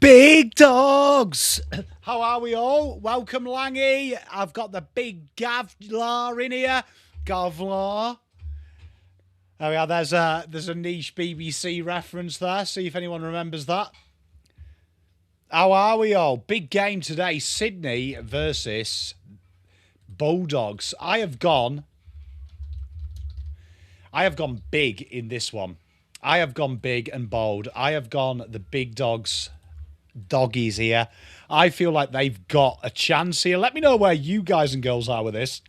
Big dogs! How are we all? Welcome, Langy. I've got the big Gavlar in here. Gavlar. There we are. There's a niche BBC reference there. See if anyone remembers that. How are we all? Big game today. Sydney versus Bulldogs. I have gone big in this one. I have gone big and bold. I have gone the big dogs. Doggies here. I feel like they've got a chance here. Let me know where you guys and girls are with this.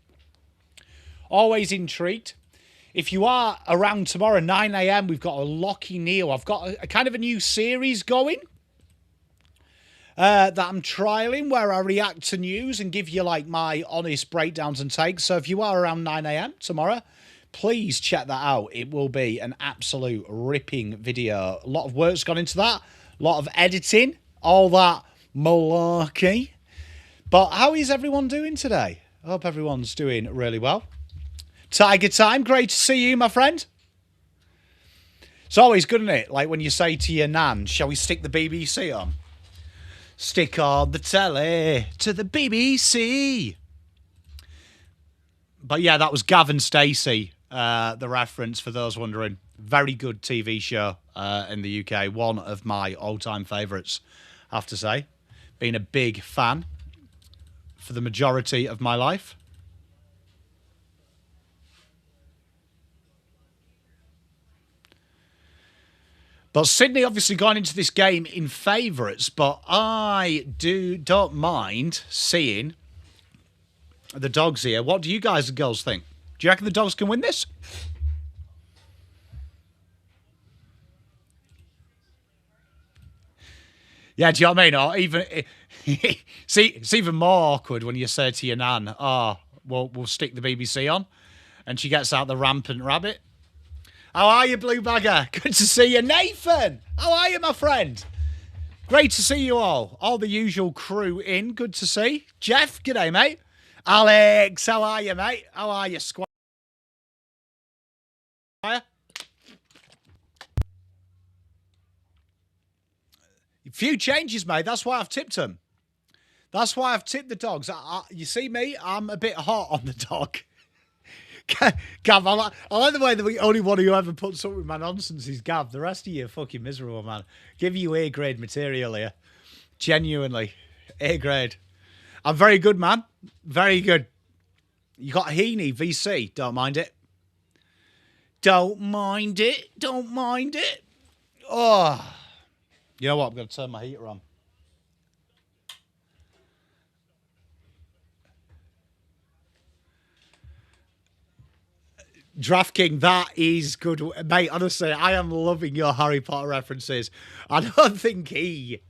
Always intrigued. If you are around tomorrow, 9 a.m, we've got a Lockie Neal. I've got a kind of a new series going that I'm trialing where I react to news and give you like my honest breakdowns and takes. So if you are around 9 a.m. tomorrow, please check that out. It will be an absolute ripping video. A lot of work's gone into that. A lot of editing. All that malarkey. But how is everyone doing today? I hope everyone's doing really well. Tiger Time, great to see you, my friend. It's always good, isn't it? Like when you say to your nan, shall we stick the BBC on? Stick on the telly to the BBC. But yeah, that was Gavin Stacey, the reference for those wondering. Very good TV show in the UK. One of my all-time favourites, I have to say. Been a big fan for the majority of my life. But Sydney obviously gone into this game in favourites, but I don't mind seeing the dogs here. What do you guys and girls think? Do you reckon the dogs can win this? Yeah, do you know what I mean? Or even see, it's even more awkward when you say to your nan, "Oh, we'll stick the BBC on," and she gets out the rampant rabbit. How are you, Blue Bagger? Good to see you, Nathan. How are you, my friend? Great to see you all. All the usual crew in. Good to see. Jeff, g'day, mate. Alex, how are you, mate? How are you, Squire? Few changes made. That's why I've tipped them. That's why I've tipped the dogs. You see me? I'm a bit hot on the dog. Gav, I like the way that the only one who ever puts up with my nonsense is Gav. The rest of you are fucking miserable, man. Give you A-grade material here. Genuinely. A-grade. I'm very good, man. Very good. You got Heaney, VC. Don't mind it. Don't mind it. Don't mind it. Oh. You know what? I'm going to turn my heater on. DraftKing, that is good. Mate, honestly, I am loving your Harry Potter references. I don't think he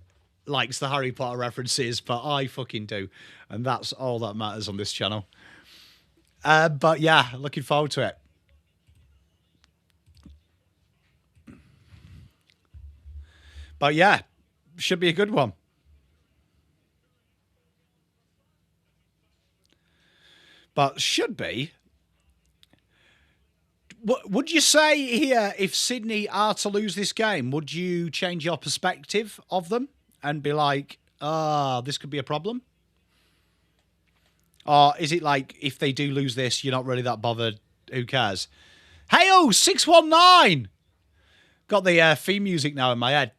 likes the Harry Potter references, but I fucking do. And that's all that matters on this channel. But yeah, looking forward to it. But yeah, should be a good one. But should be. Would you say here, if Sydney are to lose this game, would you change your perspective of them and be like, this could be a problem? Or is it like, if they do lose this, you're not really that bothered? Who cares? Hey, 619! Got the theme music now in my head.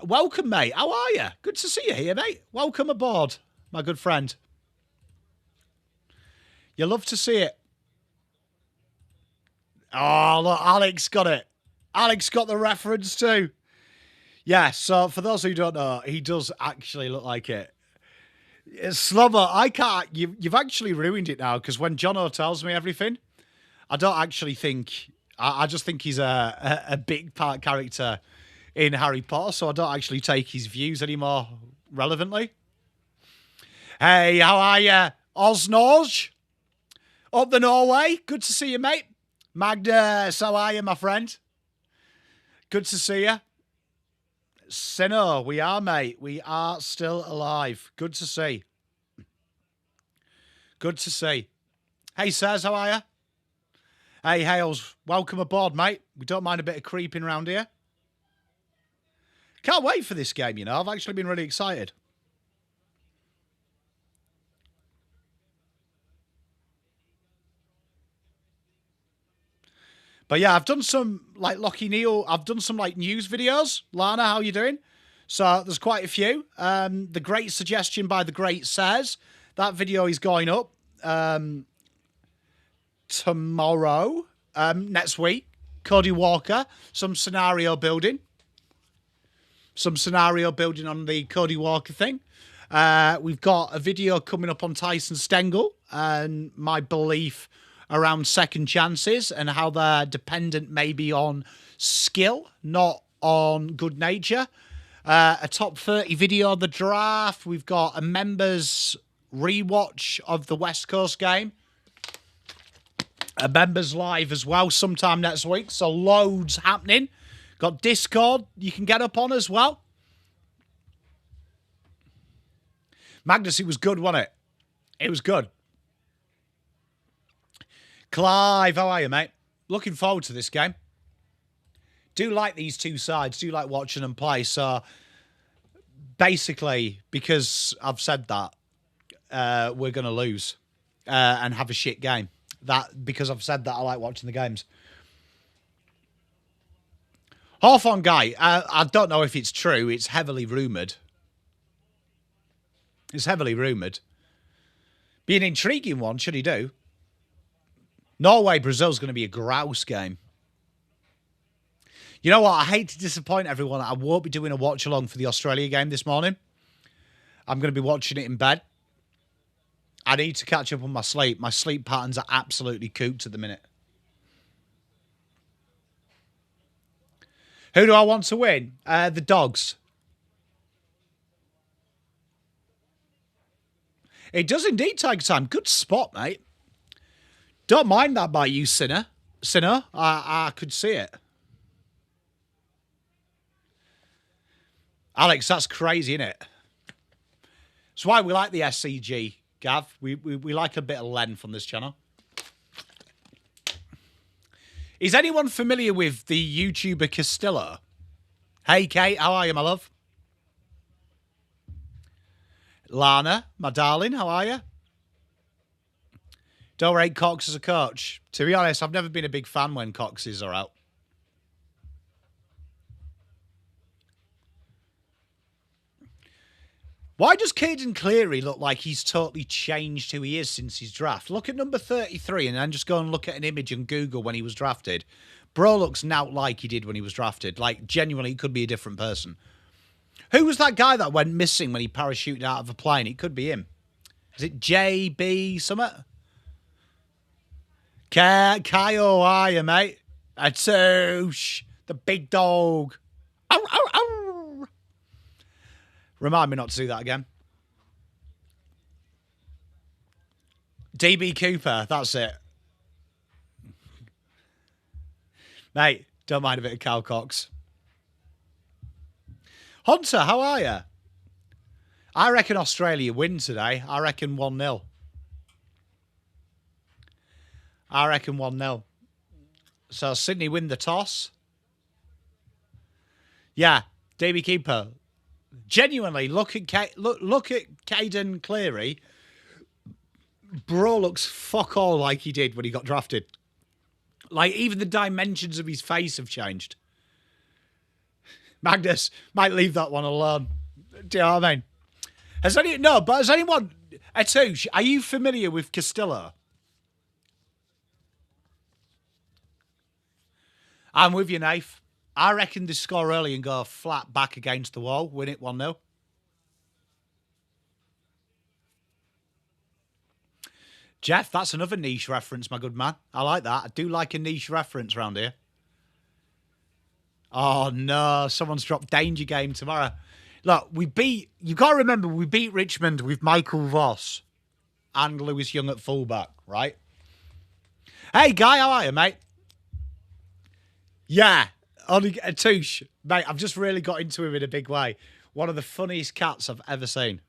Welcome, mate. How are you? Good to see you here, mate. Welcome aboard, my good friend. You love to see it. Oh, look, Alex got it. Alex got the reference too. Yeah, so for those who don't know, he does actually look like it. Slobber, I can't. You've actually ruined it now because when Jono tells me everything, I don't actually think. I just think he's a big part character in Harry Potter, so I don't actually take his views anymore relevantly. Hey, how are you? Osnorge? Up the Norway? Good to see you, mate. Magnus, how are you, my friend? Good to see you. Sino, we are, mate. We are still alive. Good to see. Good to see. Hey, Saz, how are you? Hey, Hales, welcome aboard, mate. We don't mind a bit of creeping around here. Can't wait for this game, you know. I've actually been really excited. But yeah, I've done some, like, Lockie Neal, I've done some, like, news videos. Lana, how you doing? So there's quite a few. The great suggestion by the great says, that video is going up tomorrow, next week. Cody Walker, some scenario building. Some scenario building on the Cody Walker thing. We've got a video coming up on Tyson Stengel and my belief around second chances and how they're dependent maybe on skill, not on good nature. A top 30 video of the draft. We've got a members rewatch of the West Coast game. A members live as well sometime next week. So loads happening. Got Discord you can get up on as well. Magnus, it was good, wasn't it? It was good. Clive, how are you, mate? Looking forward to this game. Do like these two sides. Do like watching them play. So, basically, because I've said that, we're going to lose and have a shit game. Because I've said that, I like watching the games. Hawthorne guy, I don't know if it's true. It's heavily rumoured. It's heavily rumoured. Be an intriguing one, should he do? Norway-Brazil's going to be a grouse game. You know what? I hate to disappoint everyone. I won't be doing a watch-along for the Australia game this morning. I'm going to be watching it in bed. I need to catch up on my sleep. My sleep patterns are absolutely cooked at the minute. Who do I want to win? The Dogs. It does indeed take time. Good spot, mate. Don't mind that by you, Sinner. I could see it. Alex, that's crazy, isn't it? That's why we like the SCG, Gav. We like a bit of length on this channel. Is anyone familiar with the YouTuber Castillo? Hey, Kate, how are you, my love? Lana, my darling, how are you? Don't rate Cox as a coach. To be honest, I've never been a big fan when Coxes are out. Why does Caden Cleary look like he's totally changed who he is since his draft? Look at number 33 and then just go and look at an image on Google when he was drafted. Bro looks now like he did when he was drafted. Like, genuinely, he could be a different person. Who was that guy that went missing when he parachuted out of a plane? It could be him. Is it JB Summit? Kyle, how are you, mate? Atoosh, the big dog. Ow, ow, ow. Remind me not to do that again. DB Cooper, that's it. Mate, don't mind a bit of Cal Cox. Hunter, how are you? I reckon Australia win today. I reckon 1-0. I reckon 1-0. So Sydney win the toss. Yeah, DB Keeper. Genuinely, look at Caden Cleary. Bro looks fuck all like he did when he got drafted. Like, even the dimensions of his face have changed. Magnus, might leave that one alone. Do you know what I mean? Has anyone... Atoosh, are you familiar with Castillo? I'm with you, Nath. I reckon they score early and go flat back against the wall. Win it 1-0. Jeff, that's another niche reference, my good man. I like that. I do like a niche reference around here. Oh, no. Someone's dropped Danger Game tomorrow. Look, you've got to remember, we beat Richmond with Michael Voss and Lewis Young at fullback, right? Hey, Guy, how are you, mate? Yeah, Touche. Mate, I've just really got into him in a big way. One of the funniest cats I've ever seen.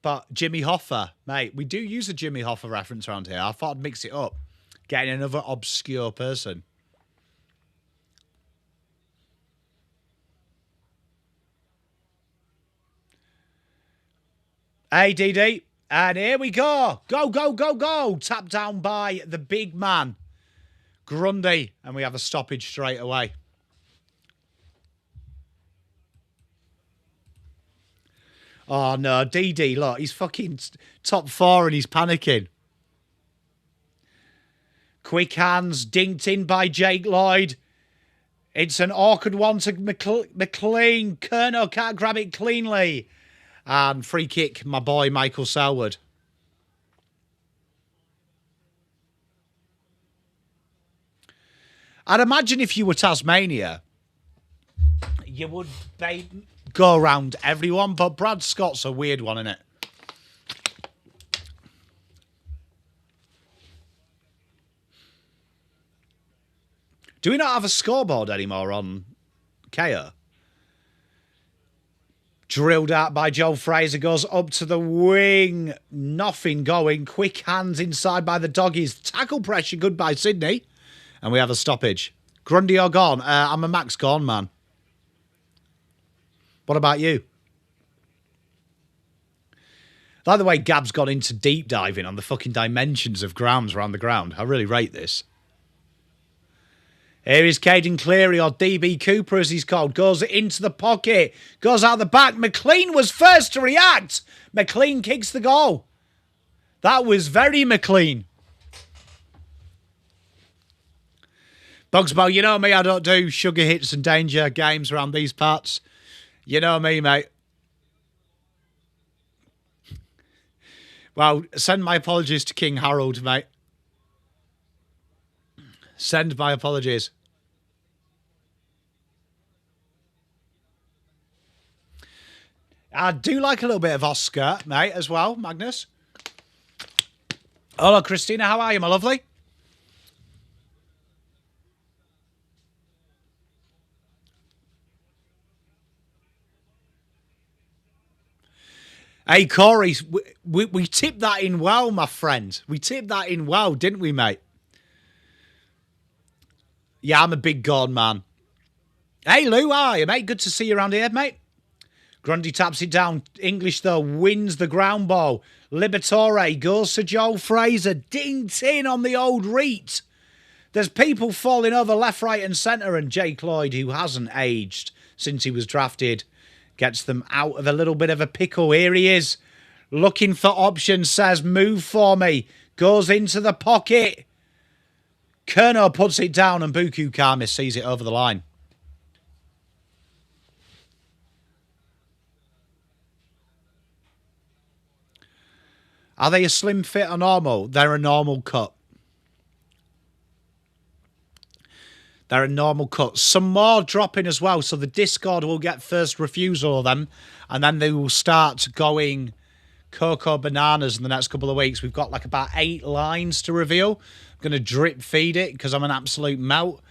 But Jimmy Hoffa, mate, we do use a Jimmy Hoffa reference around here. I thought I'd mix it up. Getting another obscure person. ADD. And here we go. Go, go, go, go. Tap down by the big man, Grundy. And we have a stoppage straight away. Oh, no. DD, look. He's fucking top 4 and he's panicking. Quick hands. Dinked in by Jake Lloyd. It's an awkward one to McLean. Kerno can't grab it cleanly. And free kick, my boy, Michael Selwood. I'd imagine if you were Tasmania, you would go around everyone, but Brad Scott's a weird one, isn't it? Do we not have a scoreboard anymore on KO? Drilled out by Joe Fraser, goes up to the wing. Nothing going. Quick hands inside by the doggies. Tackle pressure, good by Sydney. And we have a stoppage. Grundy or gone? I'm a Max Gone man. What about you? By the way, Gab's gone into deep diving on the fucking dimensions of grounds around the ground. I really rate this. Here is Caden Cleary, or DB Cooper as he's called. Goes into the pocket. Goes out the back. McLean was first to react. McLean kicks the goal. That was very McLean. Bugsbo, you know me, I don't do sugar hits and danger games around these parts. You know me, mate. Well, send my apologies to King Harold, mate. Send my apologies. I do like a little bit of Oscar, mate, as well, Magnus. Hello, Christina. How are you, my lovely? Hey, Corey, we tipped that in well, my friend. We tipped that in well, didn't we, mate? Yeah, I'm a big Gone man. Hey, Lou, how are you, mate? Good to see you around here, mate. Grundy taps it down. English, though, wins the ground ball. Liberatore goes to Joel Fraser. Dinked in on the old reet. There's people falling over left, right and centre. And Jake Lloyd, who hasn't aged since he was drafted, gets them out of a little bit of a pickle. Here he is. Looking for options, says, move for me. Goes into the pocket. Kerno puts it down and Buku Kami sees it over the line. Are they a slim fit or normal? They're a normal cut. They're a normal cut. Some more dropping as well, so the Discord will get first refusal of them, and then they will start going cocoa bananas in the next couple of weeks. We've got like about 8 lines to reveal. I'm going to drip feed it because I'm an absolute melt.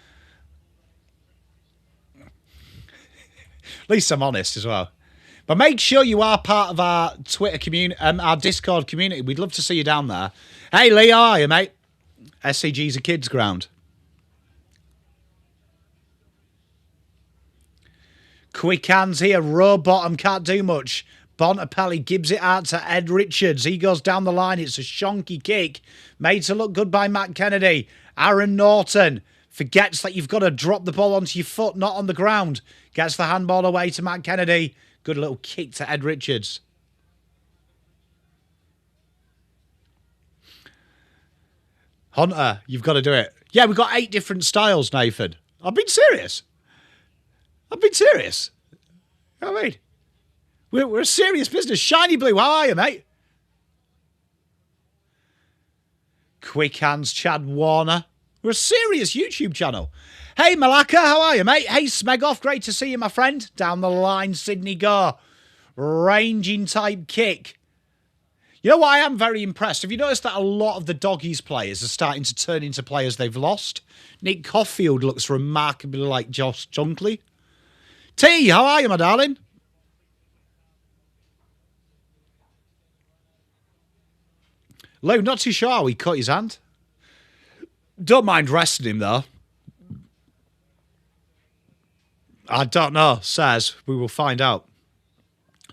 At least I'm honest as well. But make sure you are part of our Twitter community, our Discord community. We'd love to see you down there. Hey, Lee, how are you, mate? SCG's a kids' ground. Quick hands here. Row bottom, can't do much. Bontempelli gives it out to Ed Richards. He goes down the line. It's a shonky kick. Made to look good by Matt Kennedy. Aaron Norton forgets that you've got to drop the ball onto your foot, not on the ground. Gets the handball away to Matt Kennedy. Good little kick to Ed Richards. Hunter, you've got to do it. Yeah, we've got 8 different styles, Nathan. I've been serious. You know what I mean? We're a serious business. Shiny Blue, how are you, mate? Quick hands, Chad Warner. We're a serious YouTube channel. Hey, Malacca, how are you, mate? Hey, Smegoff, great to see you, my friend. Down the line, Sydney go. Ranging type kick. You know what? I am very impressed. Have you noticed that a lot of the Doggies players are starting to turn into players they've lost? Nick Caulfield looks remarkably like Josh Dunkley. T, how are you, my darling? Lou, not too sure how he cut his hand. Don't mind resting him, though. I don't know, says. We will find out.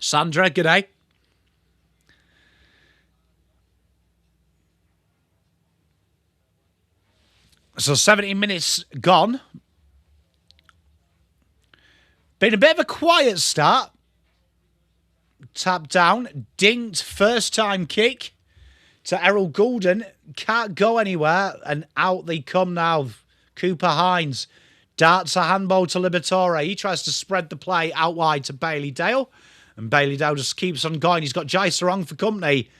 Sandra, g'day. So 17 minutes gone. Been a bit of a quiet start. Tap down. Dinked. First time kick to Errol Goulden. Can't go anywhere. And out they come now. Cooper Hines darts a handball to Liberatore. He tries to spread the play out wide to Bailey Dale. And Bailey Dale just keeps on going. He's got Jai Sarong for company.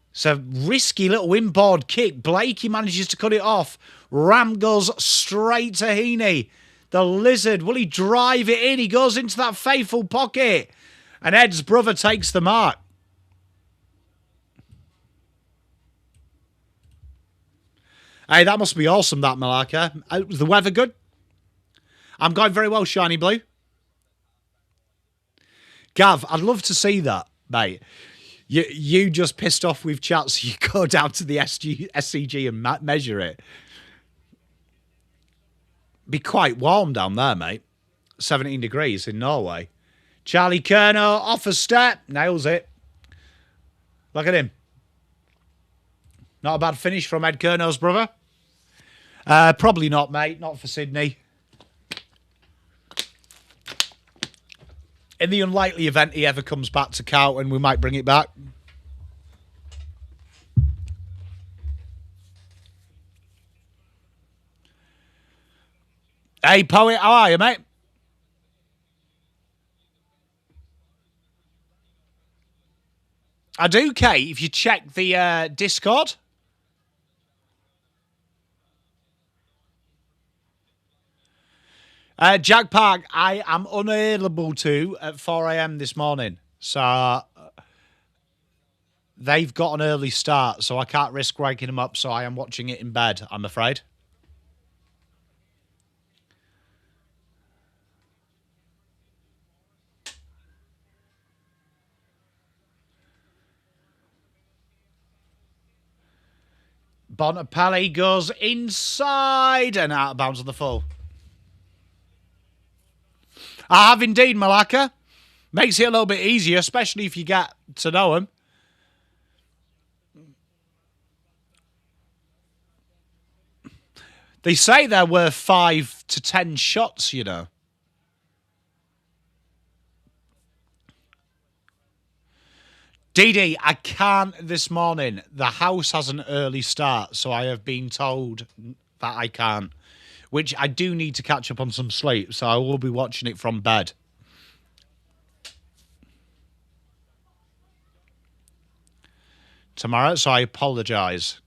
It's a risky little inboard kick. Blakey manages to cut it off. Ram goes straight to Heaney. The Lizard, will he drive it in? He goes into that faithful pocket. And Ed's brother takes the mark. Hey, that must be awesome, that, Malacca. Was the weather good? I'm going very well, Shiny Blue. Gav, I'd love to see that, mate. You just pissed off with chat, so you go down to the SCG and measure it. Be quite warm down there, mate. 17 degrees in Norway. Charlie Kerno, off a step. Nails it. Look at him. Not a bad finish from Ed Kerno's brother. Probably not, mate. Not for Sydney. In the unlikely event he ever comes back to Carlton, we might bring it back. Hey, Poet, how are you, mate? I do, Kate, if you check the Discord. Jack Park, I am unavailable to at 4 a.m. this morning. So they've got an early start, so I can't risk waking them up, so I am watching it in bed, I'm afraid. Bontempelli goes inside and out of bounds on the full. I have indeed, Malacca. Makes it a little bit easier, especially if you get to know him. They say there were 5 to 10 shots, you know. DD, I can't this morning. The house has an early start, so I have been told that I can't. Which I do need to catch up on some sleep, so I will be watching it from bed. Tomorrow, so I apologise.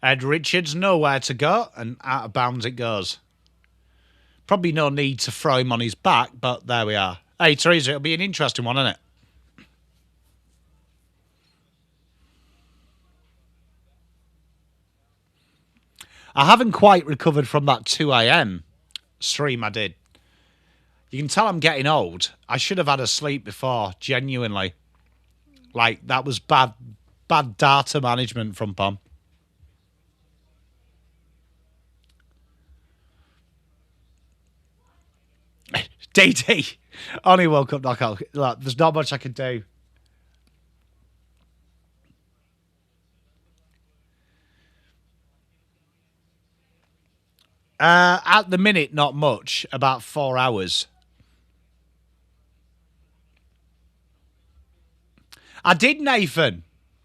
Ed Richards, nowhere to go, and out of bounds it goes. Probably no need to throw him on his back, but there we are. Hey, Teresa, it'll be an interesting one, isn't it? I haven't quite recovered from that 2 a.m. stream I did. You can tell I'm getting old. I should have had a sleep before, genuinely. Like, that was bad data management from Pom. DD, only World Cup knockout. Look, there's not much I can do. At the minute, not much. About 4 hours. I did, Nathan.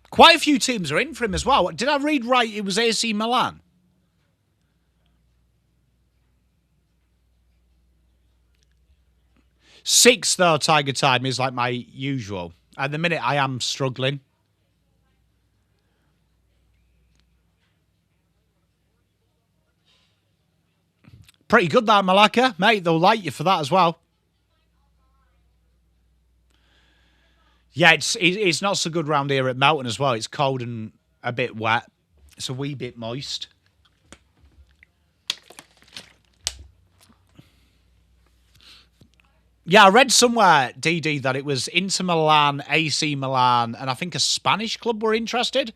Quite a few teams are in for him as well. Did I read right? It was AC Milan. Six, though, Tiger Time is like my usual. At the minute, I am struggling. Pretty good, that, Malacca. Mate, they'll like you for that as well. Yeah, it's not so good round here at Melton as well. It's cold and a bit wet. It's a wee bit moist. Yeah, I read somewhere, DD, that it was Inter Milan, AC Milan, and I think a Spanish club were interested.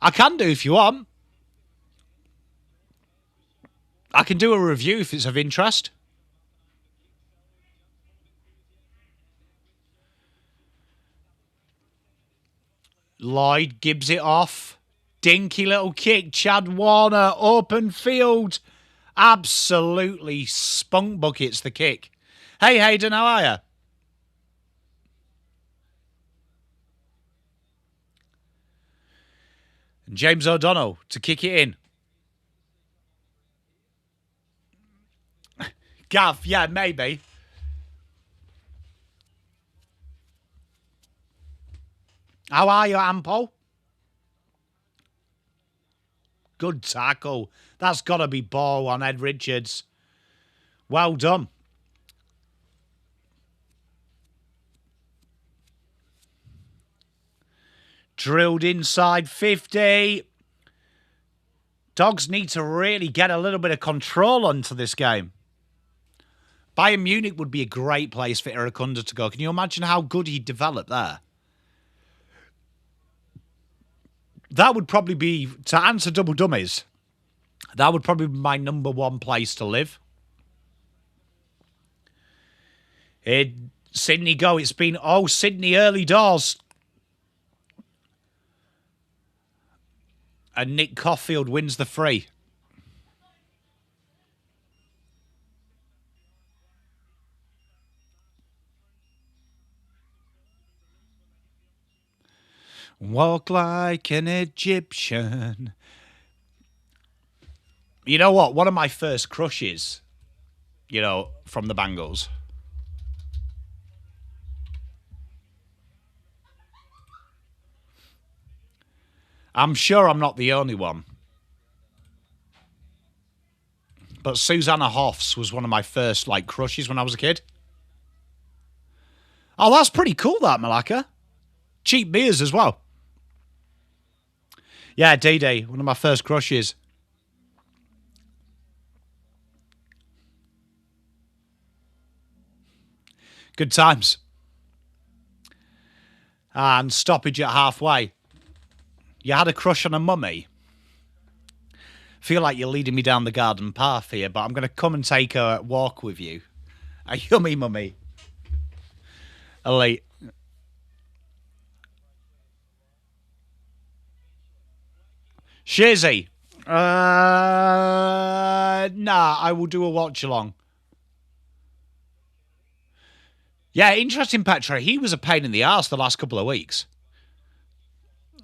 I can do if you want. I can do a review if it's of interest. Lloyd gives it off. Dinky little kick. Chad Warner, open field. Absolutely spunk buckets the kick. Hey, Hayden, how are you? And James O'Donnell to kick it in. Gav, yeah, maybe. How are you, Ampo? Good tackle. That's got to be ball on Ed Richards. Well done. Drilled inside 50. Dogs need to really get a little bit of control onto this game. Bayern Munich would be a great place for Irakunda to go. Can you imagine how good he'd develop there? That would probably be, to answer double dummies, that would probably be my number one place to live. Sydney go. It's been, Sydney early doors. And Nick Caulfield wins the free. Walk like an Egyptian. You know what? One of my first crushes, from the Bangles. I'm sure I'm not the only one. But Susanna Hoffs was one of my first, crushes when I was a kid. Oh, that's pretty cool, that, Malacca. Cheap beers as well. Yeah, D-Day, one of my first crushes. Good times. And stoppage at halfway. You had a crush on a mummy? Feel like you're leading me down the garden path here, but I'm going to come and take a walk with you. A yummy mummy. Elite. Shizzy. Nah, I will do a watch-along. Yeah, interesting, Petra. He was a pain in the arse the last couple of weeks.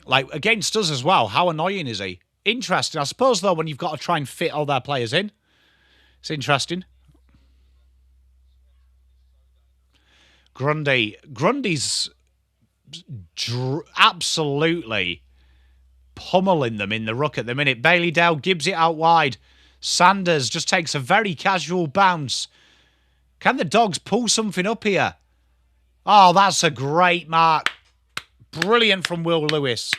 Against us as well. How annoying is he? Interesting. I suppose, though, when you've got to try and fit all their players in, it's interesting. Grundy's absolutely pummeling them in the ruck at the minute. Bailey Dowd gives it out wide. Sanders just takes a very casual bounce. Can the Dogs pull something up here? Oh, that's a great mark. Brilliant from Will Lewis.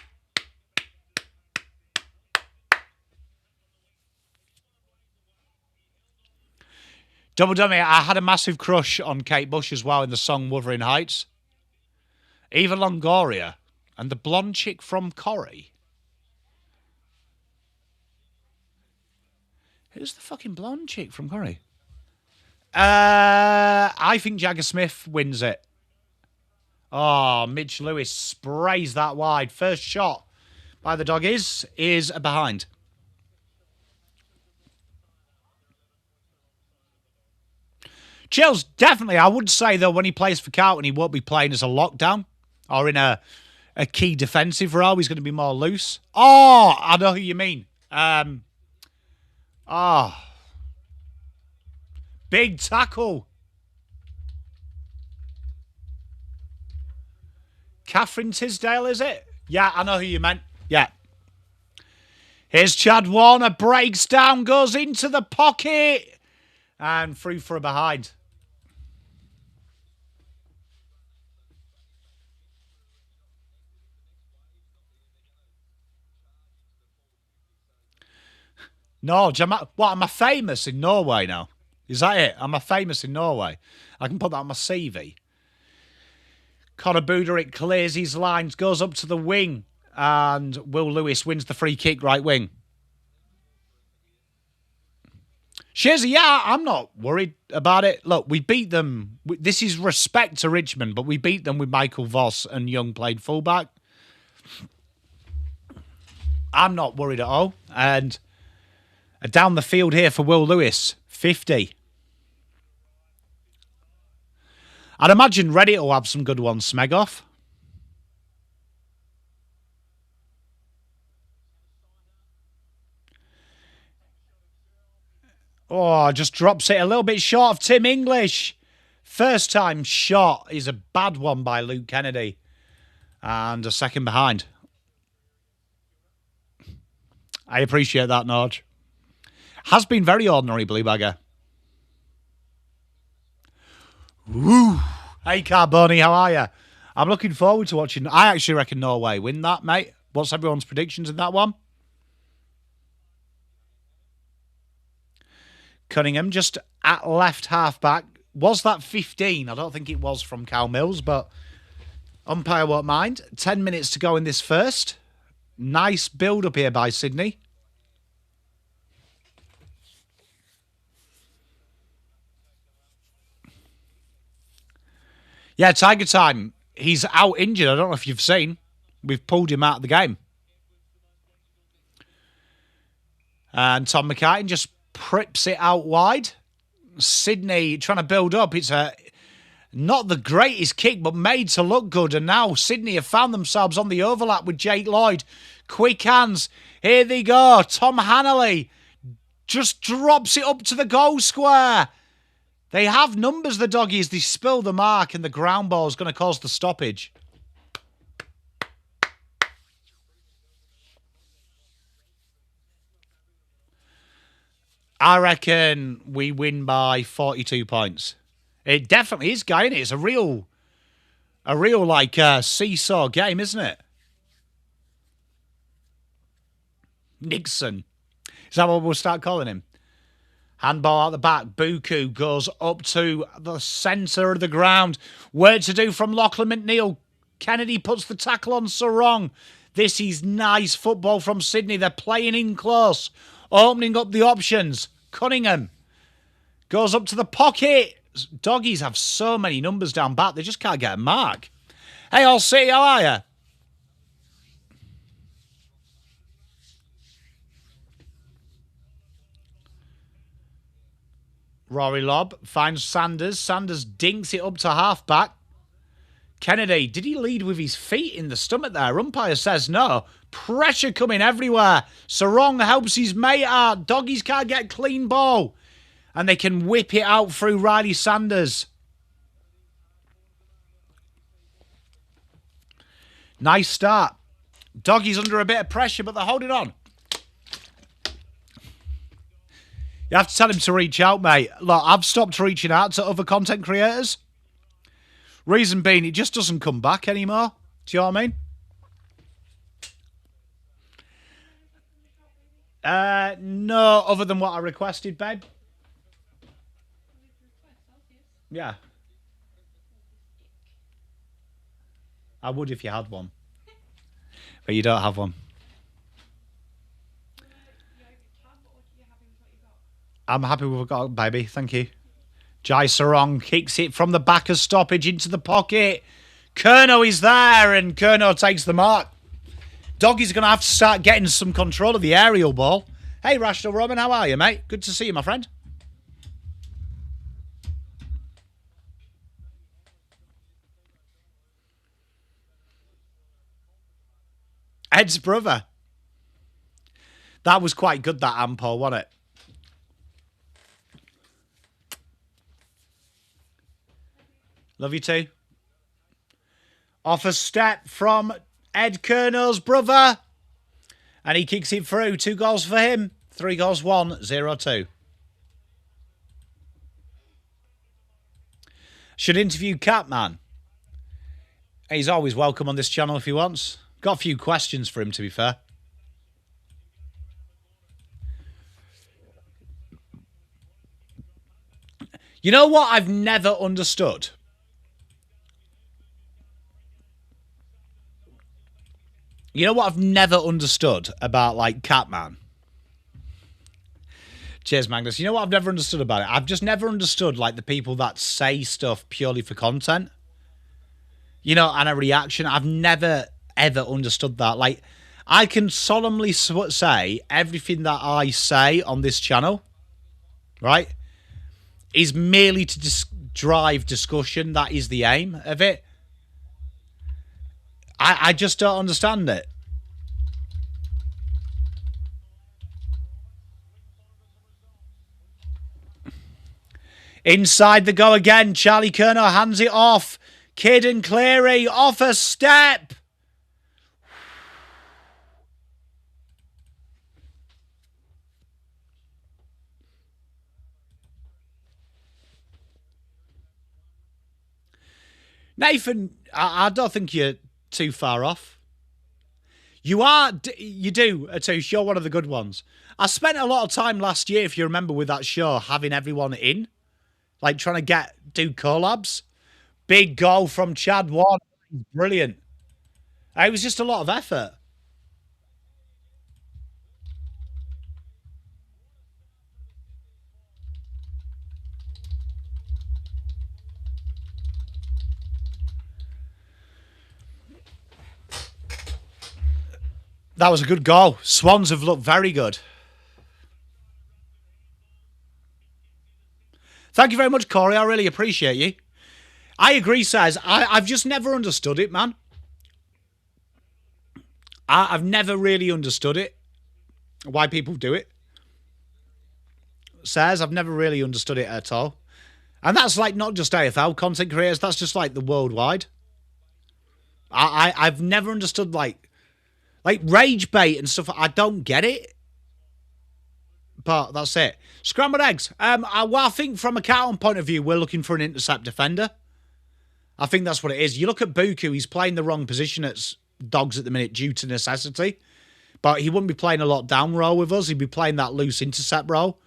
Double dummy, I had a massive crush on Kate Bush as well in the song Wuthering Heights. Eva Longoria and the blonde chick from Corrie. Who's the fucking blonde chick from Corrie? I think Jagger Smith wins it. Oh, Mitch Lewis sprays that wide. First shot by the Doggies is a behind. Chills, definitely. I would say, though, when he plays for Carlton, he won't be playing as a lockdown or in a key defensive role. He's going to be more loose. Oh, I know who you mean. Big tackle. Catherine Tisdale, is it? Yeah, I know who you meant. Yeah. Here's Chad Warner, breaks down, goes into the pocket, and through for a behind. No, what, am I famous in Norway now? Is that it? Am I famous in Norway? I can put that on my CV. Conor Buderick clears his lines, goes up to the wing, and Will Lewis wins the free kick right wing. Shazzy, yeah, I'm not worried about it. Look, we beat them. This is respect to Richmond, but we beat them with Michael Voss and Young played fullback. I'm not worried at all. And down the field here for Will Lewis, 50. I'd imagine Reddit will have some good ones, Smegoff. Oh, just drops it a little bit short of Tim English. First time shot is a bad one by Luke Kennedy. And a second behind. I appreciate that, Nodge. Has been very ordinary, Blue Bagger. Woo! Hey, Carboni, how are you? I'm looking forward to watching. I actually reckon Norway win that, mate. What's everyone's predictions in that one? Cunningham just at left half back. Was that 15? I don't think it was from Cal Mills, but umpire won't mind. 10 minutes to go in this first. Nice build-up here by Sydney. Yeah, Tiger Time. He's out injured. I don't know if you've seen. We've pulled him out of the game. And Tom McCartan just prips it out wide. Sydney trying to build up. It's not the greatest kick, but made to look good. And now Sydney have found themselves on the overlap with Jake Lloyd. Quick hands. Here they go. Tom Hanley just drops it up to the goal square. They have numbers, the doggies. They spill the mark, and the ground ball is going to cause the stoppage. I reckon we win by 42 points. It definitely is, guy, isn't it? It's a real like seesaw game, isn't it? Nixon. Is that what we'll start calling him? Handball out the back. Buku goes up to the centre of the ground. Work to do from Lachlan McNeil. Kennedy puts the tackle on Sarong. This is nice football from Sydney. They're playing in close. Opening up the options. Cunningham goes up to the pocket. Doggies have so many numbers down back. They just can't get a mark. Hey, All City, how are you? Rory Lobb finds Sanders. Sanders dinks it up to half-back. Kennedy, did he lead with his feet in the stomach there? Umpire says no. Pressure coming everywhere. Sarong helps his mate out. Doggies can't get clean ball. And they can whip it out through Riley Sanders. Nice start. Doggies under a bit of pressure, but they're holding on. You have to tell him to reach out, mate. Look, I've stopped reaching out to other content creators. Reason being, it just doesn't come back anymore. Do you know what I mean? No, other than what I requested, babe. Yeah. I would if you had one. But you don't have one. I'm happy with what I've got, baby. Thank you. Jai Sarong kicks it from the back of stoppage into the pocket. Kerno is there, and Kerno takes the mark. Doggy's going to have to start getting some control of the aerial ball. Hey, Rational Roman, how are you, mate? Good to see you, my friend. Ed's brother. That was quite good, that Ampol, wasn't it? Love you too. Off a step from Ed Kerno's brother. And he kicks it through. 2 goals for him. 3 goals, 1, 0-2. Should interview Catman. He's always welcome on this channel if he wants. Got a few questions for him, to be fair. You know what I've never understood? You know what I've never understood about, like, Catman? Cheers, Magnus. You know what I've never understood about it? I've just never understood, like, the people that say stuff purely for content. You know, and a reaction. I've never, ever understood that. Like, I can solemnly say everything that I say on this channel, right, is merely to drive discussion. That is the aim of it. I just don't understand it. Inside the go again. Charlie Curnow hands it off. Kidd and Cleary off a step. Nathan, I don't think you're too far off. You do, Atush. You're one of the good ones. I spent a lot of time last year, if you remember, with that show, having everyone in. Like, trying to do collabs. Big goal from Chad Ward. Brilliant. It was just a lot of effort. That was a good goal. Swans have looked very good. Thank you very much, Corey. I really appreciate you. I agree, Says. I've just never understood it, man. I've never really understood it. Why people do it. Says, I've never really understood it at all. And that's like not just AFL content creators. That's just like the worldwide. I've never understood like rage bait and stuff. I don't get it. But that's it. Scrambled eggs. Well, I think from a Carlton point of view, we're looking for an intercept defender. I think that's what it is. You look at Buku, he's playing the wrong position at Dogs at the minute due to necessity. But he wouldn't be playing a lot down row with us. He'd be playing that loose intercept role.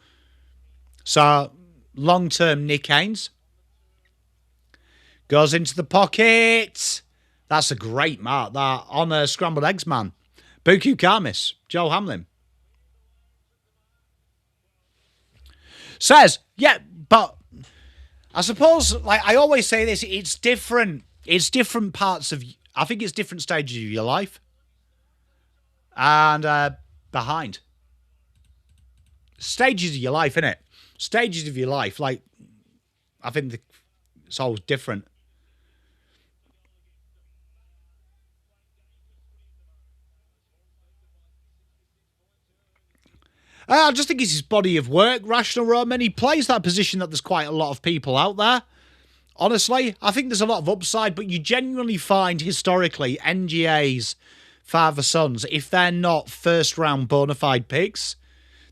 So, long-term Nick Haynes. Goes into the pocket. That's a great mark, that, on a scrambled eggs, man. Buku Karmis, Joe Hamlin. Says, yeah, but I suppose, like I always say this, it's different. It's different parts of, I think it's different stages of your life. And behind. Stages of your life, innit? Stages of your life, like, I think it's always different. I just think it's his body of work, Rational Roman. He plays that position that there's quite a lot of people out there. Honestly, I think there's a lot of upside, but you genuinely find historically NGA's father-sons, if they're not first-round bona fide picks,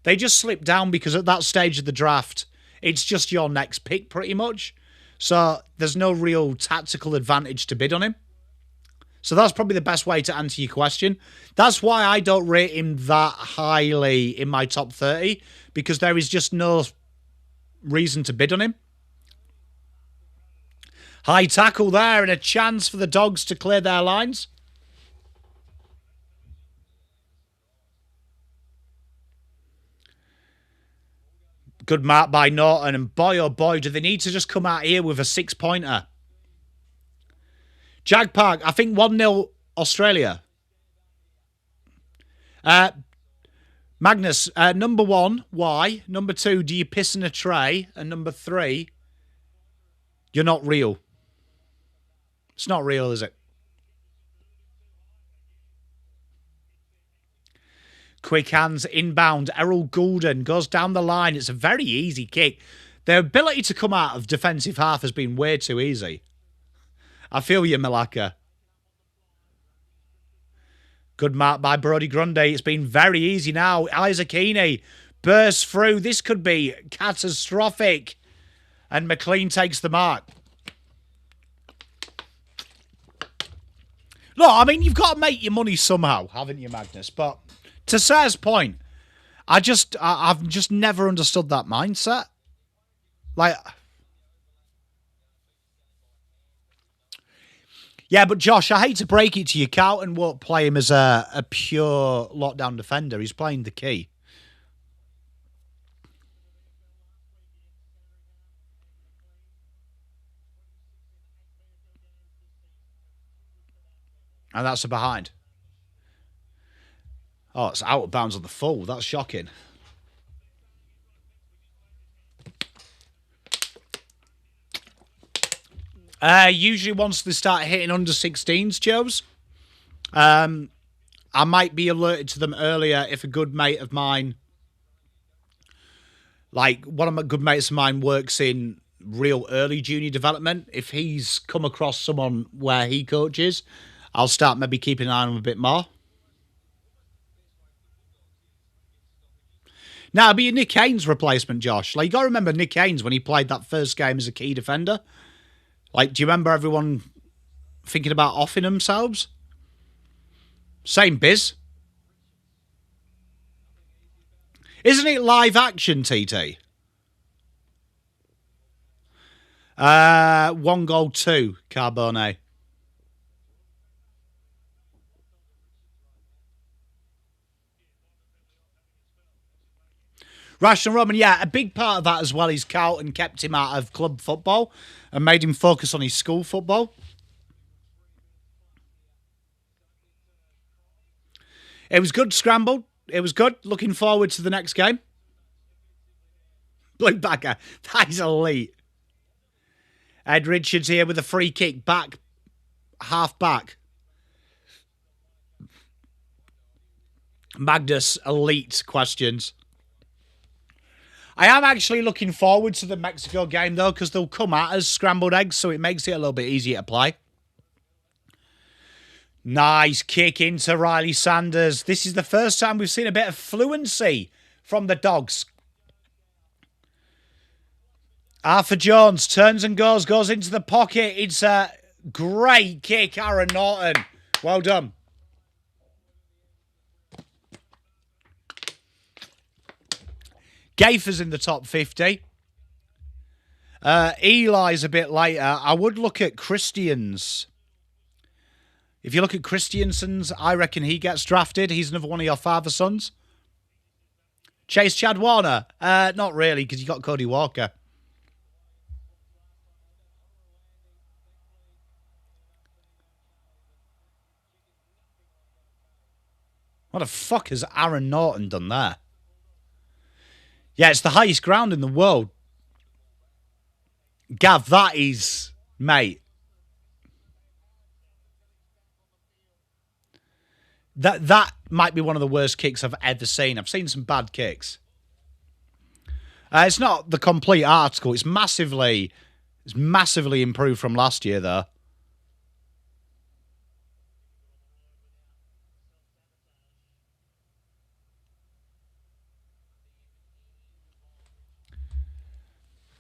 they just slip down because at that stage of the draft, it's just your next pick pretty much. So there's no real tactical advantage to bid on him. So that's probably the best way to answer your question. That's why I don't rate him that highly in my top 30, because there is just no reason to bid on him. High tackle there and a chance for the Dogs to clear their lines. Good mark by Norton, and boy oh boy, do they need to just come out here with a 6-pointer. Jag Park, I think 1-0 Australia. Magnus, number 1, why? Number 2, do you piss in a tray? And number 3, you're not real. It's not real, is it? Quick hands, inbound. Errol Goulden goes down the line. It's a very easy kick. Their ability to come out of defensive half has been way too easy. I feel you, Malacca. Good mark by Brody Grundy. It's been very easy now. Isaac Heaney bursts through. This could be catastrophic. And McLean takes the mark. Look, I mean, you've got to make your money somehow, haven't you, Magnus? But to Sarah's point, I've just never understood that mindset. Like, yeah, but Josh, I hate to break it to you, Carlton won't play him as a pure lockdown defender. He's playing the key. And that's a behind. Oh, it's out of bounds on the full. That's shocking. Usually once they start hitting under 16s, Joes, I might be alerted to them earlier if a good mate of mine, like one of my good mates of mine works in real early junior development. If he's come across someone where he coaches, I'll start maybe keeping an eye on him a bit more. Now, it'll be Nick Haynes' replacement, Josh. Like, you got to remember Nick Haynes when he played that first game as a key defender. Like, do you remember everyone thinking about offing themselves? Same biz. Isn't it live action, TT? 1 goal, 2, Carbone. Rational Roman, yeah, a big part of that as well is Carlton kept him out of club football and made him focus on his school football. It was good scrambled. It was good. Looking forward to the next game. Blue Bagger, that is elite. Ed Richards here with a free kick back, half back. Magnus, elite questions. I am actually looking forward to the Mexico game, though, because they'll come at us scrambled eggs, so it makes it a little bit easier to play. Nice kick into Riley Sanders. This is the first time we've seen a bit of fluency from the Dogs. Arthur Jones turns and goes into the pocket. It's a great kick, Aaron Norton. Well done. Gafer's in the top 50. Eli's a bit later. I would look at Christians. If you look at Christianson's, I reckon he gets drafted. He's another one of your father's sons. Chase Chad Warner? Not really, because you got Cody Walker. What the fuck has Aaron Norton done there? Yeah, it's the highest ground in the world. Gav, that is, mate. That might be one of the worst kicks I've ever seen. I've seen some bad kicks. It's not the complete article. It's massively improved from last year, though.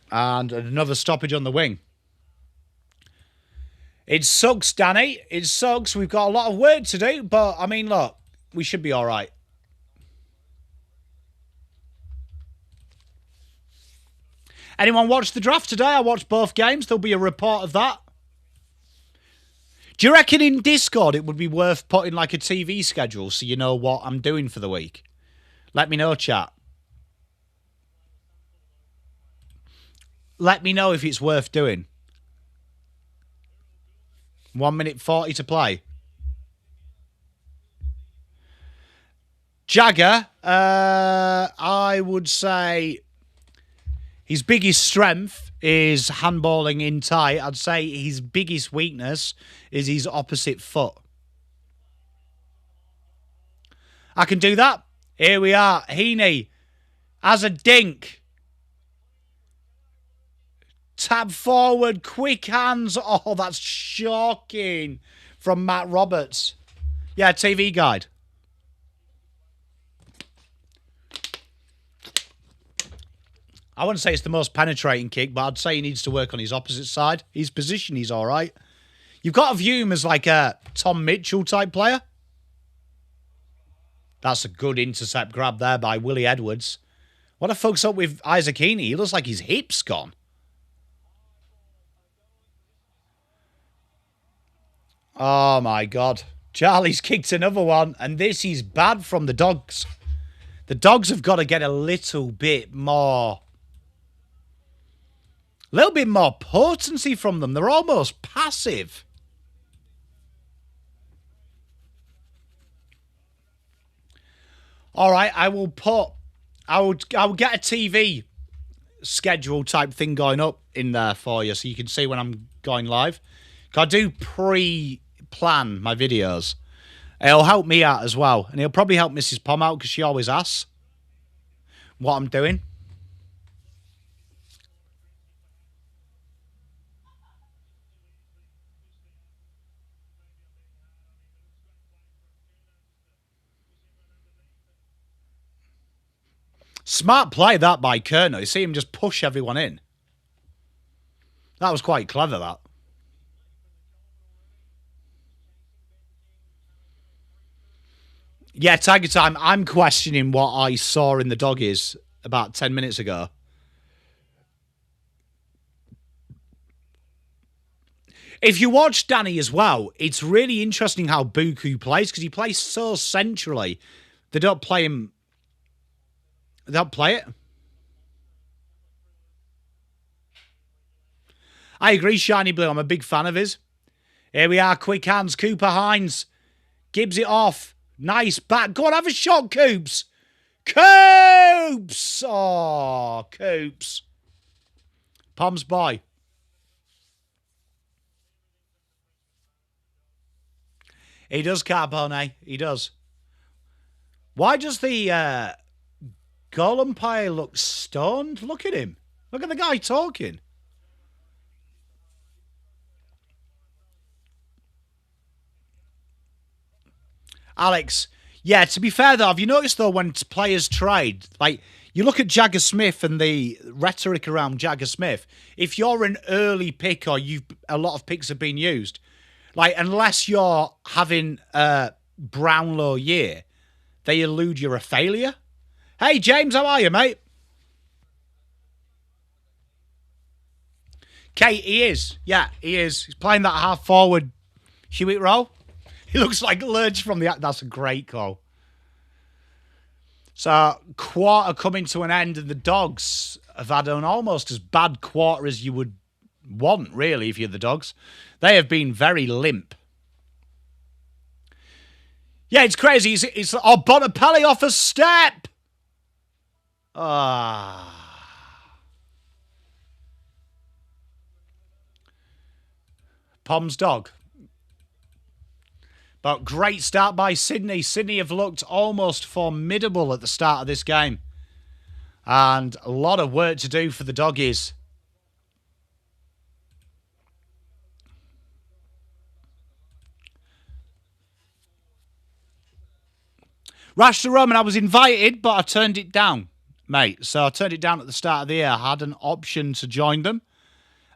And another stoppage on the wing. It sucks, Danny. It sucks. We've got a lot of work to do, but, I mean, look, we should be all right. Anyone watch the draft today? I watched both games. There'll be a report of that. Do you reckon in Discord it would be worth putting like a TV schedule so you know what I'm doing for the week? Let me know, chat. Let me know if it's worth doing. 1 minute 40 to play. Jagger, I would say his biggest strength is handballing in tight. I'd say his biggest weakness is his opposite foot. I can do that. Here we are. Heaney as a dink. Tap forward, quick hands. Oh, that's shocking from Matt Roberts. Yeah, TV guide. I wouldn't say it's the most penetrating kick, but I'd say he needs to work on his opposite side. His position, he's all right. You've got to view him as like a Tom Mitchell type player. That's a good intercept grab there by Willie Edwards. What the fuck's up with Isaac Heaney? He looks like his hip's gone. Oh, my God. Charlie's kicked another one, and this is bad from the Dogs. The Dogs have got to get a little bit more potency from them. They're almost passive. All right, I will get a TV schedule type thing going up in there for you so you can see when I'm going live. I do pre-plan my videos. It'll help me out as well. And it'll probably help Mrs. Pom out because she always asks what I'm doing. Smart play that by Kerner. You see him just push everyone in. That was quite clever, that. Yeah, Tiger Time. I'm questioning what I saw in the doggies about 10 minutes ago. If you watch Danny as well, it's really interesting how Buku plays because he plays so centrally. They don't play him. They don't play it. I agree, Shiny Blue. I'm a big fan of his. Here we are, quick hands. Cooper Hines gives it off. Nice back. Go on, have a shot, Coops. Coops! Oh, Coops. Pom's boy. He does, Carbone. He does. Why does the goal umpire look stoned? Look at him. Look at the guy talking. Alex, yeah, to be fair, though, have you noticed, though, when players trade, like, you look at Jagger Smith and the rhetoric around Jagger Smith, if you're an early pick or a lot of picks have been used, like, unless you're having a Brownlow year, they elude you're a failure. Hey, James, how are you, mate? Kate, he is. Yeah, he is. He's playing that half-forward Hewitt role. He looks like Lurch from the... That's a great call. So, quarter coming to an end, and the Dogs have had an almost as bad quarter as you would want, really, if you're the Dogs. They have been very limp. Yeah, it's crazy. It's Bontempelli off a step. Pom's dog. But great start by Sydney. Sydney have looked almost formidable at the start of this game. And a lot of work to do for the Doggies. Rash the Roman, I was invited, but I turned it down, mate. So I turned it down at the start of the year. I had an option to join them.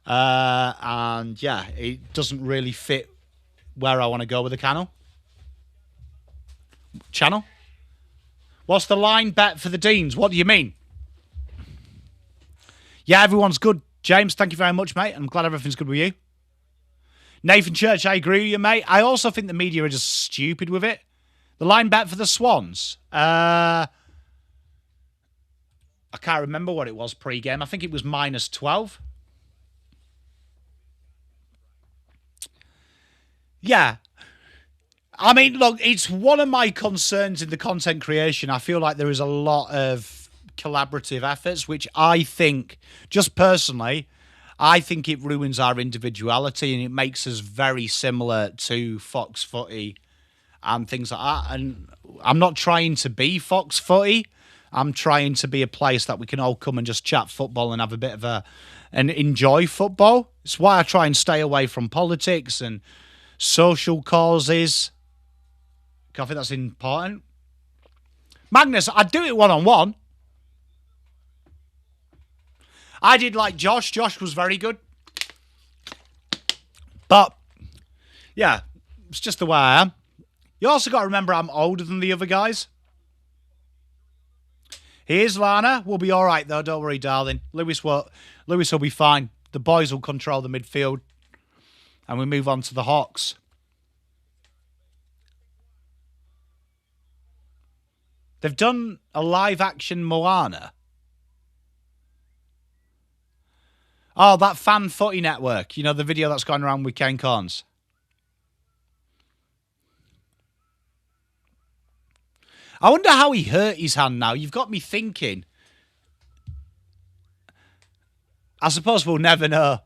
And yeah, it doesn't really fit where I want to go with the channel. What's the line bet for the Deans? What do you mean? Yeah, everyone's good. James, thank you very much, mate. I'm glad everything's good with you. Nathan Church, I agree with you, mate. I also think the media are just stupid with it. The line bet for the Swans. I can't remember what it was pre-game. I think it was -12. Yeah. I mean, look, it's one of my concerns in the content creation. I feel like there is a lot of collaborative efforts, which I think, just personally, I think it ruins our individuality and it makes us very similar to Fox Footy and things like that. And I'm not trying to be Fox Footy. I'm trying to be a place that we can all come and just chat football and have a bit of and enjoy football. It's why I try and stay away from politics and social causes. I think that's important. Magnus, I'd do it one-on-one. I did like Josh. Josh was very good. But, yeah, it's just the way I am. You also got to remember I'm older than the other guys. Here's Lana. We'll be all right, though. Don't worry, darling. Lewis will be fine. The boys will control the midfield. And we move on to the Hawks. They've done a live-action Moana. Oh, that Fan Footy Network. You know, the video that's going around with Ken Corns. I wonder how he hurt his hand now. You've got me thinking. I suppose we'll never know.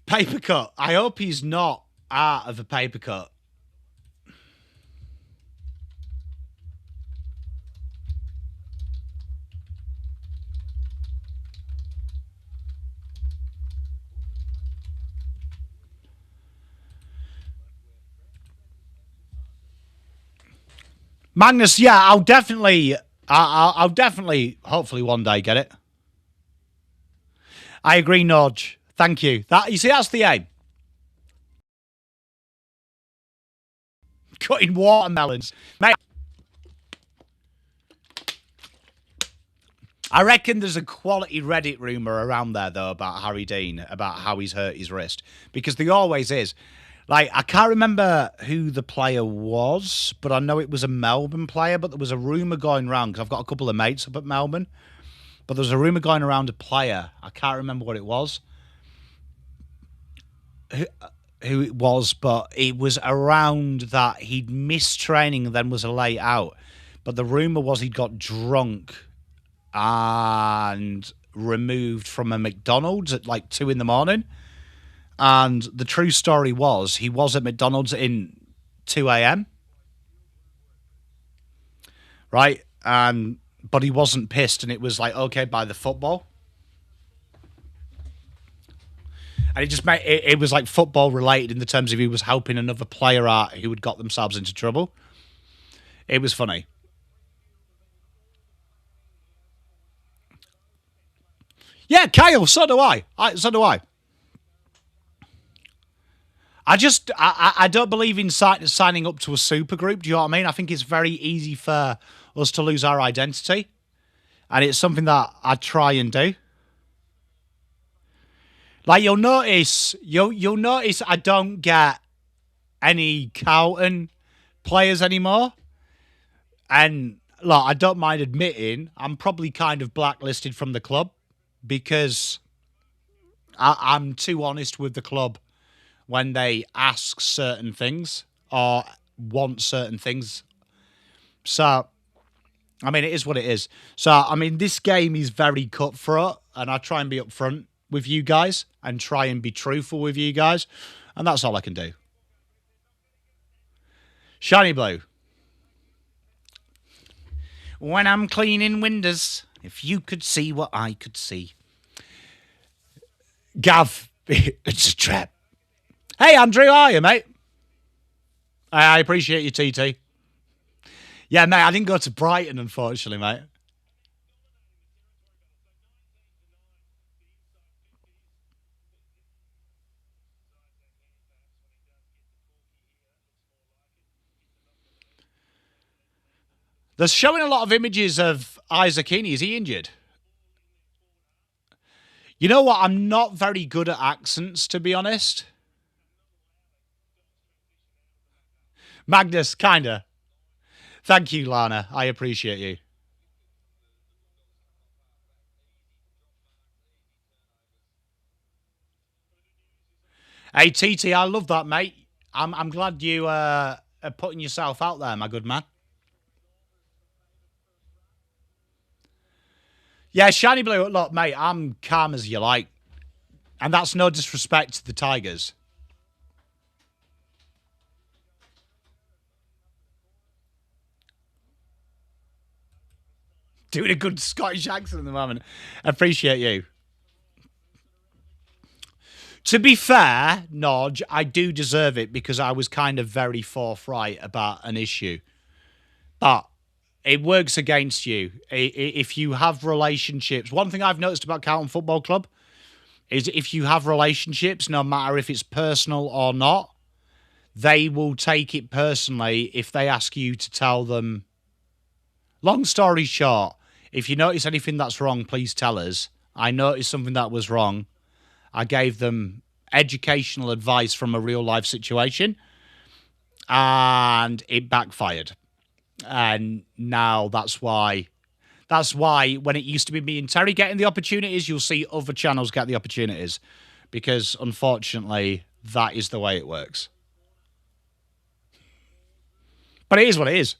Paper cut. I hope he's not out of a paper cut. Magnus, yeah, I'll definitely, hopefully one day get it. I agree, Nodge. Thank you. You see, that's the aim. Cutting watermelons. Mate, I reckon there's a quality Reddit rumour around there, though, about Harry Dean, about how he's hurt his wrist. Because there always is. Like, I can't remember who the player was, but I know it was a Melbourne player, but there was a rumour going around, because I've got a couple of mates up at Melbourne, but there was a rumour going around a player. I can't remember what it was. Who it was, but it was around that he'd missed training and then was late out. But the rumour was he'd got drunk and removed from a McDonald's at like 2 in. And the true story was he was at McDonald's in 2 a.m. Right? But he wasn't pissed, and it was like, okay, by the football. And it just made it was like football related in the terms of he was helping another player out who had got themselves into trouble. It was funny. Yeah, Kyle, so do I. So do I. I don't believe in signing up to a super group. Do you know what I mean? I think it's very easy for us to lose our identity. And it's something that I try and do. Like, you'll notice I don't get any Carlton players anymore. And, look, I don't mind admitting I'm probably kind of blacklisted from the club because I'm too honest with the club when they ask certain things or want certain things. So, I mean, it is what it is. So, I mean, this game is very cutthroat, and I try and be upfront with you guys and try and be truthful with you guys. And that's all I can do. Shiny Blue. When I'm cleaning windows, if you could see what I could see. Gav, it's a trap. Hey, Andrew, how are you, mate? I appreciate you, TT. Yeah, mate, I didn't go to Brighton, unfortunately, mate. They're showing a lot of images of Isaac Heaney. Is he injured? You know what? I'm not very good at accents, to be honest. Magnus, kinda. Thank you, Lana. I appreciate you. Hey, TT, I love that, mate. I'm glad you are putting yourself out there, my good man. Yeah, Shiny Blue, look, mate, I'm calm as you like. And that's no disrespect to the Tigers. Doing a good Scottish accent at the moment. Appreciate you. To be fair, Nodge, I do deserve it because I was kind of very forthright about an issue. But it works against you. If you have relationships, one thing I've noticed about Carlton Football Club is if you have relationships, no matter if it's personal or not, they will take it personally if they ask you to tell them. Long story short, if you notice anything that's wrong, please tell us. I noticed something that was wrong. I gave them educational advice from a real life situation and it backfired. And now that's why That's why when it used to be me and Terry getting the opportunities, you'll see other channels get the opportunities. Because, unfortunately, that is the way it works. But it is what it is.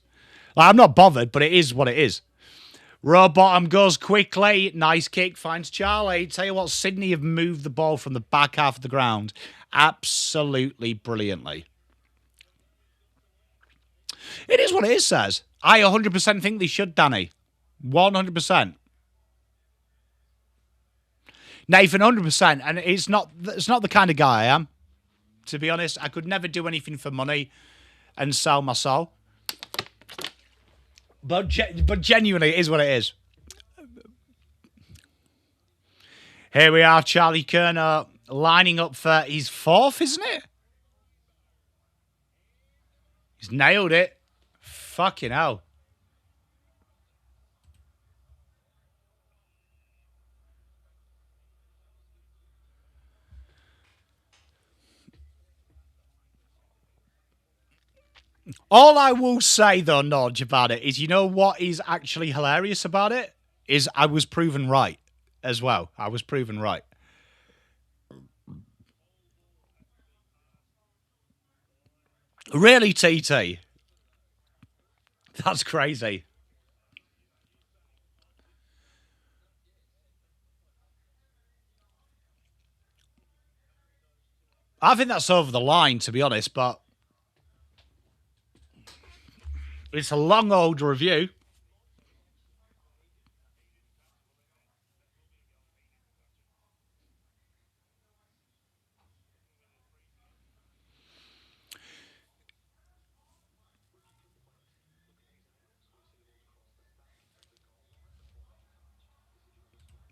Like, I'm not bothered, but it is what it is. Rowbottom goes quickly. Nice kick. Finds Charlie. Tell you what, Sydney have moved the ball from the back half of the ground absolutely brilliantly. It is what it is, says. I 100% think they should, Danny. 100%. Nathan, 100%. And it's not the kind of guy I am. To be honest, I could never do anything for money and sell my soul. But genuinely, it is what it is. Here we are, Charlie Kerner lining up for his fourth, isn't it? He's nailed it. Fucking hell. All I will say, though, Nodge, about it is, you know what is actually hilarious about it? Is I was proven right as well. I was proven right. Really, TT? That's crazy. I think that's over the line, to be honest, but it's a long old review.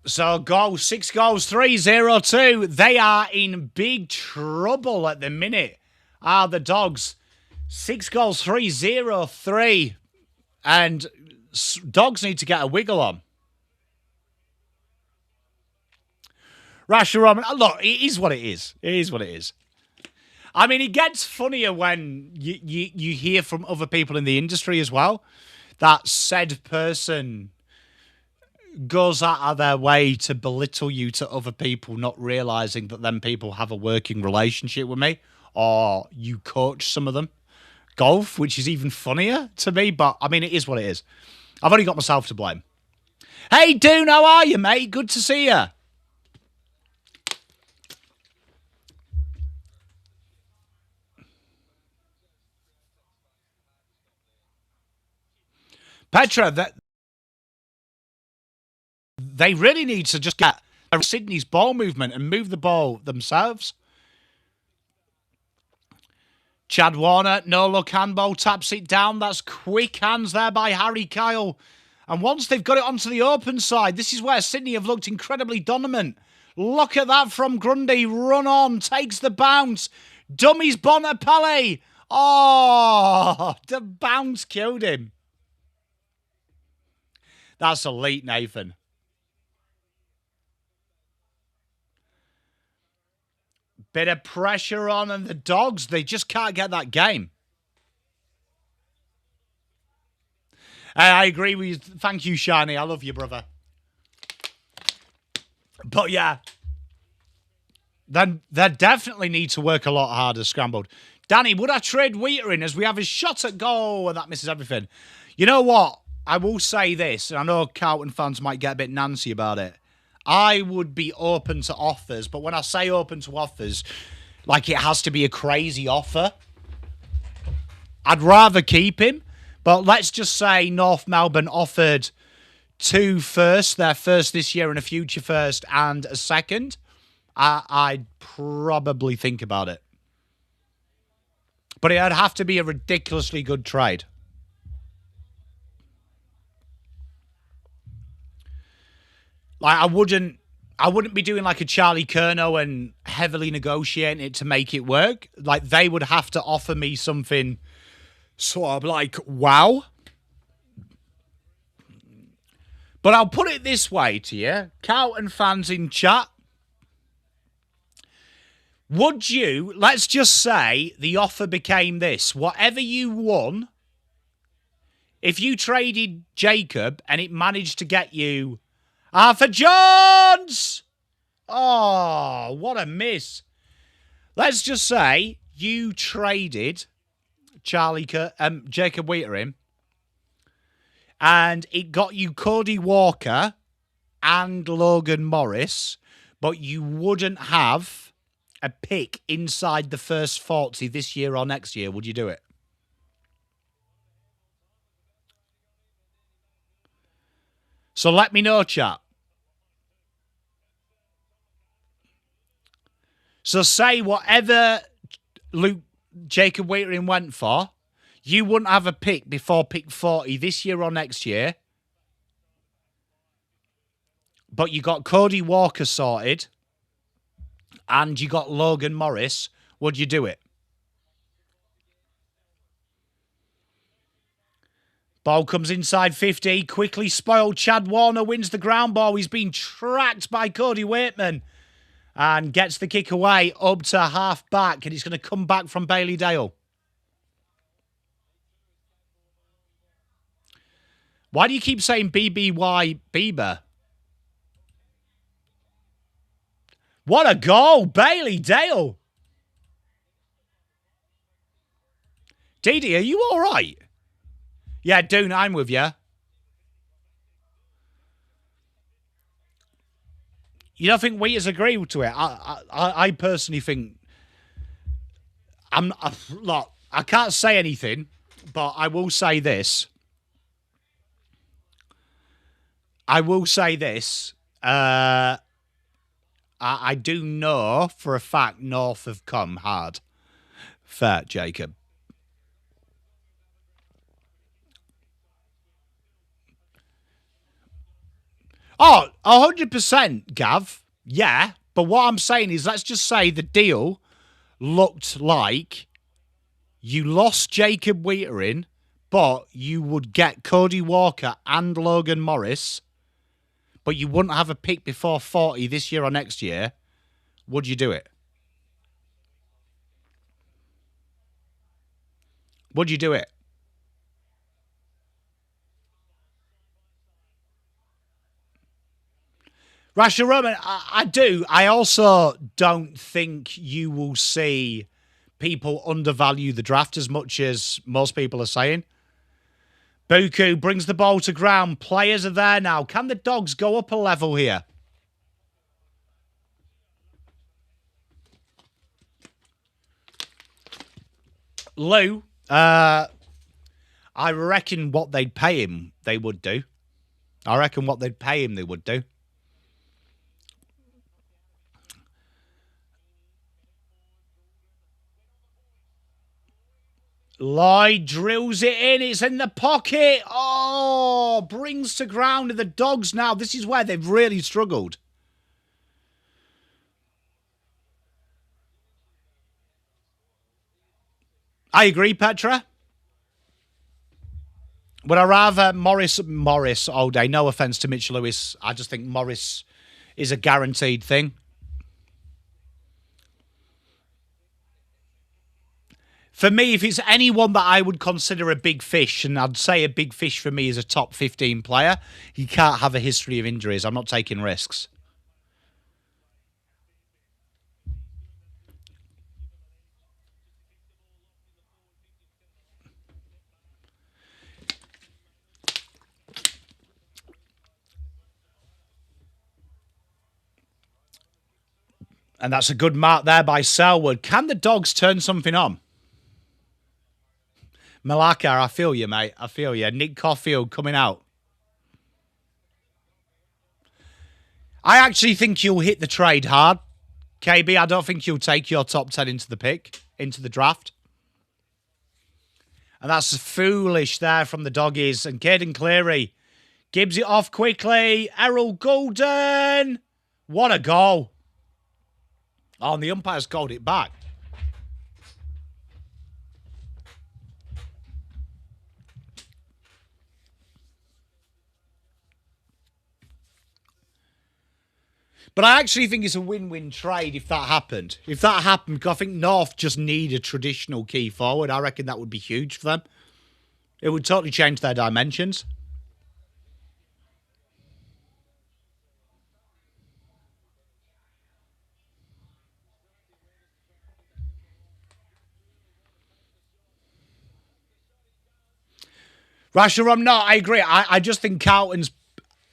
So goals, 6 goals, 3-0-2. They are in big trouble at the minute. The Dogs. 6 goals, 3-0-3. And Dogs need to get a wiggle on. Rasha Roman, look, it is what it is. It is what it is. I mean, it gets funnier when you hear from other people in the industry as well that said person goes out of their way to belittle you to other people, not realizing that them people have a working relationship with me, or you coach some of them golf, which is even funnier to me. But I mean, it is what it is. I've only got myself to blame. Hey, Dune, how are you, mate? Good to see you. Petra, they really need to just get Sydney's ball movement and move the ball themselves. Chad Warner, no look handball, taps it down. That's quick hands there by Harry Kyle. And once they've got it onto the open side, this is where Sydney have looked incredibly dominant. Look at that from Grundy. Run on, takes the bounce. Dummies Bontempelli. Oh, the bounce killed him. That's elite, Nathan. Bit of pressure on, and the Dogs, they just can't get that game. I agree with you. Thank you, Shiny. I love you, brother. But yeah, then they definitely need to work a lot harder scrambled. Danny, would I trade Wheater in as we have a shot at goal and that misses everything? You know what? I will say this, and I know Carlton fans might get a bit nancy about it. I would be open to offers, but when I say open to offers, like it has to be a crazy offer. I'd rather keep him, but let's just say North Melbourne offered 2 firsts, their first this year and a future first, and a second. I'd probably think about it. But it'd have to be a ridiculously good trade. Like, I wouldn't be doing like a Charlie Curnow and heavily negotiating it to make it work. Like, they would have to offer me something sort of like, wow. But I'll put it this way to you, Carlton fans in chat. Would you, let's just say the offer became this. Whatever you won, If you traded Jacob and it managed to get you Arthur Jones, oh, what a miss. Let's just say you traded Jacob Wheater and it got you Cody Walker and Logan Morris, but you wouldn't have a pick inside the first 40 this year or next year. Would you do it? So let me know, chat. So say whatever Jacob Wheater went for, you wouldn't have a pick before pick 40 this year or next year. But you got Cody Walker sorted and you got Logan Morris. Would you do it? Ball comes inside 50. Quickly spoiled. Chad Warner wins the ground ball. He's been tracked by Cody Waitman and gets the kick away up to half back. And it's going to come back from Bailey Dale. Why do you keep saying BBY Bieber? What a goal, Bailey Dale. Didi, are you all right? Yeah, Doon, I'm with you. You don't think Wheaters agree to it? I personally think look, I can't say anything, but I will say this. I do know for a fact North have come hard. Fair, Jacob. Oh, 100%, Gav. Yeah, but what I'm saying is, let's just say the deal looked like you lost Jacob Wheater but you would get Cody Walker and Logan Morris, but you wouldn't have a pick before 40 this year or next year. Would you do it? Would you do it? Rasha Roman, I do. I also don't think you will see people undervalue the draft as much as most people are saying. Buku brings the ball to ground. Players are there now. Can the Dogs go up a level here? Lou, I reckon what they'd pay him, they would do. I reckon what they'd pay him, they would do. Lloyd drills it in. It's in the pocket. Oh, brings to ground the Dogs now. This is where they've really struggled. I agree, Petra. Would I rather Morris all day? No offence to Mitch Lewis. I just think Morris is a guaranteed thing. For me, if it's anyone that I would consider a big fish, and I'd say a big fish for me is a top 15 player, he can't have a history of injuries. I'm not taking risks. And that's a good mark there by Selwood. Can the Dogs turn something on? Malaka, I feel you, mate. I feel you. Nick Caulfield coming out. I actually think you'll hit the trade hard. KB, I don't think you'll take your top 10 into the draft. And that's foolish there from the Doggies. And Caden Cleary gives it off quickly. Errol Goulden. What a goal. Oh, and the umpire's called it back. But I actually think it's a win-win trade if that happened. If that happened, because I think North just need a traditional key forward. I reckon that would be huge for them. It would totally change their dimensions. Rasharam, no, I agree. I just think Carlton's...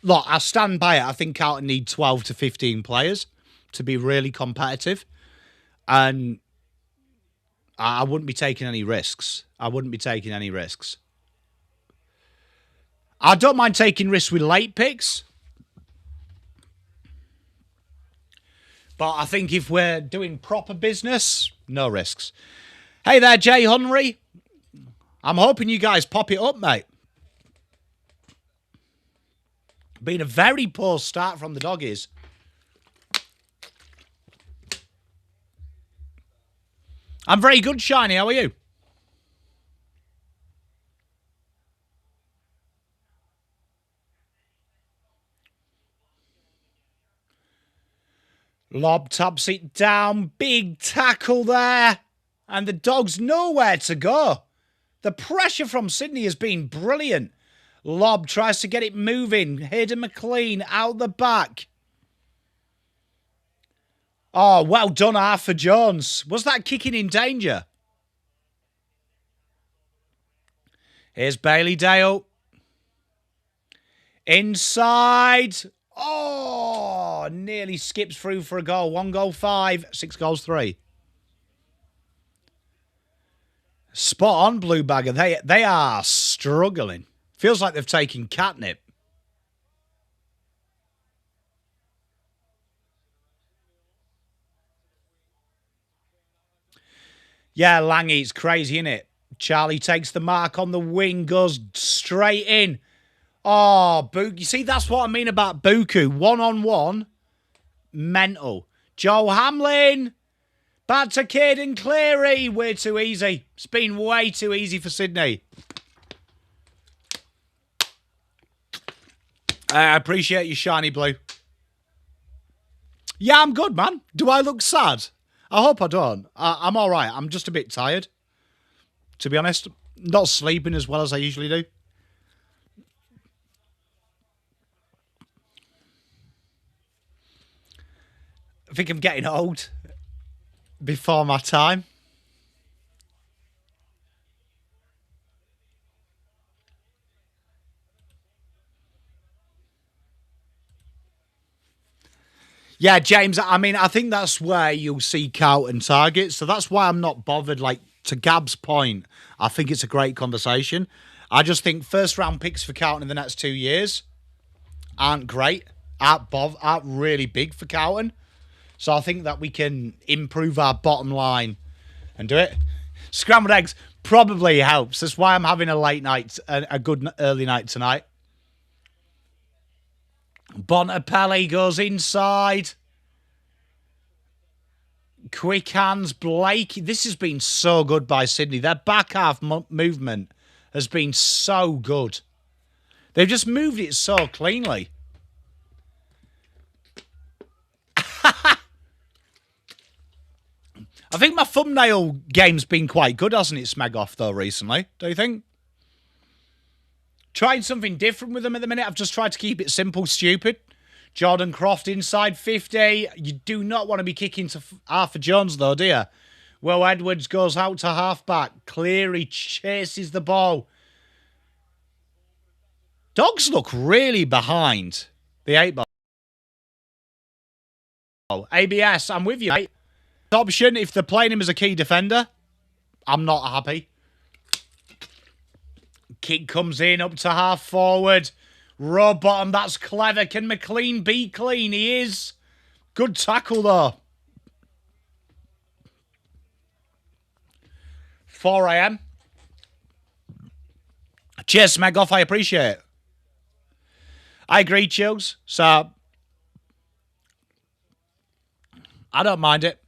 Look, I stand by it. I think Carlton need 12 to 15 players to be really competitive. And I wouldn't be taking any risks. I don't mind taking risks with late picks. But I think if we're doing proper business, no risks. Hey there, Jay Henry. I'm hoping you guys pop it up, mate. Been a very poor start from the doggies. I'm very good, Shiny. How are you? Lob taps it down. Big tackle there. And the Dogs nowhere to go. The pressure from Sydney has been brilliant. Lob tries to get it moving. Hayden McLean out the back. Oh, well done, Arthur Jones. Was that kicking in danger? Here's Bailey Dale. Inside. Oh, nearly skips through for a goal. 1 goal 5, 6 goals 3. Spot on, Blue Bagger. They are struggling. Feels like they've taken catnip. Yeah, Langy, it's crazy, isn't it? Charlie takes the mark on the wing, goes straight in. Oh, Buku. You see, that's what I mean about Buku. One-on-one, mental. Joe Hamlin. Back to Caden Cleary. Way too easy. It's been way too easy for Sydney. I appreciate you, Shiny Blue. Yeah, I'm good, man. Do I look sad? I hope I don't. I'm all right. I'm just a bit tired, to be honest. Not sleeping as well as I usually do. I think I'm getting old before my time. Yeah, James, I mean, I think that's where you'll see Carlton targets. So that's why I'm not bothered. Like, to Gab's point, I think it's a great conversation. I just think first round picks for Carlton in the next 2 years aren't great, aren't really big for Carlton. So I think that we can improve our bottom line and do it. Scrambled eggs probably helps. That's why I'm having a late night, a good early night tonight. Bontempelli goes inside. Quick hands, Blake. This has been so good by Sydney. Their back half movement has been so good. They've just moved it so cleanly. I think my thumbnail game's been quite good, hasn't it, Smegoff, though, recently? Do you think? Trying something different with them at the minute. I've just tried to keep it simple, stupid. Jordan Croft inside 50. You do not want to be kicking to Arthur Jones, though, do you? Will Edwards goes out to halfback. Cleary chases the ball. Dogs look really behind the 8 ball. ABS, I'm with you, mate. Option, if they're playing him as a key defender, I'm not happy. Kick comes in up to half forward. Row bottom, that's clever. Can McLean be clean? He is. Good tackle, though. 4 a.m. Cheers, Smegoff. I appreciate it. I agree, Chills. So, I don't mind it.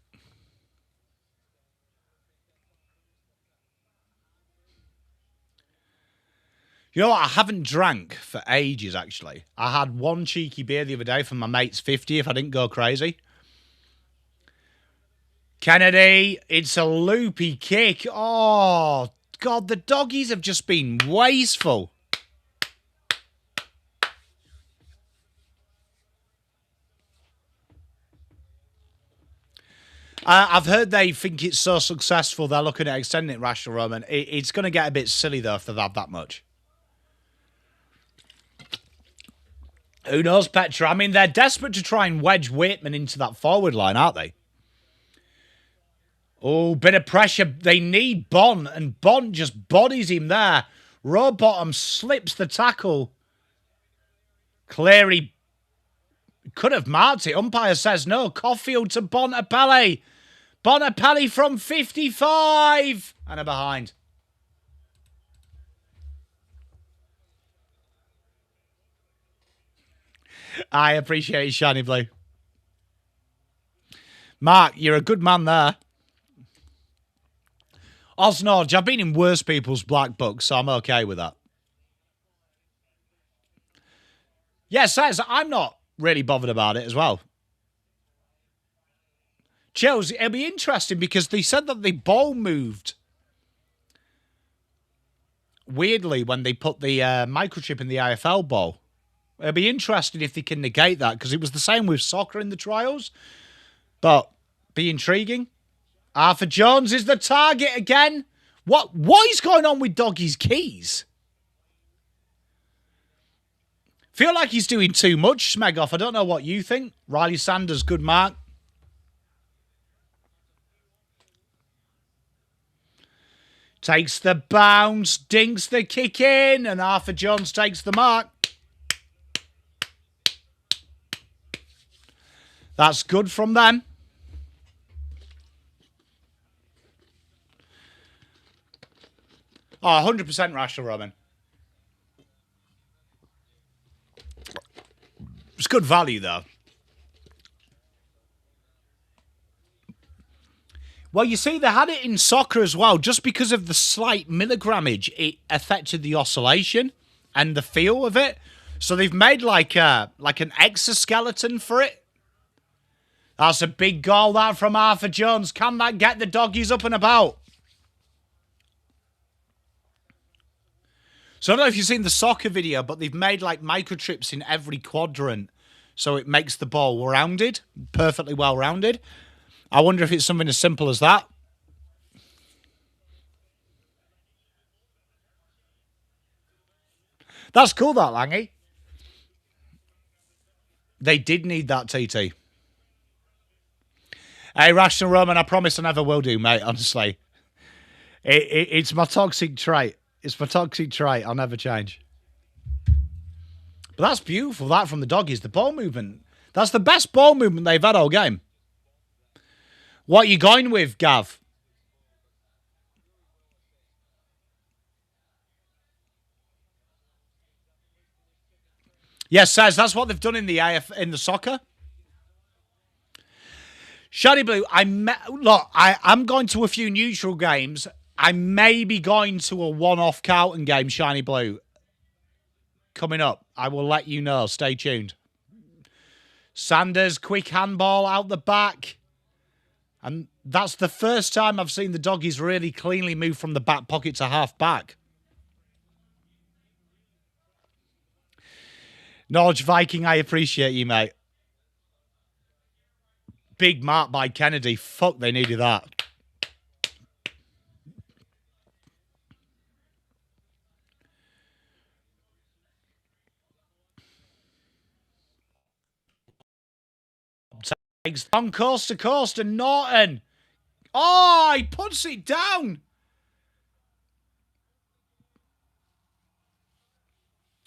You know what? I haven't drank for ages, actually. I had one cheeky beer the other day from my mate's 50, if I didn't go crazy. Kennedy, it's a loopy kick. Oh, God, the doggies have just been wasteful. I've heard they think it's so successful they're looking at extending it, Rational Roman. It's going to get a bit silly, though, if they've had that much. Who knows, Petra? I mean, they're desperate to try and wedge Waitman into that forward line, aren't they? Oh, bit of pressure. They need Bont, and Bont just bodies him there. Rowbottom slips the tackle. Cleary could have marked it. Umpire says no. Caulfield to Bontempelli. Bontempelli from 55. And a behind. I appreciate it, Shiny Blue. Mark, you're a good man there. Osnodge, I've been in worse people's black books, so I'm okay with that. Yes, says I'm not really bothered about it as well. Chills, it'll be interesting because they said that the ball moved weirdly when they put the microchip in the AFL ball. It'll be interesting if they can negate that because it was the same with soccer in the trials. But be intriguing. Arthur Jones is the target again. What is going on with Doggy's keys? Feel like he's doing too much, Smegoff. I don't know what you think. Riley Sanders, good mark. Takes the bounce, dinks the kick in, and Arthur Jones takes the mark. That's good from them. Oh, 100% Rational Roman. It's good value, though. Well, you see, they had it in soccer as well. Just because of the slight milligrammage, it affected the oscillation and the feel of it. So they've made like an exoskeleton for it. That's a big goal, that, from Arthur Jones. Can that get the doggies up and about? So I don't know if you've seen the soccer video, but they've made like microchips in every quadrant. So it makes the ball rounded, perfectly well rounded. I wonder if it's something as simple as that. That's cool, that, Langy. They did need that, TT. Hey, Rational Roman, I promise I never will do, mate, honestly. It's my toxic trait. It's my toxic trait. I'll never change. But that's beautiful, that from the doggies. The ball movement. That's the best ball movement they've had all game. What are you going with, Gav? Yes, Saz, that's what they've done in the soccer. Shiny Blue, I'm going to a few neutral games. I may be going to a one-off Carlton game, Shiny Blue. Coming up. I will let you know. Stay tuned. Sanders, quick handball out the back. And that's the first time I've seen the doggies really cleanly move from the back pocket to half back. Norwich Viking, I appreciate you, mate. Big mark by Kennedy. Fuck, they needed that. Takes on coast to coast and Norton. Oh, he puts it down.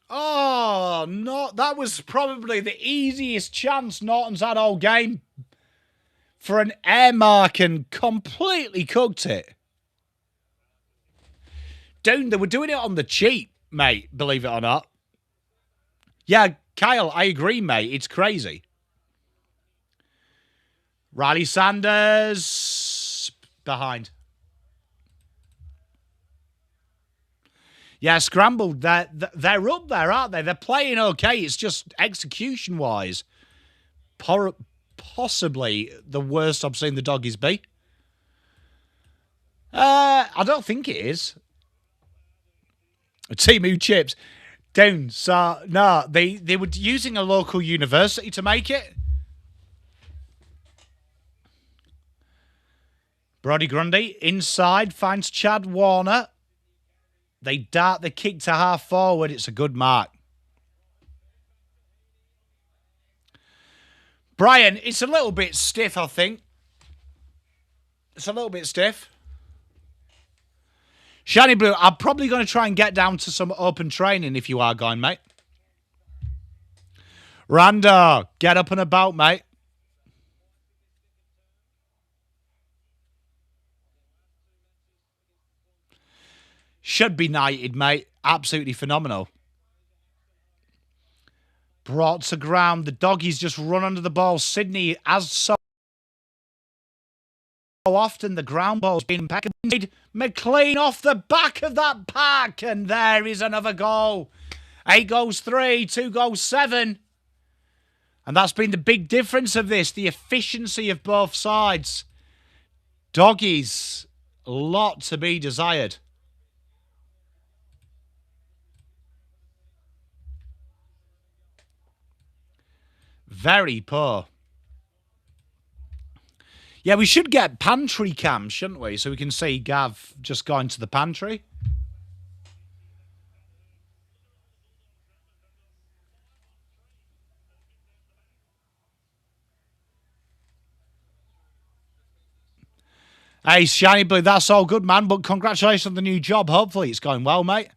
Oh, no. That was probably the easiest chance Norton's had all game for an air mark and completely cooked it. Dude, they were doing it on the cheap, mate, believe it or not. Yeah, Kyle, I agree, mate. It's crazy. Riley Sanders behind. Yeah, scrambled. They're up there, aren't they? They're playing okay. It's just execution-wise, possibly the worst I've seen the doggies be. I don't think it is. Timu chips. Down. So, no, they were using a local university to make it. Brodie Grundy inside finds Chad Warner. They dart the kick to half forward. It's a good mark. Brian, it's a little bit stiff, I think. It's a little bit stiff. Shiny Blue, I'm probably going to try and get down to some open training if you are going, mate. Rando, get up and about, mate. Should be knighted, mate. Absolutely phenomenal. Brought to ground. The doggies just run under the ball. Sydney, as so often, the ground ball's been impeccable. McLean off the back of that pack. And there is another goal. 8 goals 3, 2 goals 7. And that's been the big difference of this. The efficiency of both sides. Doggies, a lot to be desired. Very poor. Yeah, we should get pantry cams, shouldn't we? So we can see Gav just going to the pantry. Hey, Shiny Blue, that's all good, man. But congratulations on the new job. Hopefully it's going well, mate.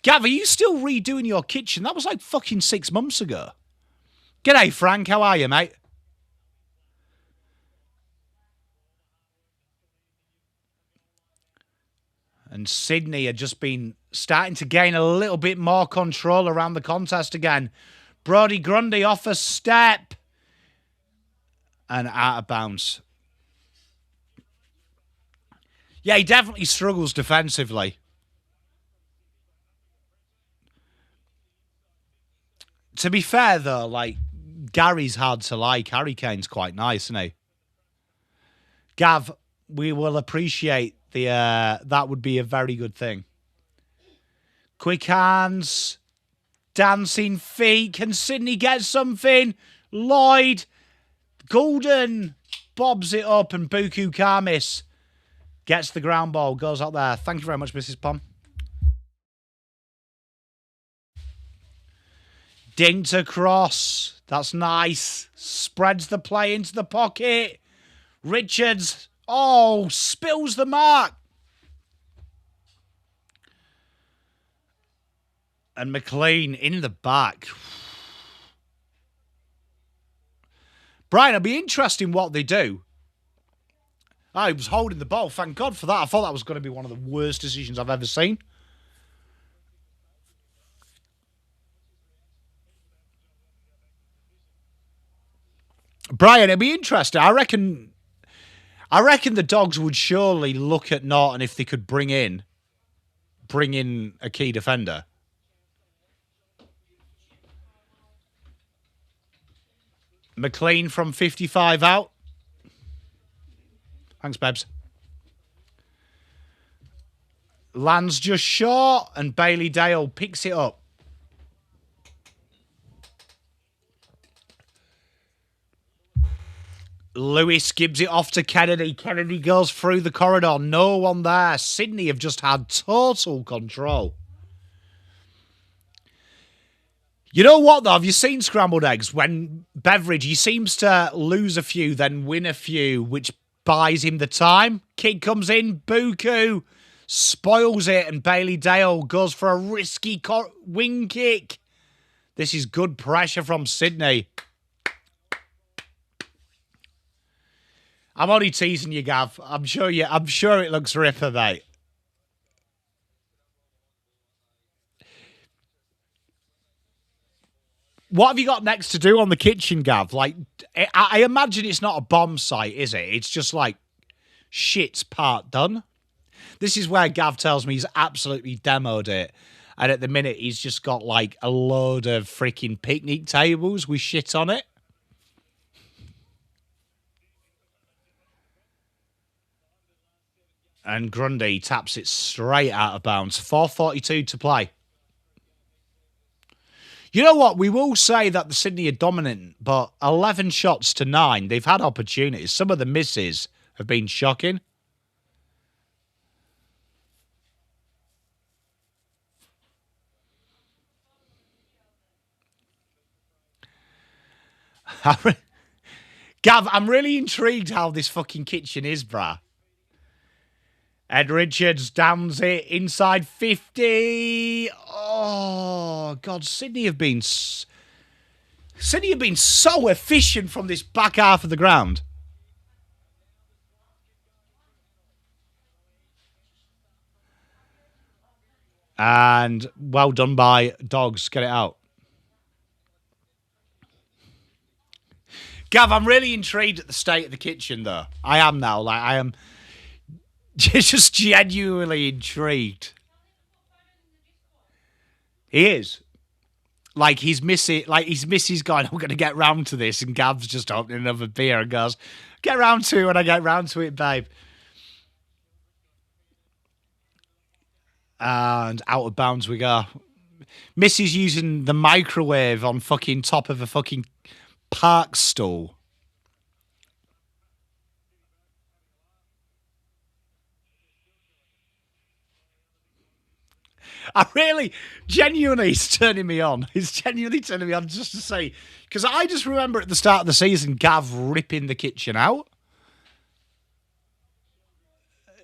Gav, are you still redoing your kitchen? That was like fucking 6 months ago. G'day, Frank. How are you, mate? And Sydney had just been starting to gain a little bit more control around the contest again. Brodie Grundy off a step. And out of bounds. Yeah, he definitely struggles defensively. To be fair, though, like, Gary's hard to like. Harry Kane's quite nice, isn't he? Gav, we will appreciate the... that would be a very good thing. Quick hands. Dancing feet. Can Sydney get something? Lloyd. Golden bobs it up and Buku Karmis gets the ground ball. Goes out there. Thank you very much, Mrs. Pom. Dinked across. That's nice. Spreads the play into the pocket. Richards. Oh, spills the mark. And McLean in the back. Brian, it'll be interesting what they do. I was holding the ball. Thank God for that. I thought that was going to be one of the worst decisions I've ever seen. Brian, it'd be interesting. I reckon the Dogs would surely look at Norton if they could bring in a key defender. McLean from 55 out. Thanks, Bebs. Lands just short, and Bailey Dale picks it up. Lewis gives it off to Kennedy. Kennedy goes through the corridor. No one there. Sydney have just had total control. You know what, though? Have you seen Scrambled Eggs? When Beveridge, he seems to lose a few, then win a few, which buys him the time. Kick comes in. Buku spoils it, and Bailey Dale goes for a risky wing kick. This is good pressure from Sydney. I'm only teasing you, Gav. I'm sure it looks ripper, mate. What have you got next to do on the kitchen, Gav? Like, I imagine it's not a bomb site, is it? It's just like shit's part done. This is where Gav tells me he's absolutely demoed it. And at the minute, he's just got like a load of freaking picnic tables with shit on it. And Grundy taps it straight out of bounds. 4:42 to play. You know what? We will say that the Sydney are dominant, but 11 shots to 9. They've had opportunities. Some of the misses have been shocking. Gav, I'm really intrigued how this fucking kitchen is, brah. Ed Richards downs it inside 50. Oh, God. Sydney have been so efficient from this back half of the ground. And well done by Dogs. Get it out. Gav, I'm really intrigued at the state of the kitchen, though. I am now. Like, I am just genuinely intrigued. He is. Like, he's missing, he's going, I'm going to get round to this. And Gav's just opening another beer and goes, get round to it when I get round to it, babe. And out of bounds we go. Missy's using the microwave on fucking top of a fucking park stool. I really, genuinely, it's turning me on. It's genuinely turning me on just to say, because I just remember at the start of the season, Gav ripping the kitchen out.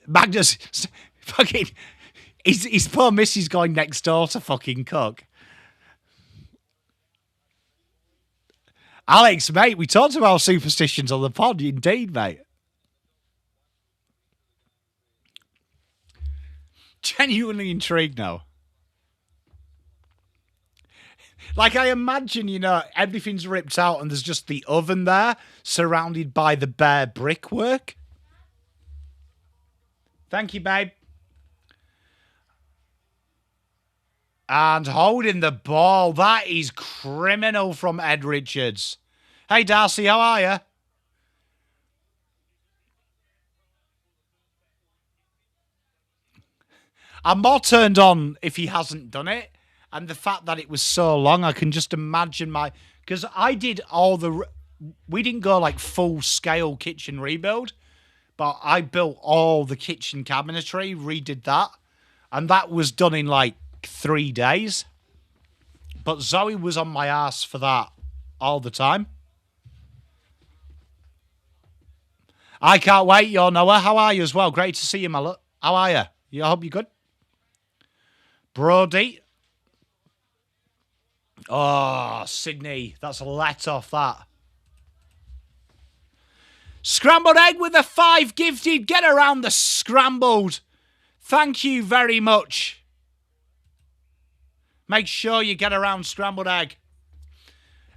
Magnus, fucking, his poor missus going next door to fucking cook. Alex, mate, we talked about superstitions on the pod. Indeed, mate. Genuinely intrigued now. Like, I imagine, you know, everything's ripped out and there's just the oven there surrounded by the bare brickwork. Thank you, babe. And holding the ball. That is criminal from Ed Richards. Hey, Darcy, how are you? I'm more turned on if he hasn't done it. And the fact that it was so long, I can just imagine because I did we didn't go like full scale kitchen rebuild, but I built all the kitchen cabinetry, redid that. And that was done in like 3 days. But Zoe was on my ass for that all the time. I can't wait, yo, Noah. How are you as well? Great to see you, my love. How are you? I hope you're good. Brody. Oh, Sydney. That's a let off, that. Scrambled egg with a 5 gifted. Get around the scrambled. Thank you very much. Make sure you get around scrambled egg.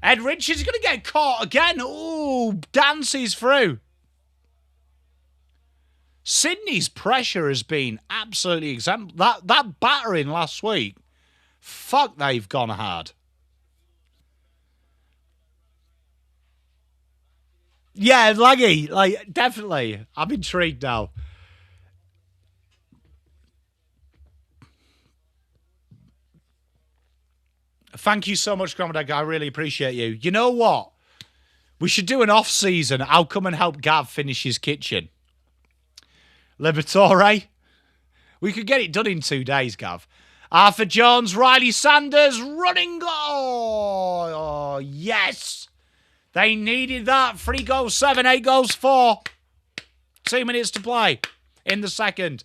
Ed Richards is going to get caught again. Ooh, dances through. Sydney's pressure has been absolutely exemplary. That battering last week, fuck, they've gone hard. Yeah, laggy. Like, definitely. I'm intrigued now. Thank you so much, Gromodeg. I really appreciate you. You know what? We should do an off-season. I'll come and help Gav finish his kitchen. Liberatore. We could get it done in 2 days, Gav. Arthur Jones, Riley Sanders, running goal. Oh, yes. They needed that. 3 goals, 7, 8 goals, 4. 2 minutes to play in the second.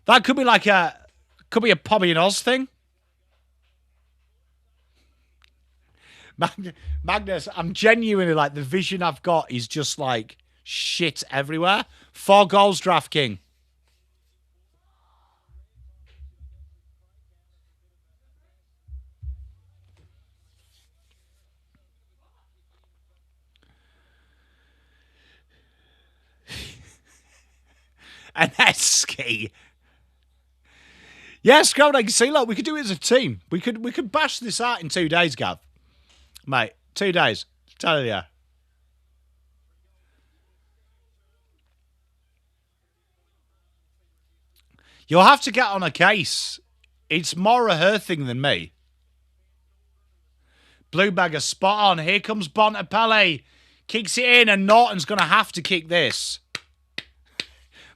That could be like a PommyInOz thing. Magnus, I'm genuinely like, the vision I've got is just like shit everywhere. 4 goals, DraftKings. An Esky. Yes, go on, I can see. Look, we could do it as a team. We could bash this out in 2 days, Gav. Mate, 2 days. Tell you. You'll have to get on a case. It's more a her thing than me. Blue Bagger spot on. Here comes Bontempelli. Kicks it in, and Norton's going to have to kick this.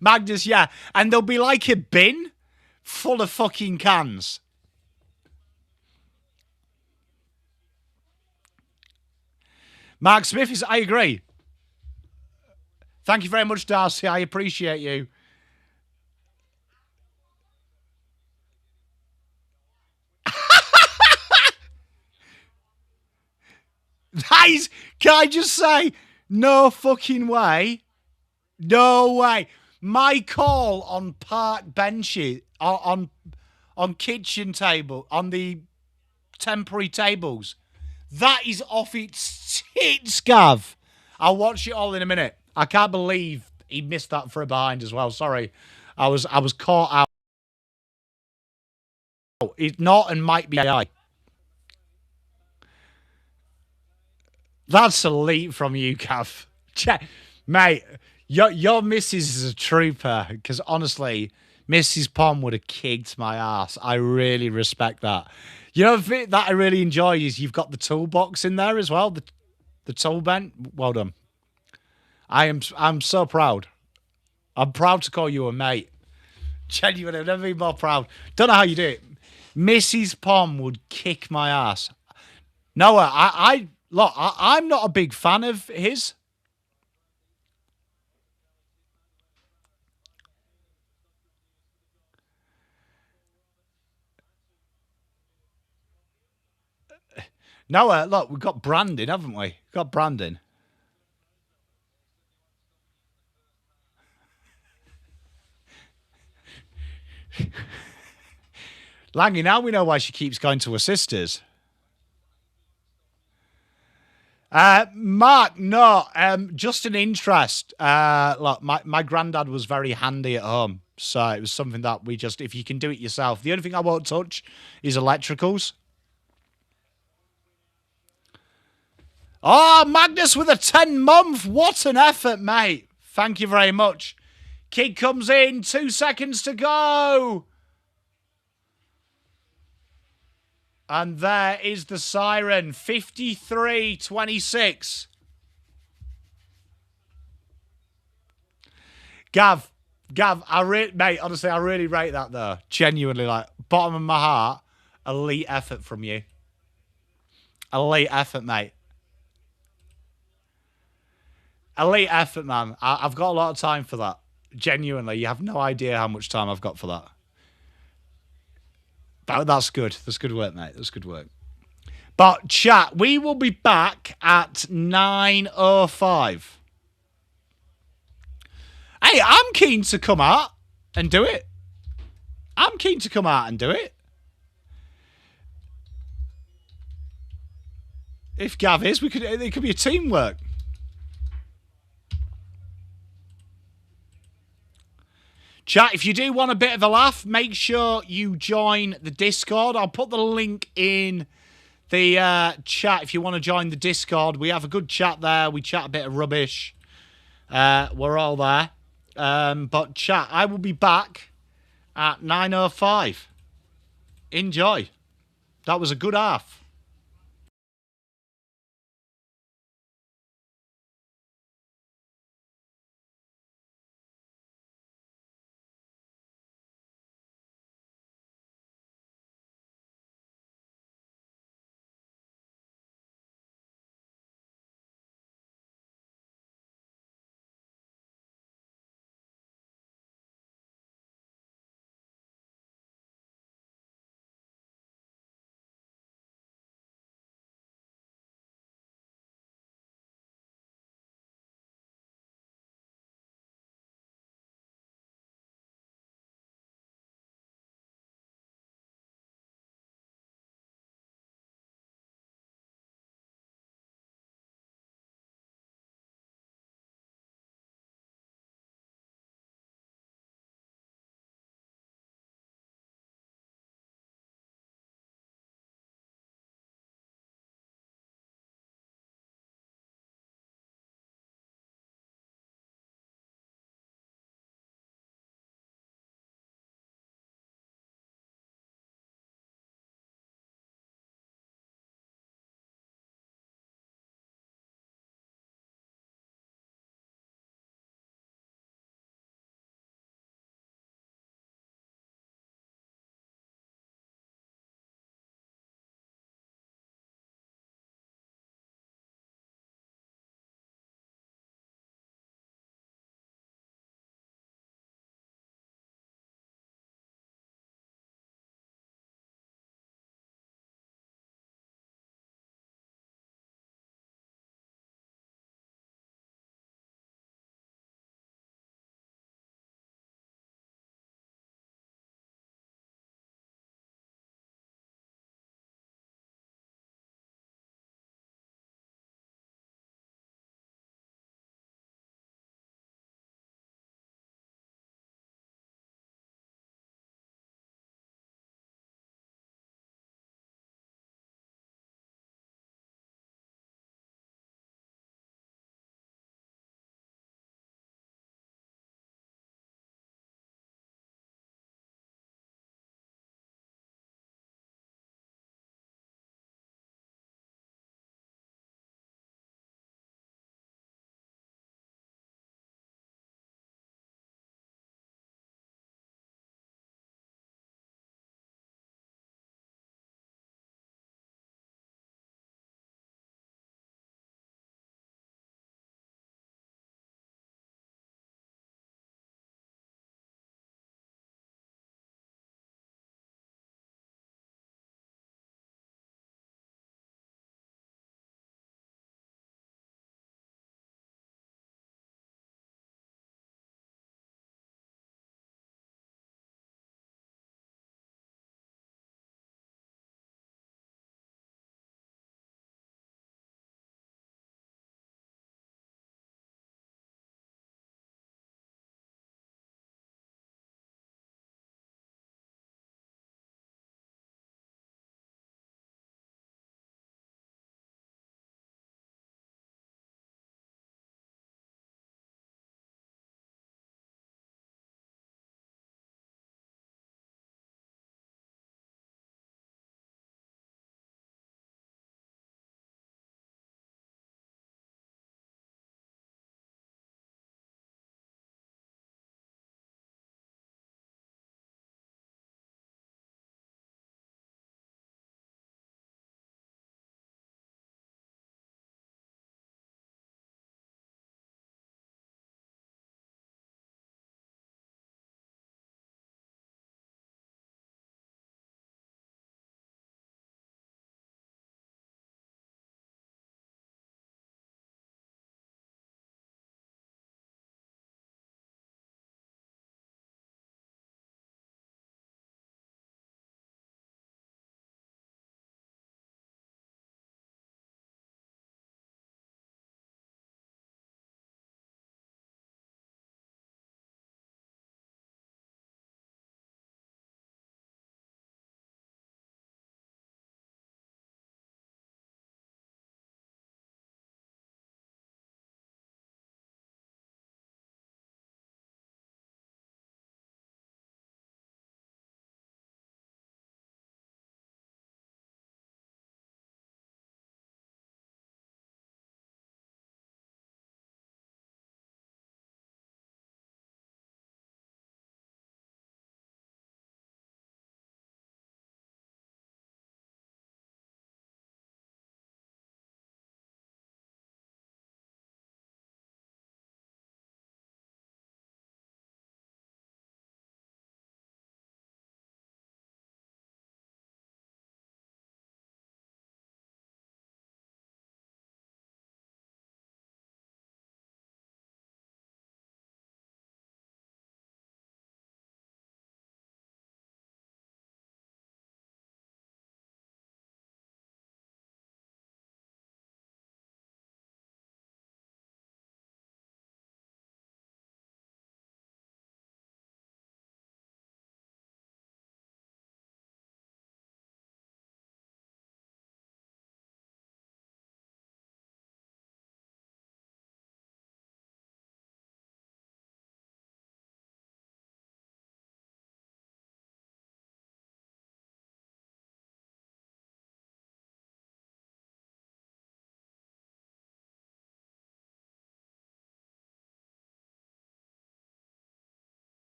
Magnus, yeah. And there'll be like a bin full of fucking cans. Mark Smith is, I agree. Thank you very much, Darcy. I appreciate you. Guys, can I just say, no fucking way. No way. My call on park benches, on kitchen table, on the temporary tables, that is off its tits, Gav. I'll watch it all in a minute. I can't believe he missed that for a behind as well. Sorry. I was caught out. It's not and might be AI. That's elite from you, Gav. Mate, your missus is a trooper, because honestly, Mrs. Pom would have kicked my ass. I really respect that. You know, the bit that I really enjoy is you've got the toolbox in there as well, the tool bent. Well done. I'm so proud. I'm proud to call you a mate. Genuinely, I've never been more proud. Don't know how you do it. Mrs. Pom would kick my ass. Noah, I'm not a big fan of his. Noah, look, we've got Brandon, haven't we? We've got Brandon. Langy, now we know why she keeps going to her sisters. Mark, no, just an interest. Look, my granddad was very handy at home, so it was something that we just, if you can do it yourself. The only thing I won't touch is electricals. Oh, Magnus with a 10-month. What an effort, mate. Thank you very much. Kid comes in, 2 seconds to go. And there is the siren, 53-26. Gav, mate, honestly, I really rate that though. Genuinely, like, bottom of my heart, elite effort from you. Elite effort, mate. Elite effort, man. I've got a lot of time for that. Genuinely, you have no idea how much time I've got for that. But that's good. That's good work, mate. That's good work. But chat, we will be back at 9:05. Hey, I'm keen to come out and do it. I'm keen to come out and do it. If Gav is, it could be a teamwork. Chat, if you do want a bit of a laugh, make sure you join the Discord. I'll put the link in the chat if you want to join the Discord. We have a good chat there. We chat a bit of rubbish. We're all there. But chat, I will be back at 9:05. Enjoy. That was a good half.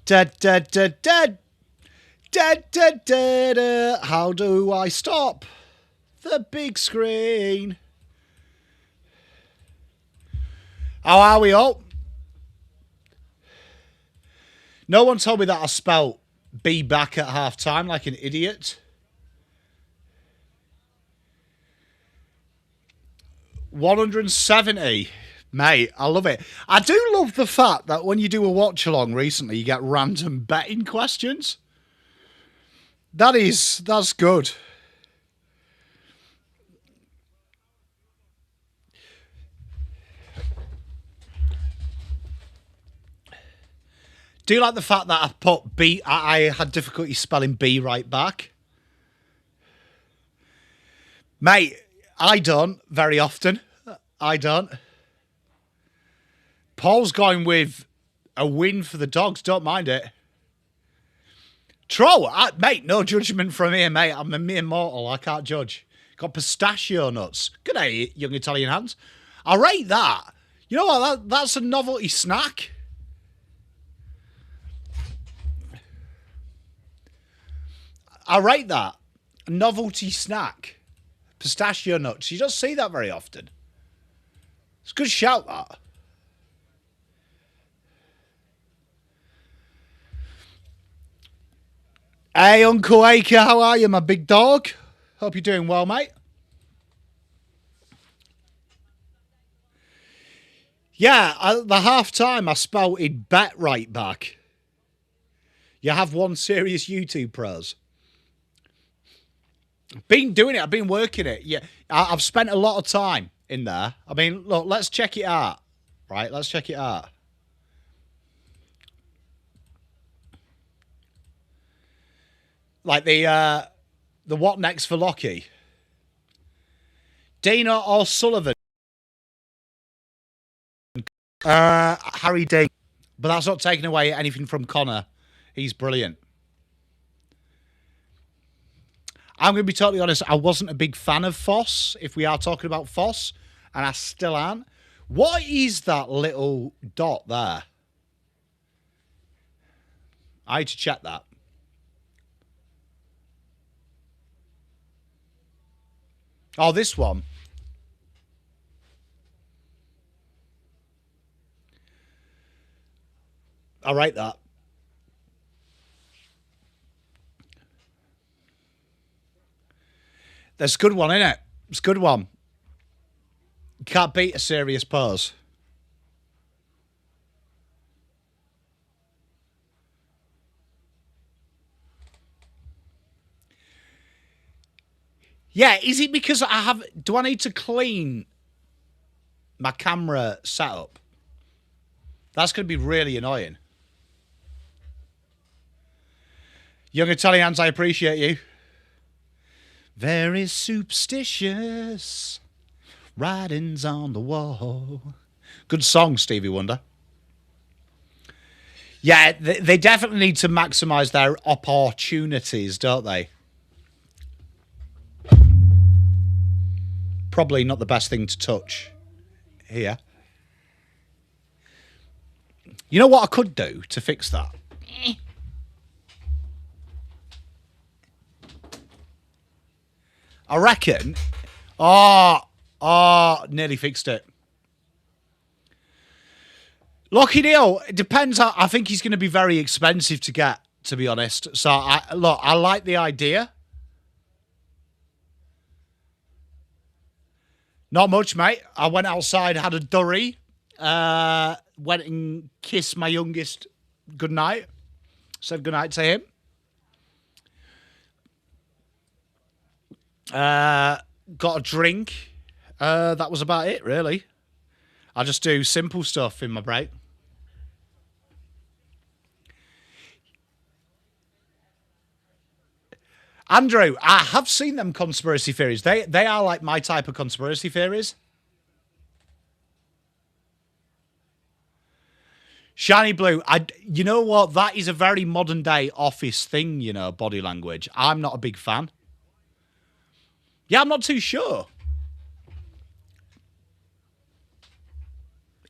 Da, da, da, da. Da, da, da, da. How do I stop the big screen? How are we all? No one told me that I spelt be back at half time like an idiot. 170. Mate, I love it. I do love the fact that when you do a watch along recently, you get random betting questions. That's good. Do you like the fact that I put B? I had difficulty spelling B right back. Mate, I don't very often. I don't. Paul's going with a win for the Dogs. Don't mind it. Troll, mate, no judgment from here, mate. I'm a mere mortal. I can't judge. Got pistachio nuts. Good day, young Italian hands. I rate that. You know what? That's a novelty snack. I rate that. A novelty snack. Pistachio nuts. You don't see that very often. It's a good shout, that. Hey, Uncle Acre, how are you, my big dog? Hope you're doing well, mate. Yeah, the half time I spouted bet right back. You have one serious YouTube pros. Been doing it. I've been working it. Yeah, I've spent a lot of time in there. I mean, look, let's check it out. Right, let's check it out. Like the what next for Lockie? Dana O'Sullivan. Harry Dean. But that's not taking away anything from Connor. He's brilliant. I'm going to be totally honest. I wasn't a big fan of Foss, if we are talking about Foss, and I still aren't. What is that little dot there? I had to check that. Oh, this one. I rate that. That's a good one, isn't it? It's a good one. You can't beat a serious pose. Yeah, is it because do I need to clean my camera setup? That's going to be really annoying. Young Italians, I appreciate you. Very superstitious writings on the wall. Good song, Stevie Wonder. Yeah, they definitely need to maximise their opportunities, don't they? Probably not the best thing to touch here. You know what I could do to fix that? I reckon. Nearly fixed it. Lockie Neal, it depends. I think he's going to be very expensive to get, to be honest. So, I like the idea. Not much, mate. I went outside, had a durry, went and kissed my youngest goodnight. Said goodnight to him. Got a drink. That was about it, really. I just do simple stuff in my break. Andrew, I have seen them conspiracy theories. They are like my type of conspiracy theories. Shiny blue. You know what? That is a very modern day office thing, you know, body language. I'm not a big fan. Yeah, I'm not too sure.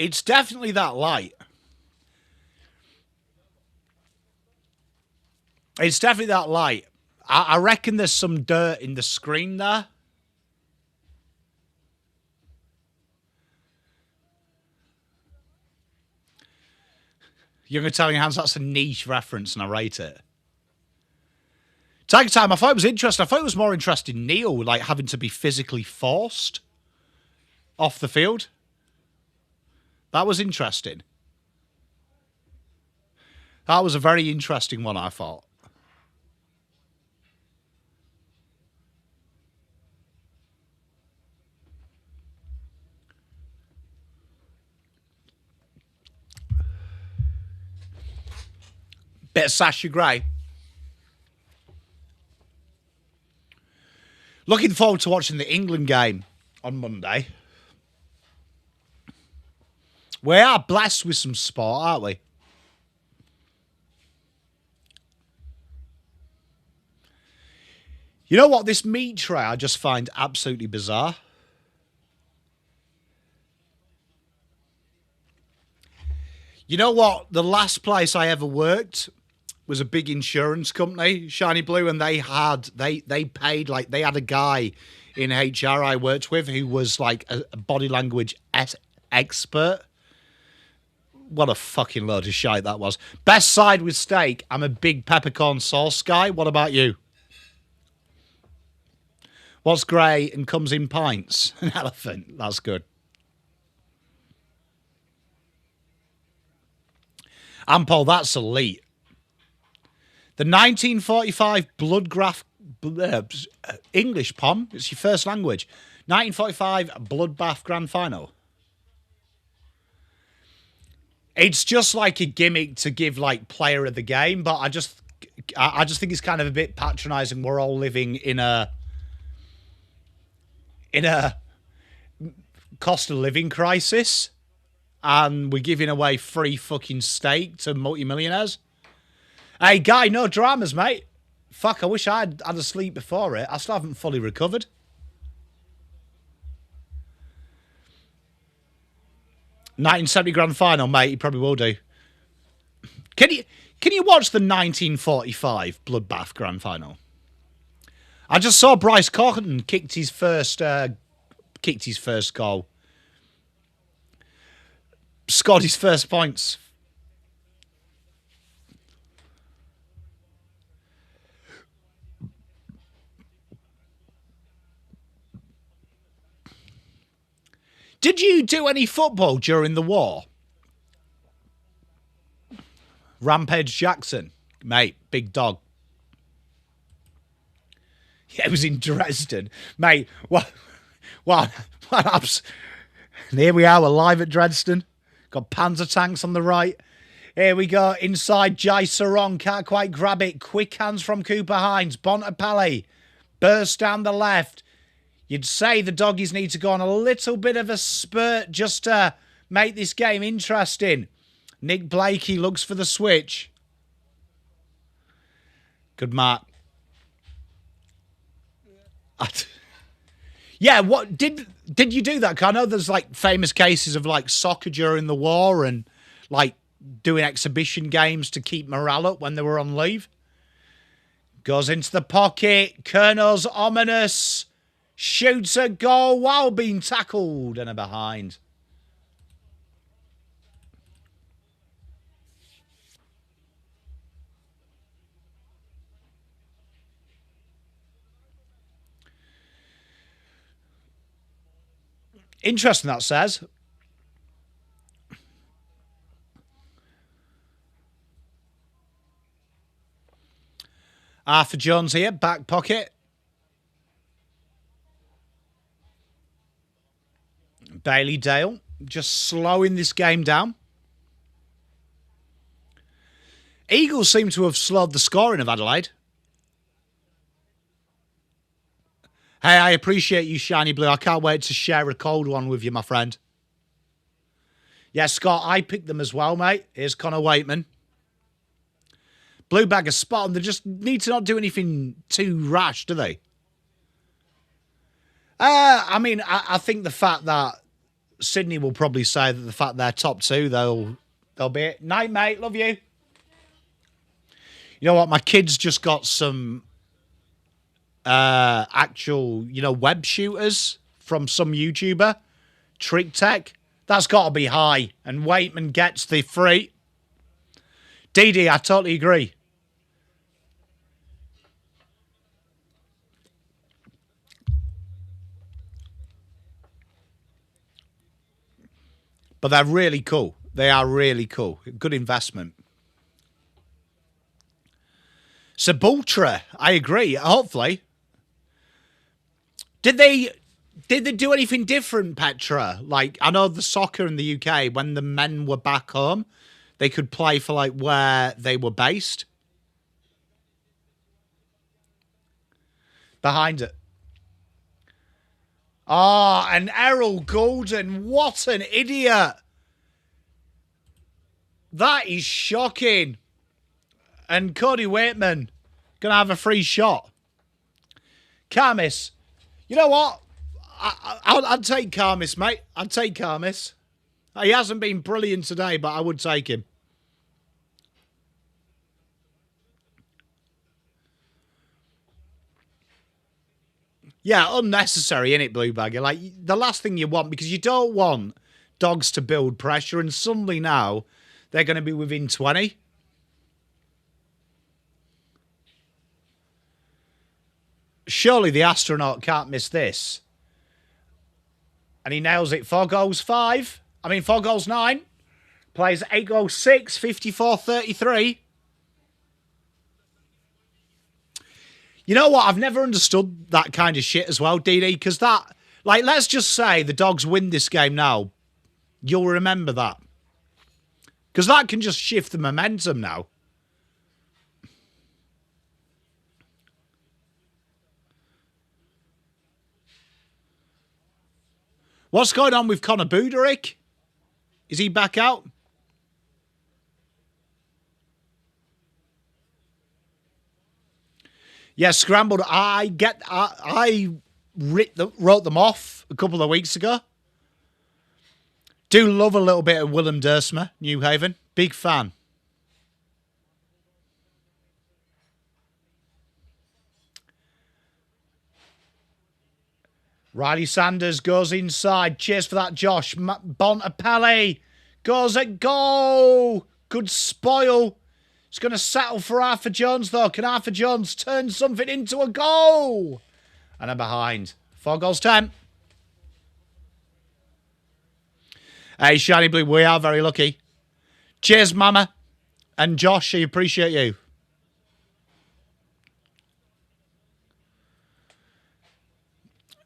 It's definitely that light. It's definitely that light. I reckon there's some dirt in the screen there. Young Italian Hands, that's a niche reference and I rate it. Tiger Time, I thought it was interesting. I thought it was more interesting Neil, like having to be physically forced off the field. That was interesting. That was a very interesting one, I thought. Bit of Sasha Gray. Looking forward to watching the England game on Monday. We are blessed with some sport, aren't we? You know what? This meat tray I just find absolutely bizarre. You know what? The last place I ever worked was a big insurance company, Shiny Blue, and they paid, like, they had a guy in HR I worked with who was like a body language expert. What a fucking load of shite that was. Best side with steak. I'm a big peppercorn sauce guy. What about you? What's grey and comes in pints? An elephant. That's good. Ampol, that's elite. The 1945 Bloodgraph English Pom. It's your first language. 1945 Bloodbath Grand Final. It's just like a gimmick to give like player of the game, but I just think it's kind of a bit patronising. We're all living in a cost of living crisis, and we're giving away free fucking steak to multimillionaires. Hey, Guy, no dramas, mate. Fuck, I wish I'd had a sleep before it. I still haven't fully recovered. $1970 grand final, mate. You probably will do. Can you watch the 1945 Bloodbath grand final? I just saw Bryce Corkington kicked his first goal. Scored his first points. Did you do any football during the war? Rampage Jackson, mate, big dog. Yeah, it was in Dresden, mate. What? Here we are, we're live at Dresden. Got Panzer tanks on the right. Here we go, inside Jai Sarong, can't quite grab it. Quick hands from Cooper Hines. Bontempelli burst down the left. You'd say the doggies need to go on a little bit of a spurt just to make this game interesting. Nick Blakey looks for the switch. Good mark. Yeah, what did you do that? 'Cause I know there's like famous cases of like soccer during the war and like doing exhibition games to keep morale up when they were on leave. Goes into the pocket. Kerno's ominous. Shoots a goal while being tackled and a behind. Interesting, that says. Arthur Jones here, back pocket. Bailey Dale just slowing this game down. Eagles seem to have slowed the scoring of Adelaide. Hey, I appreciate you, Shiny Blue. I can't wait to share a cold one with you, my friend. Yeah, Scott, I picked them as well, mate. Here's Connor Waitman. Blue bag a spot on. They just need to not do anything too rash, do they? I mean, I think the fact that Sydney will probably say that the fact they're top two, they'll be it. Night, mate. Love you. You know what? My kids just got some actual, web shooters from some YouTuber, Trick Tech. That's got to be high. And Waitman gets the free. DD, I totally agree. But they're really cool. They are really cool. Good investment. Sepultura, I agree. Hopefully. Did they do anything different, Petra? Like, I know the soccer in the UK, when the men were back home, they could play for, like, where they were based. Behind it. Oh, and Errol Goulden. What an idiot. That is shocking. And Cody Waitman going to have a free shot. Carmis. You know what? I'd take Carmis, mate. I'd take Carmis. He hasn't been brilliant today, but I would take him. Yeah, unnecessary, innit, Blue Bagger? Like, the last thing you want, because you don't want dogs to build pressure, and suddenly now they're going to be within 20. Surely the astronaut can't miss this. And he nails it. 4 goals 5. 4 goals 9. Plays 8 goals 6. 54-33. You know what? I've never understood that kind of shit as well, DD, because that, like, let's just say the Dogs win this game now. You'll remember that. Because that can just shift the momentum now. What's going on with Connor Buderick? Is he back out? Yeah, scrambled. I wrote them off a couple of weeks ago. Do love a little bit of Willem Dersma, New Haven. Big fan. Riley Sanders goes inside. Cheers for that, Josh. Bontempelli goes at goal. Good spoil. He's going to settle for Arthur Jones, though. Can Arthur Jones turn something into a goal? And a behind. 4 goals 10. Hey, Shiny Blue, we are very lucky. Cheers, Mama. And Josh, I appreciate you.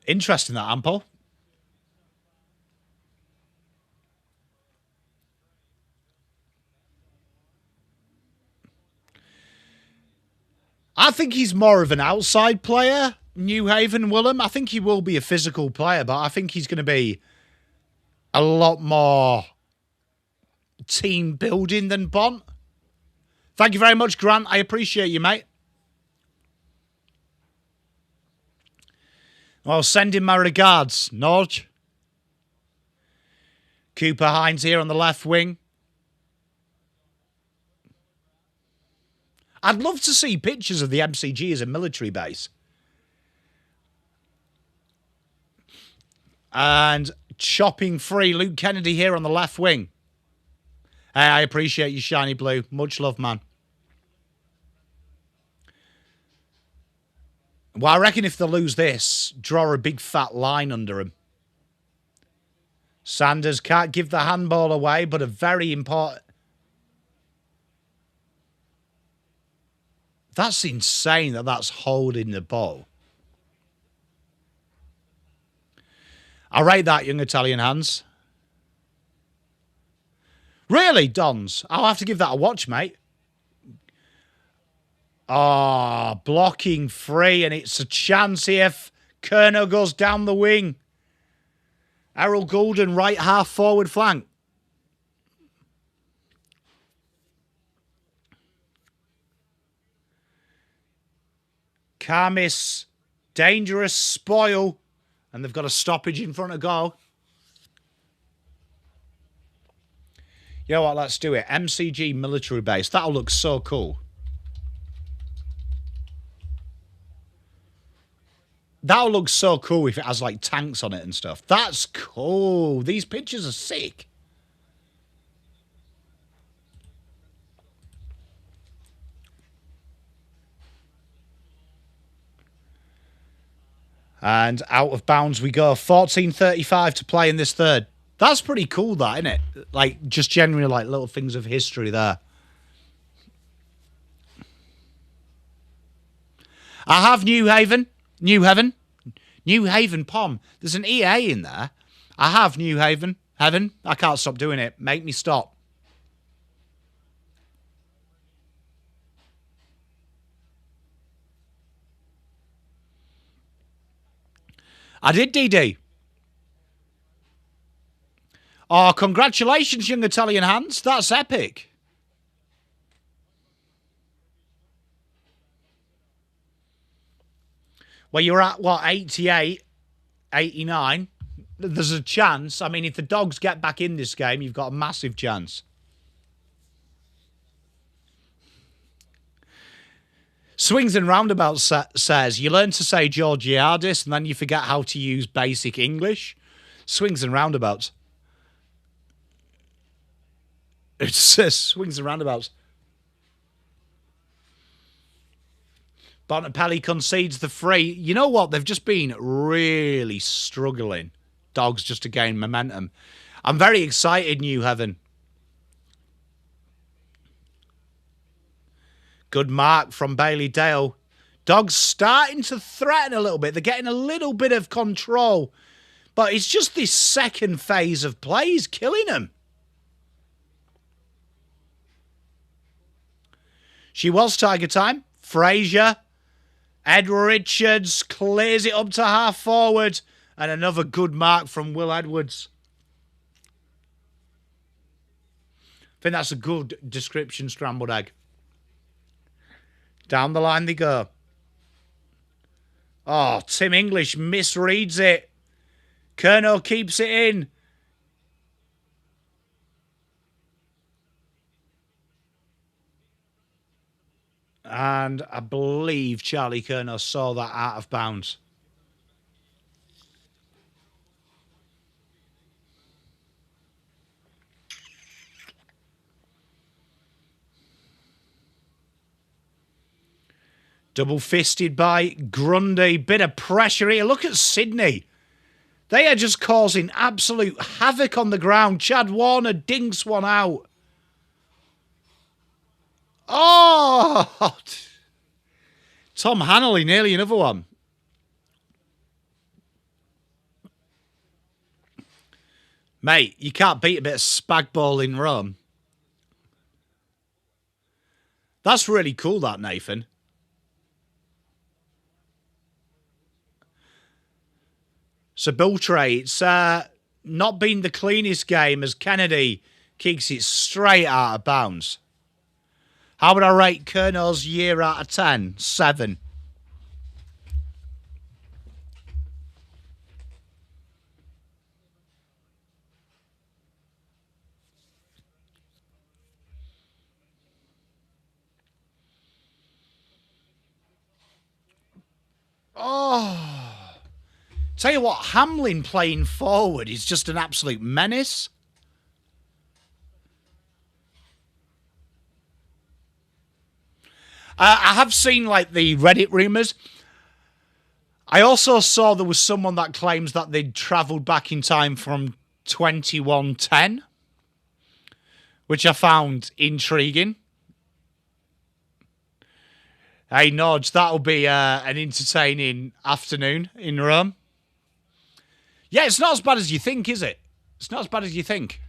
Interesting, that, Ample. I think he's more of an outside player, New Haven Willem. I think he will be a physical player, but I think he's going to be a lot more team building than Bont. Thank you very much, Grant. I appreciate you, mate. Well, send him my regards, Norge. Cooper Hines here on the left wing. I'd love to see pictures of the MCG as a military base. And chopping free, Luke Kennedy here on the left wing. Hey, I appreciate you, Shiny Blue. Much love, man. Well, I reckon if they lose this, draw a big fat line under him. Sanders can't give the handball away, but a very important... That's insane that that's holding the ball. I rate that, young Italian hands. Really, Dons? I'll have to give that a watch, mate. Ah, blocking free, and it's a chance here. Kerno goes down the wing. Errol Goulden, right half forward flank. Carmis, dangerous spoil. And they've got a stoppage in front of goal. You know what, let's do it. MCG military base. That'll look so cool. That'll look so cool if it has like tanks on it and stuff. That's cool. These pictures are sick. And out of bounds we go. 14:35 to play in this third. That's pretty cool, that, isn't it? Like, just genuinely like little things of history there. I have New Haven, Pom. There's an EA in there. I have New Haven. I can't stop doing it. Make me stop. I did, DD. Oh, congratulations, young Italian Hans. That's epic. Well, you're at, what, 88, 89? There's a chance. I mean, if the Dogs get back in this game, you've got a massive chance. Swings and Roundabouts says, you learn to say Georgiadis and then you forget how to use basic English. Swings and Roundabouts. It says Swings and Roundabouts. Bontempelli concedes the free. You know what? They've just been really struggling, Dogs, just to gain momentum. I'm very excited, New Haven. Good mark from Bailey Dale. Dogs starting to threaten a little bit. They're getting a little bit of control. But it's just this second phase of play is killing them. She was Tiger time. Fraser. Ed Richards clears it up to half forward. And another good mark from Will Edwards. I think that's a good description, scrambled egg. Down the line they go. Oh, Tim English misreads it. Curnow keeps it in. And I believe Charlie Curnow saw that out of bounds. Double-fisted by Grundy. Bit of pressure here. Look at Sydney. They are just causing absolute havoc on the ground. Chad Warner dinks one out. Oh! Tom Hanley, nearly another one. Mate, you can't beat a bit of spag ball in Rome. That's really cool, that, Nathan. So, Bultre, it's not been the cleanest game as Kennedy kicks it straight out of bounds. How would I rate Curnow's year out of 10? 7. Oh. Tell you what, Hamlin playing forward is just an absolute menace. I have seen like the Reddit rumours. I also saw there was someone that claims that they'd travelled back in time from 2110, which I found intriguing. Hey, Nodge, that'll be an entertaining afternoon in Rome. Yeah, it's not as bad as you think, is it? It's not as bad as you think.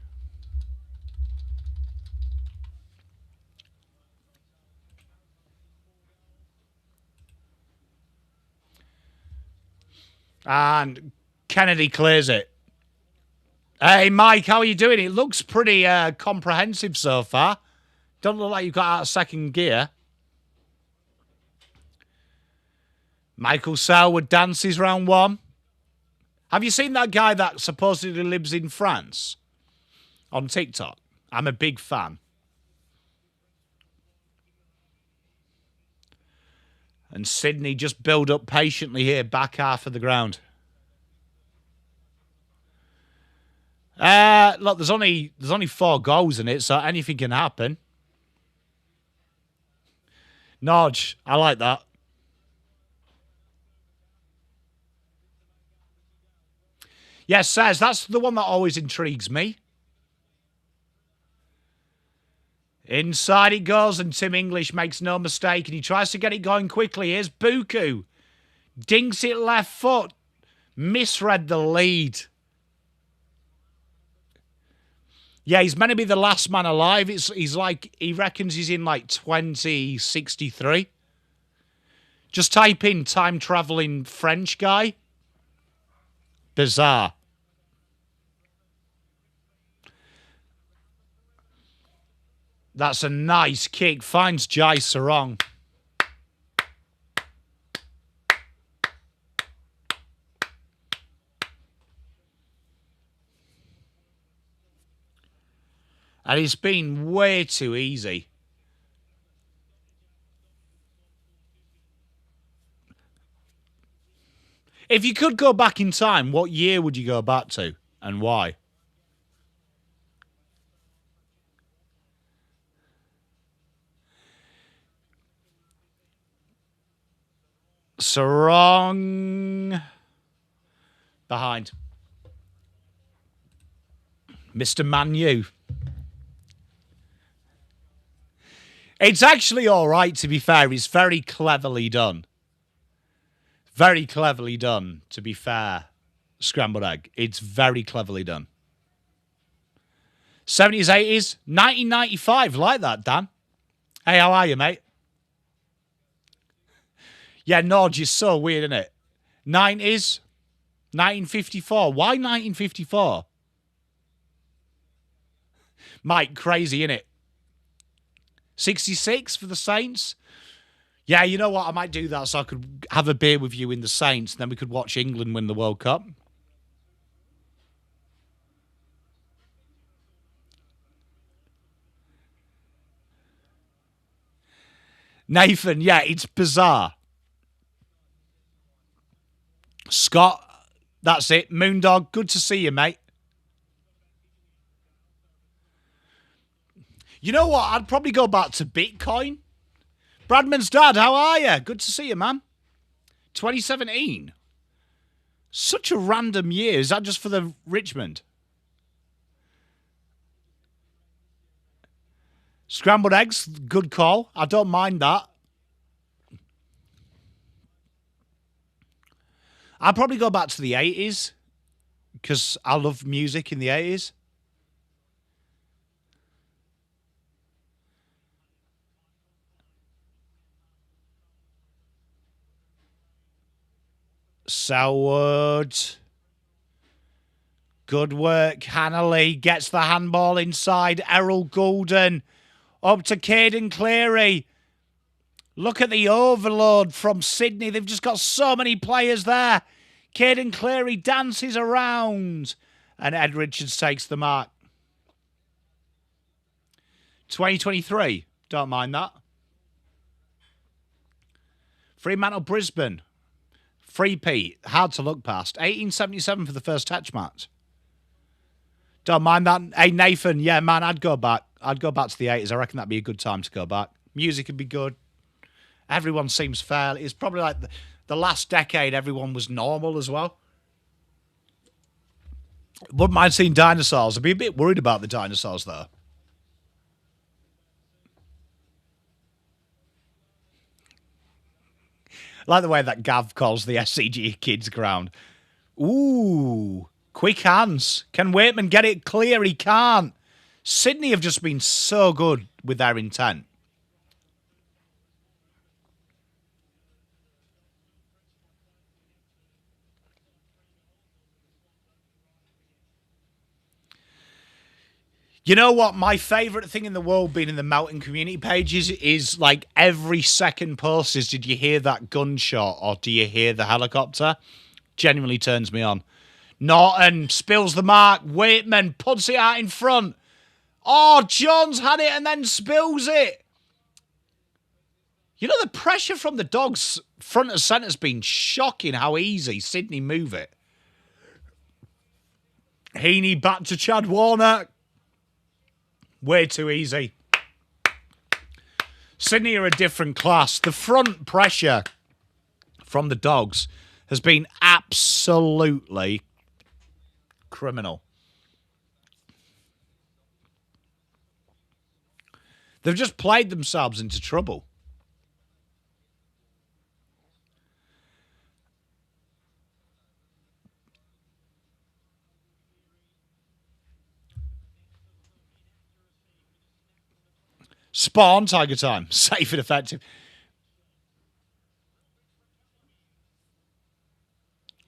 And Kennedy clears it. Hey, Mike, how are you doing? It looks pretty comprehensive so far. Don't look like you've got out of second gear. Michael Selwood dances round one. Have you seen that guy that supposedly lives in France on TikTok? I'm a big fan. And Sydney just build up patiently here, back half of the ground. Look, there's only 4 goals in it, so anything can happen. Nodge, I like that. Yes, Says, that's the one that always intrigues me. Inside it goes, and Tim English makes no mistake, and he tries to get it going quickly. Here's Buku. Dinks it left foot. Misread the lead. Yeah, he's meant to be the last man alive. He's like, he reckons he's in like 2063. Just type in time-traveling French guy. Bizarre. That's a nice kick. Finds Jai Sarong. And it's been way too easy. If you could go back in time, what year would you go back to and why? Sarong behind. Mr. Manu. It's actually all right, to be fair. It's very cleverly done. Very cleverly done, to be fair. Scrambled egg. It's very cleverly done. 70s, 80s, 1995. Like that, Dan. Hey, how are you, mate? Yeah, Norge is so weird, isn't it? 90s, 1954. Why 1954? Mike, crazy, innit? 66 for the Saints? Yeah, you know what? I might do that so I could have a beer with you in the Saints, and then we could watch England win the World Cup. Nathan, yeah, it's bizarre. Scott, that's it. Moondog, good to see you, mate. You know what? I'd probably go back to Bitcoin. Bradman's dad, how are you? Good to see you, man. 2017. Such a random year. Is that just for the Richmond? Scrambled eggs, good call. I don't mind that. I'd probably go back to the 80s because I love music in the 80s. Selwood. Good work. Hannah Lee gets the handball inside. Errol Goulden up to Caden Cleary. Look at the overload from Sydney. They've just got so many players there. Caden Cleary dances around. And Ed Richards takes the mark. 2023. Don't mind that. Fremantle Brisbane. Free Pete. Hard to look past. 1877 for the first touch match. Don't mind that. Hey, Nathan. Yeah, man, I'd go back. I'd go back to the 80s. I reckon that'd be a good time to go back. Music would be good. Everyone seems fair. It's probably like the last decade, everyone was normal as well. Wouldn't mind seeing dinosaurs. I'd be a bit worried about the dinosaurs, though. Like the way that Gav calls the SCG kids ground. Ooh, quick hands. Can Waitman get it clear? He can't. Sydney have just been so good with their intent. You know what? My favourite thing in the world being in the Melton community pages is like every second post is, did you hear that gunshot or do you hear the helicopter? Genuinely turns me on. Norton spills the mark. Waitman puts it out in front. Oh, Jones had it and then spills it. You know, the pressure from the Dogs front and centre has been shocking how easy Sydney move it. Heaney back to Chad Warner. Way too easy. Sydney are a different class. The front pressure from the Dogs has been absolutely criminal. They've just played themselves into trouble. Spawn, Tiger time. Safe and effective.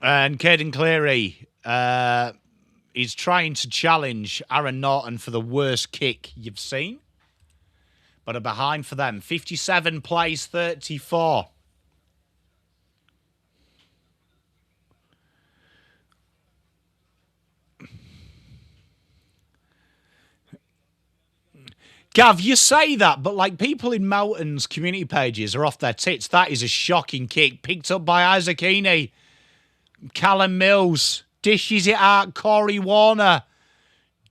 And Caden Cleary is trying to challenge Aaron Norton for the worst kick you've seen. But are behind for them. 57 plays 34. Gav, you say that, but like people in Melton's community pages are off their tits. That is a shocking kick. Picked up by Isaac Heaney. Callum Mills dishes it out. Corey Warner.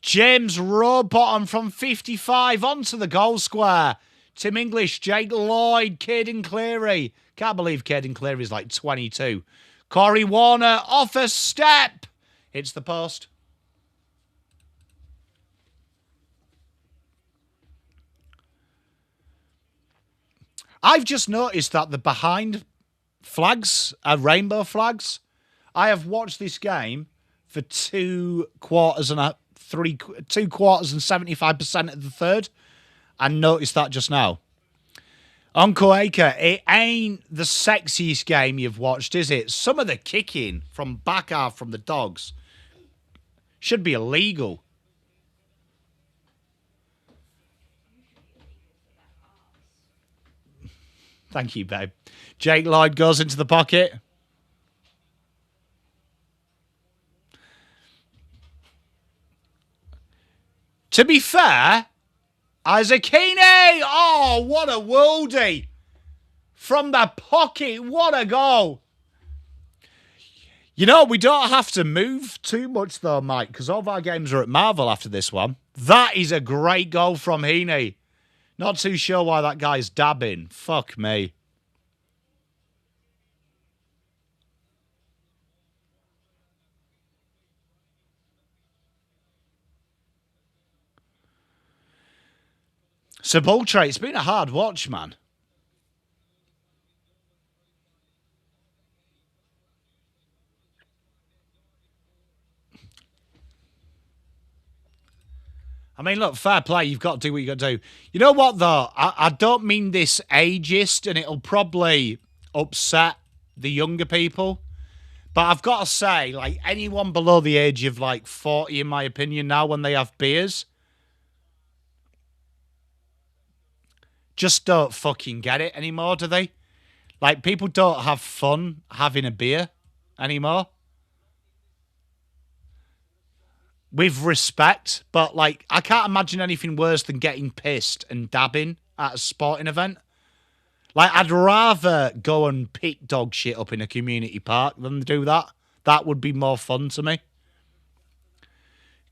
James Rowbottom from 55 onto the goal square. Tim English, Jake Lloyd, Caden Cleary. Can't believe Caden Cleary is like 22. Corey Warner off a step. Hits the post. I've just noticed that the behind flags are rainbow flags. I have watched this game for 2 quarters and 75% of the third, and noticed that just now. Uncle Acre, it ain't the sexiest game you've watched, is it? Some of the kicking from back half from the Dogs should be illegal. Thank you, babe. Jake Lloyd goes into the pocket. To be fair, Isaac Heaney! Oh, what a worldie! From the pocket, what a goal! You know, we don't have to move too much though, Mike, because all of our games are at Marvel after this one. That is a great goal from Heaney. Not too sure why that guy's dabbing. Fuck me. Sepultura, it's been a hard watch, man. I mean, look, fair play. You've got to do what you got to do. You know what, though? I don't mean this ageist, and it'll probably upset the younger people. But I've got to say, like, anyone below the age of, like, 40, in my opinion, now, when they have beers, just don't fucking get it anymore, do they? Like, people don't have fun having a beer anymore. With respect, but, like, I can't imagine anything worse than getting pissed and dabbing at a sporting event. Like, I'd rather go and pick dog shit up in a community park than do that. That would be more fun to me.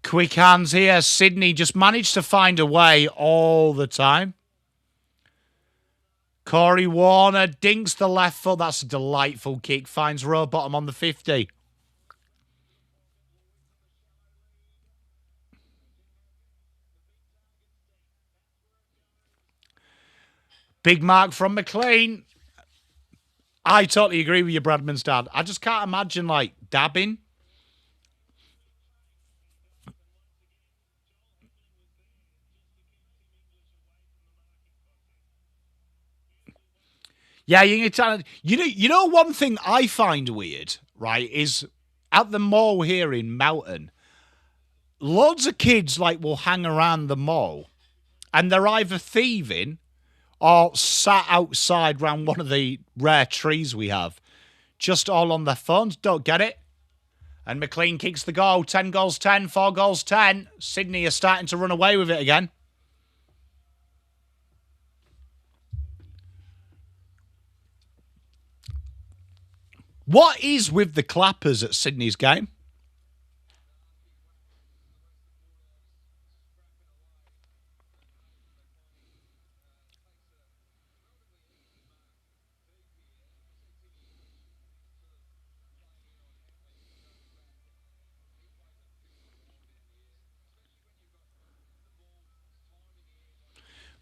Quick hands here. Sydney just managed to find a way all the time. Corey Warner dinks the left foot. That's a delightful kick. Finds Rowbottom on the 50. Big mark from McLean. I totally agree with you, Bradman's dad. I just can't imagine, like, dabbing. Yeah, you know one thing I find weird, right, is at the mall here in Melton, loads of kids, like, will hang around the mall, and they're either thieving or sat outside round one of the rare trees we have, just all on their phones. Don't get it. And McLean kicks the goal. 10 goals, 10. 4 goals, 10. Sydney are starting to run away with it again. What is with the clappers at Sydney's game?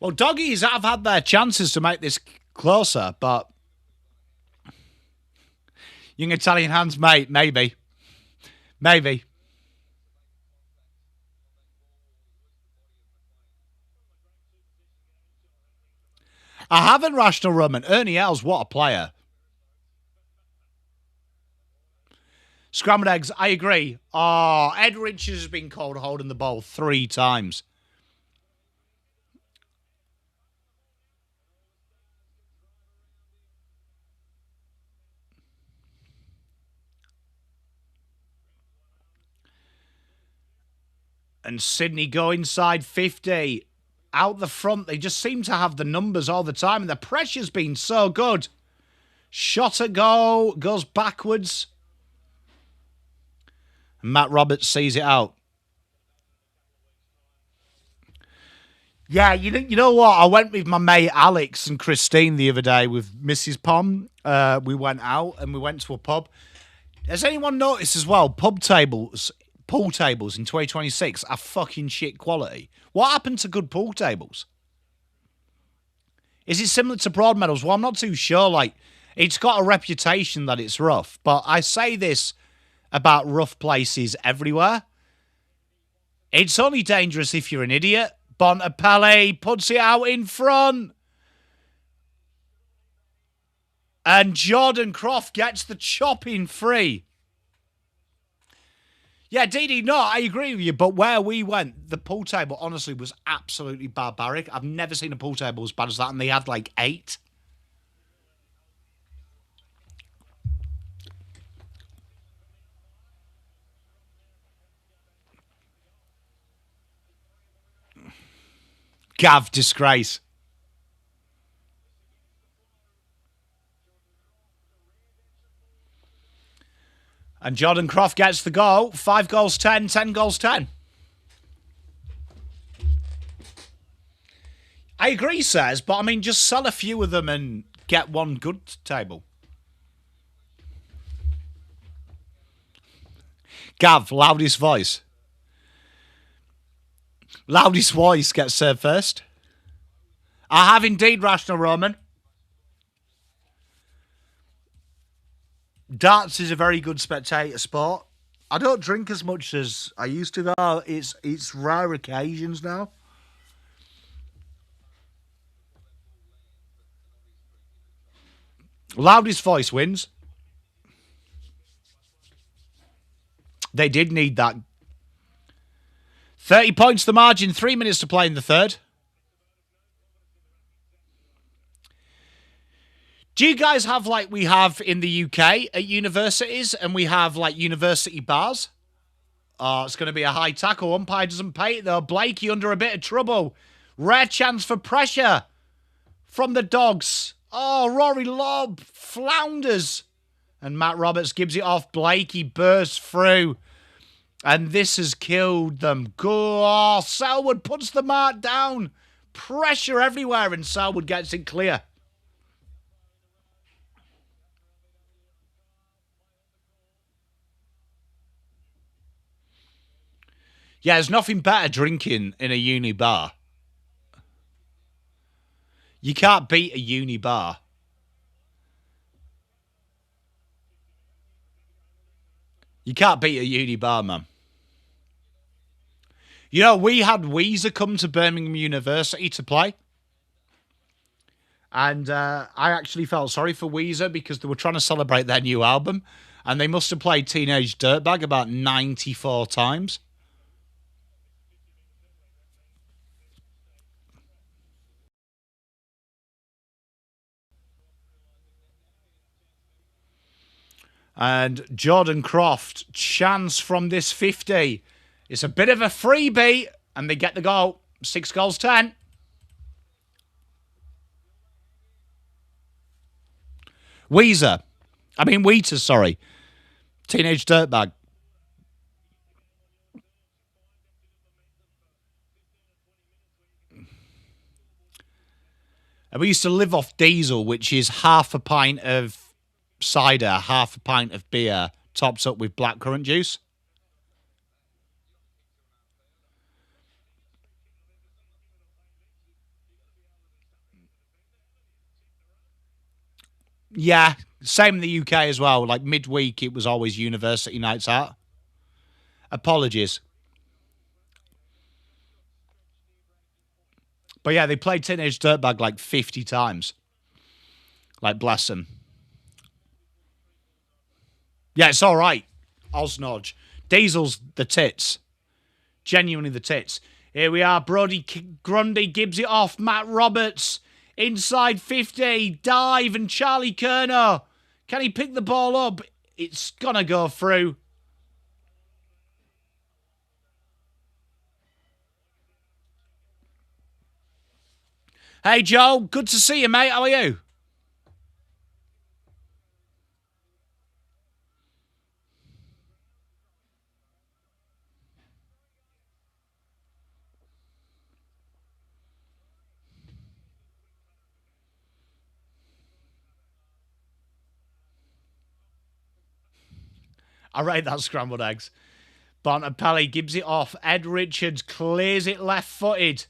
Well, doggies have had their chances to make this closer, but young Italian hands, mate, maybe. Maybe. I haven't rational rum, and Ernie Els, what a player. Scrambled eggs, I agree. Oh, Ed Richards has been called holding the ball 3 times. And Sydney go inside 50. Out the front, they just seem to have the numbers all the time, and the pressure's been so good. Shot at goal, goes backwards. And Matt Roberts sees it out. Yeah, you know what? I went with my mate Alex and Christine the other day with Mrs. Pom. We went out and we went to a pub. Has anyone noticed as well, pool tables in 2026 are fucking shit quality? What happened to good pool tables? Is it similar to Broadmeadows? Well, I'm not too sure. Like, it's got a reputation that it's rough, but I say this about rough places everywhere. It's only dangerous if you're an idiot. Bontempelli puts it out in front. And Jordan Croft gets the chopping free. Yeah, Didi, no, I agree with you, but where we went, the pool table, honestly, was absolutely barbaric. I've never seen a pool table as bad as that, and they had like 8. Gav, disgrace. And Jordan Croft gets the goal. 5 goals 10, 10 goals 10. I agree, Says, but I mean, just sell a few of them and get one good table. Gav, loudest voice. Loudest voice gets served first. I have indeed, Rational Roman. Darts is a very good spectator sport. I don't drink as much as I used to, though. It's rare occasions now. Loudest voice wins. They did need that. 30 points the margin, 3 minutes to play in the third. Do you guys have like we have in the UK at universities, and we have like university bars? Oh, it's going to be a high tackle. Umpire doesn't pay it though. Blakey under a bit of trouble. Rare chance for pressure from the Dogs. Oh, Rory Lobb flounders. And Matt Roberts gives it off. Blakey bursts through. And this has killed them. Oh, Selwood puts the mark down. Pressure everywhere, and Selwood gets it clear. Yeah, there's nothing better drinking in a uni bar. You can't beat a uni bar. You can't beat a uni bar, man. You know, we had Weezer come to Birmingham University to play. And I actually felt sorry for Weezer because they were trying to celebrate their new album. And they must have played Teenage Dirtbag about 94 times. And Jordan Croft, chance from this 50. It's a bit of a freebie, and they get the goal. 6 goals 10. Weezer. I mean, Wheaters, sorry. Teenage Dirtbag. And we used to live off diesel, which is half a pint of cider, half a pint of beer, topped up with blackcurrant juice. Yeah, same in the UK as well. Like midweek, it was always university nights out. Apologies. But yeah, they played Teenage Dirtbag like 50 times. Like, bless them. Yeah, it's all right. Osnodge. Diesel's the tits. Genuinely the tits. Here we are. Brody Grundy gives it off. Matt Roberts. Inside 50. Dive and Charlie Kerner. Can he pick the ball up? It's going to go through. Hey, Joel. Good to see you, mate. How are you? I rate that scrambled eggs. Bontempelli gives it off. Ed Richards clears it left-footed.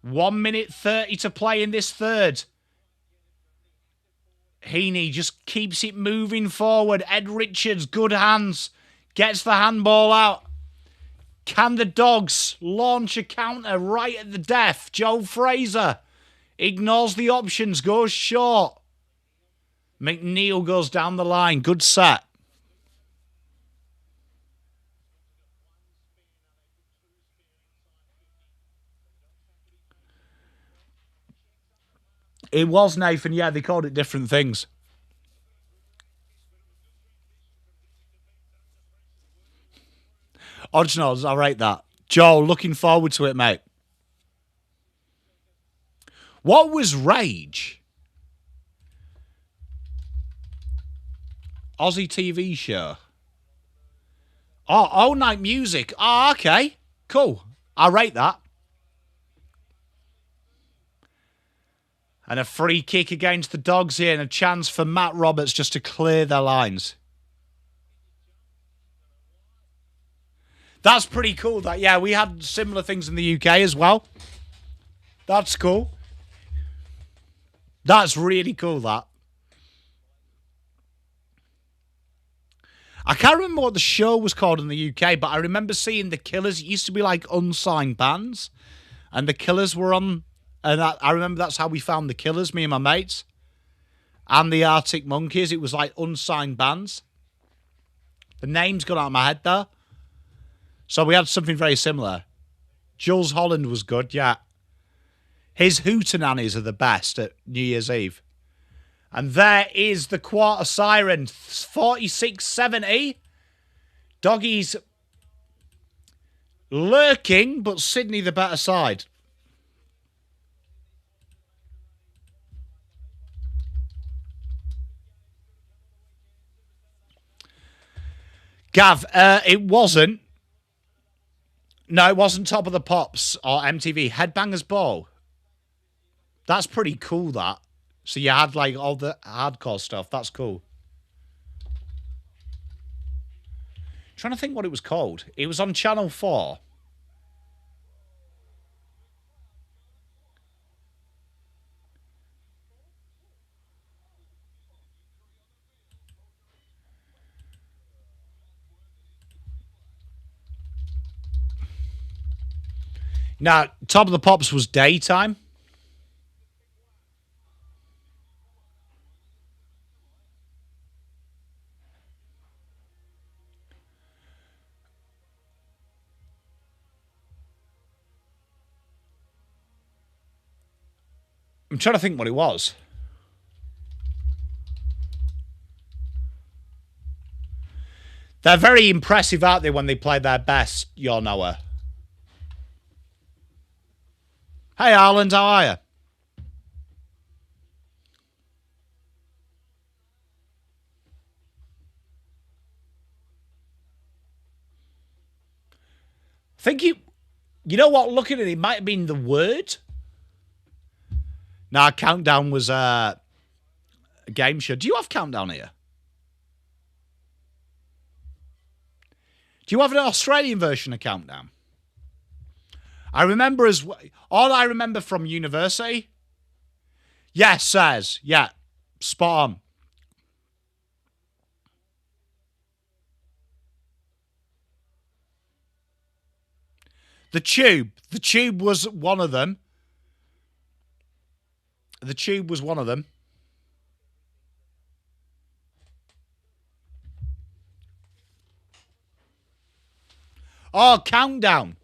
1 minute 30 to play in this third. Heaney just keeps it moving forward. Ed Richards, good hands. Gets the handball out. Can the Dogs launch a counter right at the death? Joe Fraser ignores the options, goes short. McNeil goes down the line. Good set. It was, Nathan. Yeah, they called it different things. Odds, I'll rate that. Joe, looking forward to it, mate. What was Rage? Aussie TV show. Oh, All Night Music. Oh, okay. Cool. I'll rate that. And a free kick against the Dogs here and a chance for Matt Roberts just to clear their lines. That's pretty cool. That, yeah, we had similar things in the UK as well. That's cool. That's really cool, that. I can't remember what the show was called in the UK, but I remember seeing the Killers. It used to be like unsigned bands, and the Killers were on. And I remember that's how we found the Killers, me and my mates. And the Arctic Monkeys. It was like unsigned bands. The name's gone out of my head there. So we had something very similar. Jules Holland was good, yeah. His hootenannies are the best at New Year's Eve. And there is the quarter siren. 46-70. Doggies lurking, but Sydney the better side. Gav, it wasn't. No, it wasn't Top of the Pops or MTV. Headbangers Ball. That's pretty cool, that. So you had like all the hardcore stuff. That's cool. Trying to think what it was called. It was on Channel 4. Now, Top of the Pops was daytime. I'm trying to think what it was. They're very impressive, aren't they, when they play their best, your Noah? Hey, Arland, how are you? think you know what? Looking at it might have been the word. Nah, Countdown was a game show. Do you have Countdown here? Do you have an Australian version of Countdown? I remember all I remember from university. Yes, says. Yeah, spot on. The Tube. The Tube was one of them. The Tube was one of them. Oh, Countdown.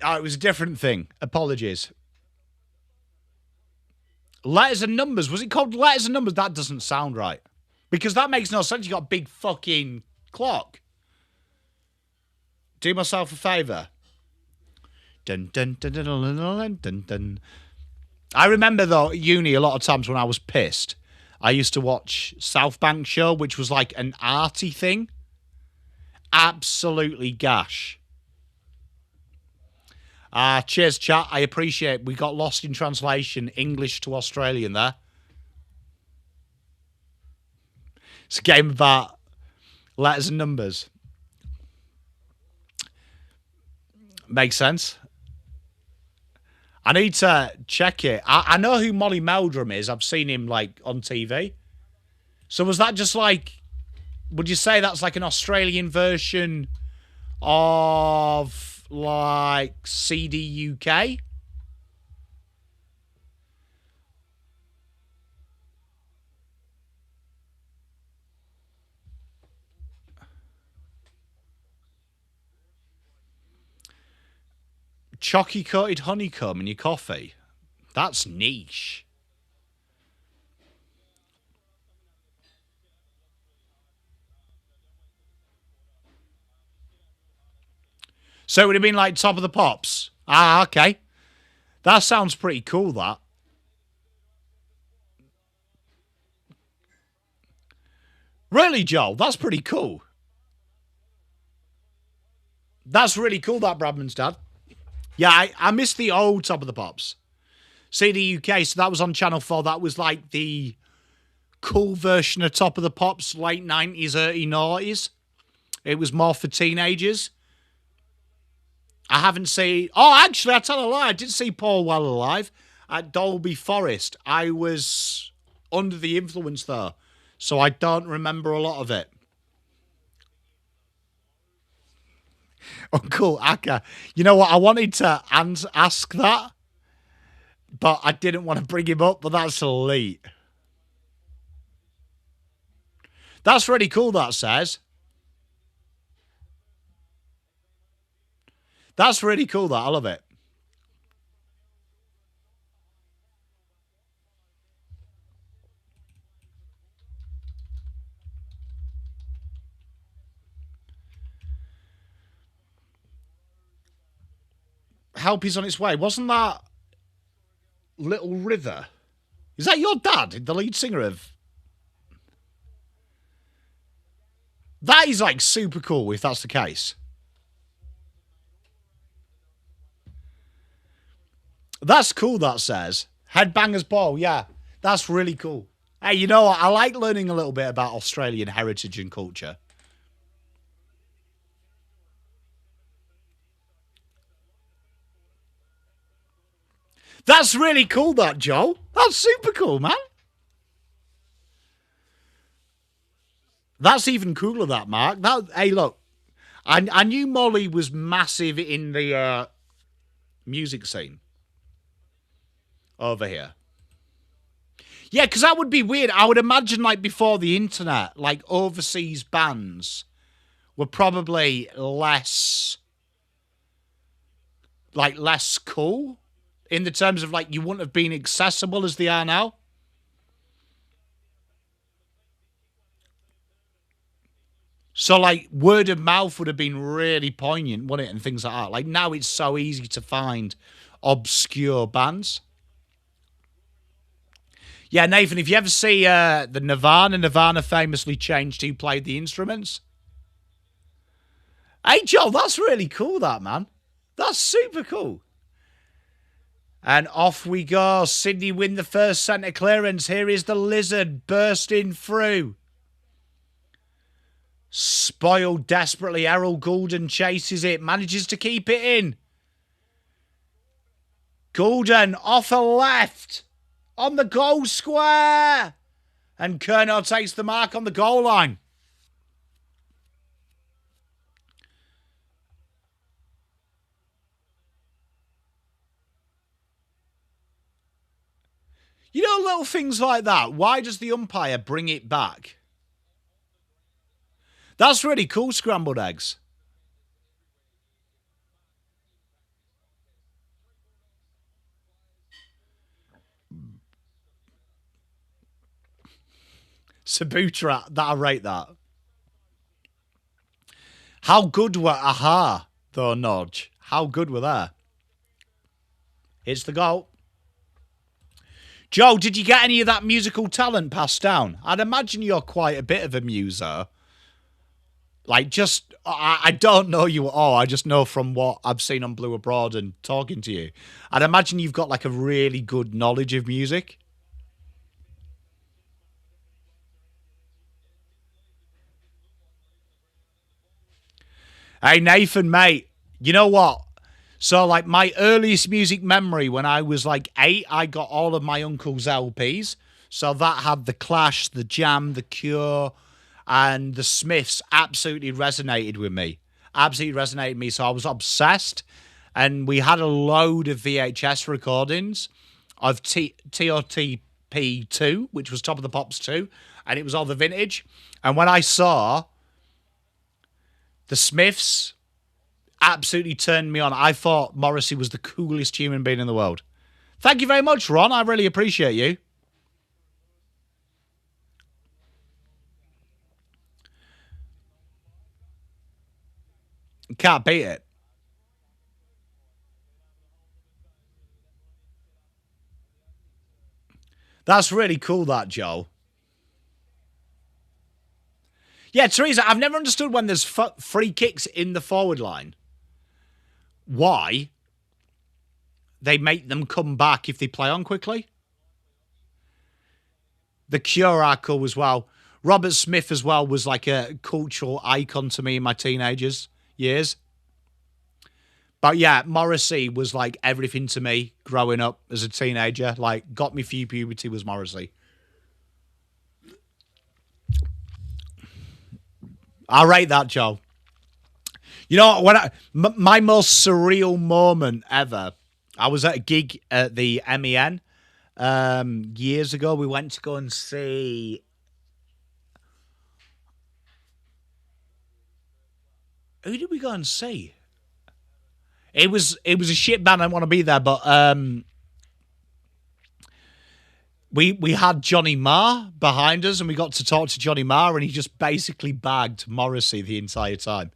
Oh, it was a different thing. Apologies. Letters and Numbers. Was it called Letters and Numbers? That doesn't sound right. Because that makes no sense. You got a big fucking clock. Do myself a favour. Dun, dun, dun, dun, dun, dun, dun, dun. I remember, though, at uni, a lot of times when I was pissed, I used to watch South Bank Show, which was like an arty thing. Absolutely gash. Cheers, chat. I appreciate we got lost in translation, English to Australian there. It's a game about letters and numbers. Makes sense. I need to check it. I know who Molly Meldrum is. I've seen him like on TV. So was that just like, would you say that's like an Australian version of like CD UK? Chalky coated honeycomb in your coffee. That's niche. So it would have been like Top of the Pops. Ah, okay. That sounds pretty cool, that. Really, Joel? That's pretty cool. That's really cool, that Bradman's dad. Yeah, I missed the old Top of the Pops. CD UK, so that was on Channel 4. That was like the cool version of Top of the Pops, late 90s, early 90s. It was more for teenagers. I haven't seen... Oh, actually, I tell a lie. I did see Paul Well Alive at Dolby Forest. I was under the influence there, so I don't remember a lot of it. Uncle Akka. You know what? I wanted to ask that, but I didn't want to bring him up, but that's elite. That's really cool, that says. That's really cool, that. I love it. Help is on its way. Wasn't that Little River? Is that your dad, the lead singer of... That is like super cool if that's the case. That's cool, that says. Headbangers Ball, yeah. That's really cool. Hey, you know what? I like learning a little bit about Australian heritage and culture. That's really cool, that, Joel. That's super cool, man. That's even cooler, that, Mark. Hey, look. I knew Molly was massive in the music scene over here. Yeah, because that would be weird. I would imagine, like, before the internet, like, overseas bands were probably less cool in the terms of, like, you wouldn't have been accessible as they are now. So, like, word of mouth would have been really poignant, wouldn't it? And things like that. Like, now it's so easy to find obscure bands. Yeah, Nathan, if you ever see the Nirvana famously changed who played the instruments. Hey, Joel, that's really cool, that, man. That's super cool. And off we go. Sydney win the first centre clearance. Here is the Lizard bursting through. Spoiled desperately. Errol Goulden chases it. Manages to keep it in. Goulden off a left. On the goal square. And Curnow takes the mark on the goal line. You know, little things like that. Why does the umpire bring it back? That's really cool, scrambled eggs. Sabutra, I rate that. How good were Aha, though, Nodge? How good were they? It's the goal. Joe, did you get any of that musical talent passed down? I'd imagine you're quite a bit of a muser. Like, just, I don't know you at all. I just know from what I've seen on Blue Abroad and talking to you. I'd imagine you've got, like, a really good knowledge of music. Hey, Nathan, mate, you know what? So, like, my earliest music memory when I was, like, 8, I got all of my uncle's LPs. So that had The Clash, The Jam, The Cure, and The Smiths absolutely resonated with me. Absolutely resonated with me. So I was obsessed. And we had a load of VHS recordings of TOTP 2, which was Top of the Pops 2. And it was all the vintage. And when I saw The Smiths, absolutely turned me on. I thought Morrissey was the coolest human being in the world. Thank you very much, Ron. I really appreciate you. Can't beat it. That's really cool, that, Joel. Yeah, Teresa, I've never understood when there's free kicks in the forward line, why they make them come back if they play on quickly. The Cure are cool as well. Robert Smith as well was like a cultural icon to me in my teenagers years. But yeah, Morrissey was like everything to me growing up as a teenager. Like, got me through puberty was Morrissey. I rate that, Joe. You know, my most surreal moment ever, I was at a gig at the MEN years ago. We went to go and see. Who did we go and see? It was a shit band. I didn't want to be there, but we had Johnny Marr behind us, and we got to talk to Johnny Marr, and he just basically bagged Morrissey the entire time.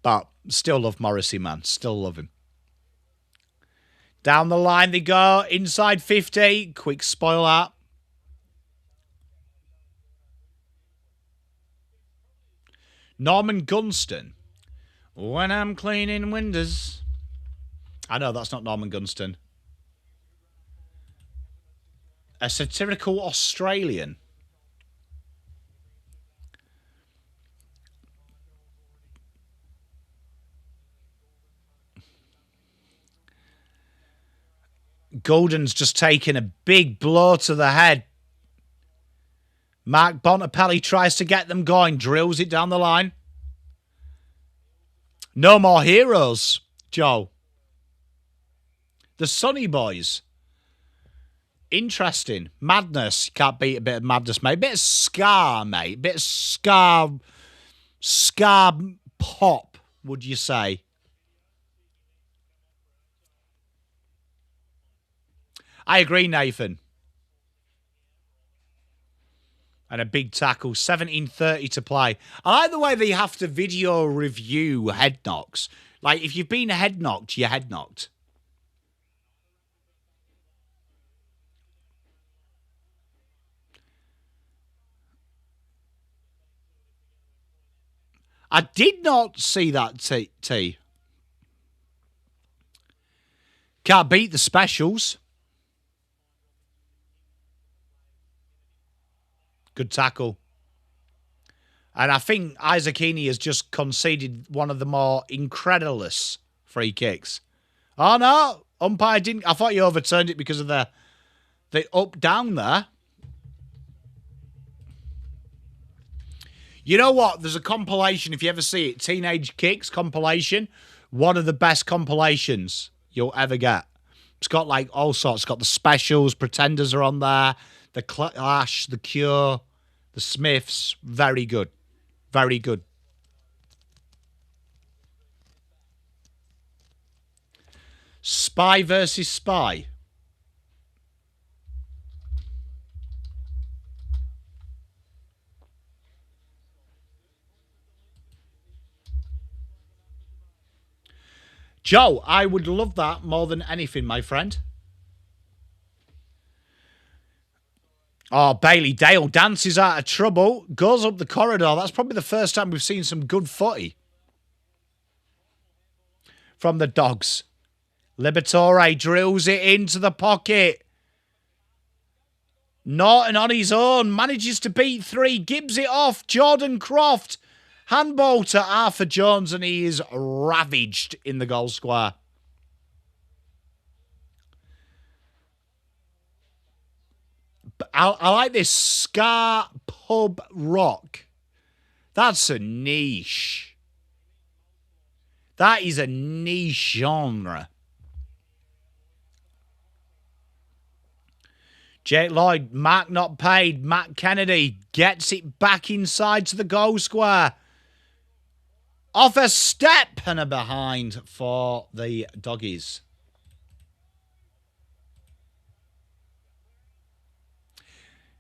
But still love Morrissey, man. Still love him. Down the line they go. Inside 50. Quick spoil out. Norman Gunston. When I'm cleaning windows. I know that's not Norman Gunston. A satirical Australian. Golden's just taken a big blow to the head. Mark Bontempelli tries to get them going, drills it down the line. No more heroes, Joe. The Sunny Boys. Interesting. Madness. Can't beat a bit of madness, mate. Bit of ska, mate. Bit of ska pop, would you say? I agree, Nathan. And a big tackle. 17:30 to play. I like the way they have to video review head knocks. Like, if you've been head knocked, you're head knocked. I did not see that, T. Can't beat the specials. Good tackle. And I think Isaac Heaney has just conceded one of the more incredulous free kicks. Oh, no. Umpire didn't. I thought he overturned it because of the up-down there. You know what? There's a compilation, if you ever see it, Teenage Kicks compilation. One of the best compilations you'll ever get. It's got like all sorts. It's got the specials, Pretenders are on there, the Clash, the Cure, the Smiths. Very good. Very good. Spy versus Spy. Joe, I would love that more than anything, my friend. Oh, Bailey Dale dances out of trouble, goes up the corridor. That's probably the first time we've seen some good footy from the Dogs. Liberatore drills it into the pocket. Norton on his own, manages to beat three, gives it off. Jordan Croft, handball to Arthur Jones, and he is ravaged in the goal square. I like this ska pub rock. That's a niche. That is a niche genre. Jake Lloyd, Mark not paid. Matt Kennedy gets it back inside to the goal square. Off a step and a behind for the Doggies.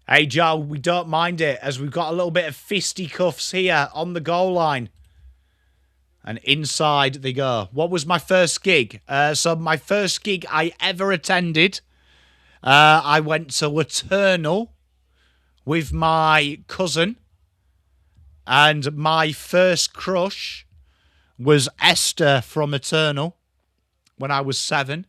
Hey, Joe, we don't mind it as we've got a little bit of fisticuffs here on the goal line. And inside they go. What was my first gig? So my first gig I ever attended, I went to Eternal with my cousin. And my first crush was Esther from Eternal when I was 7.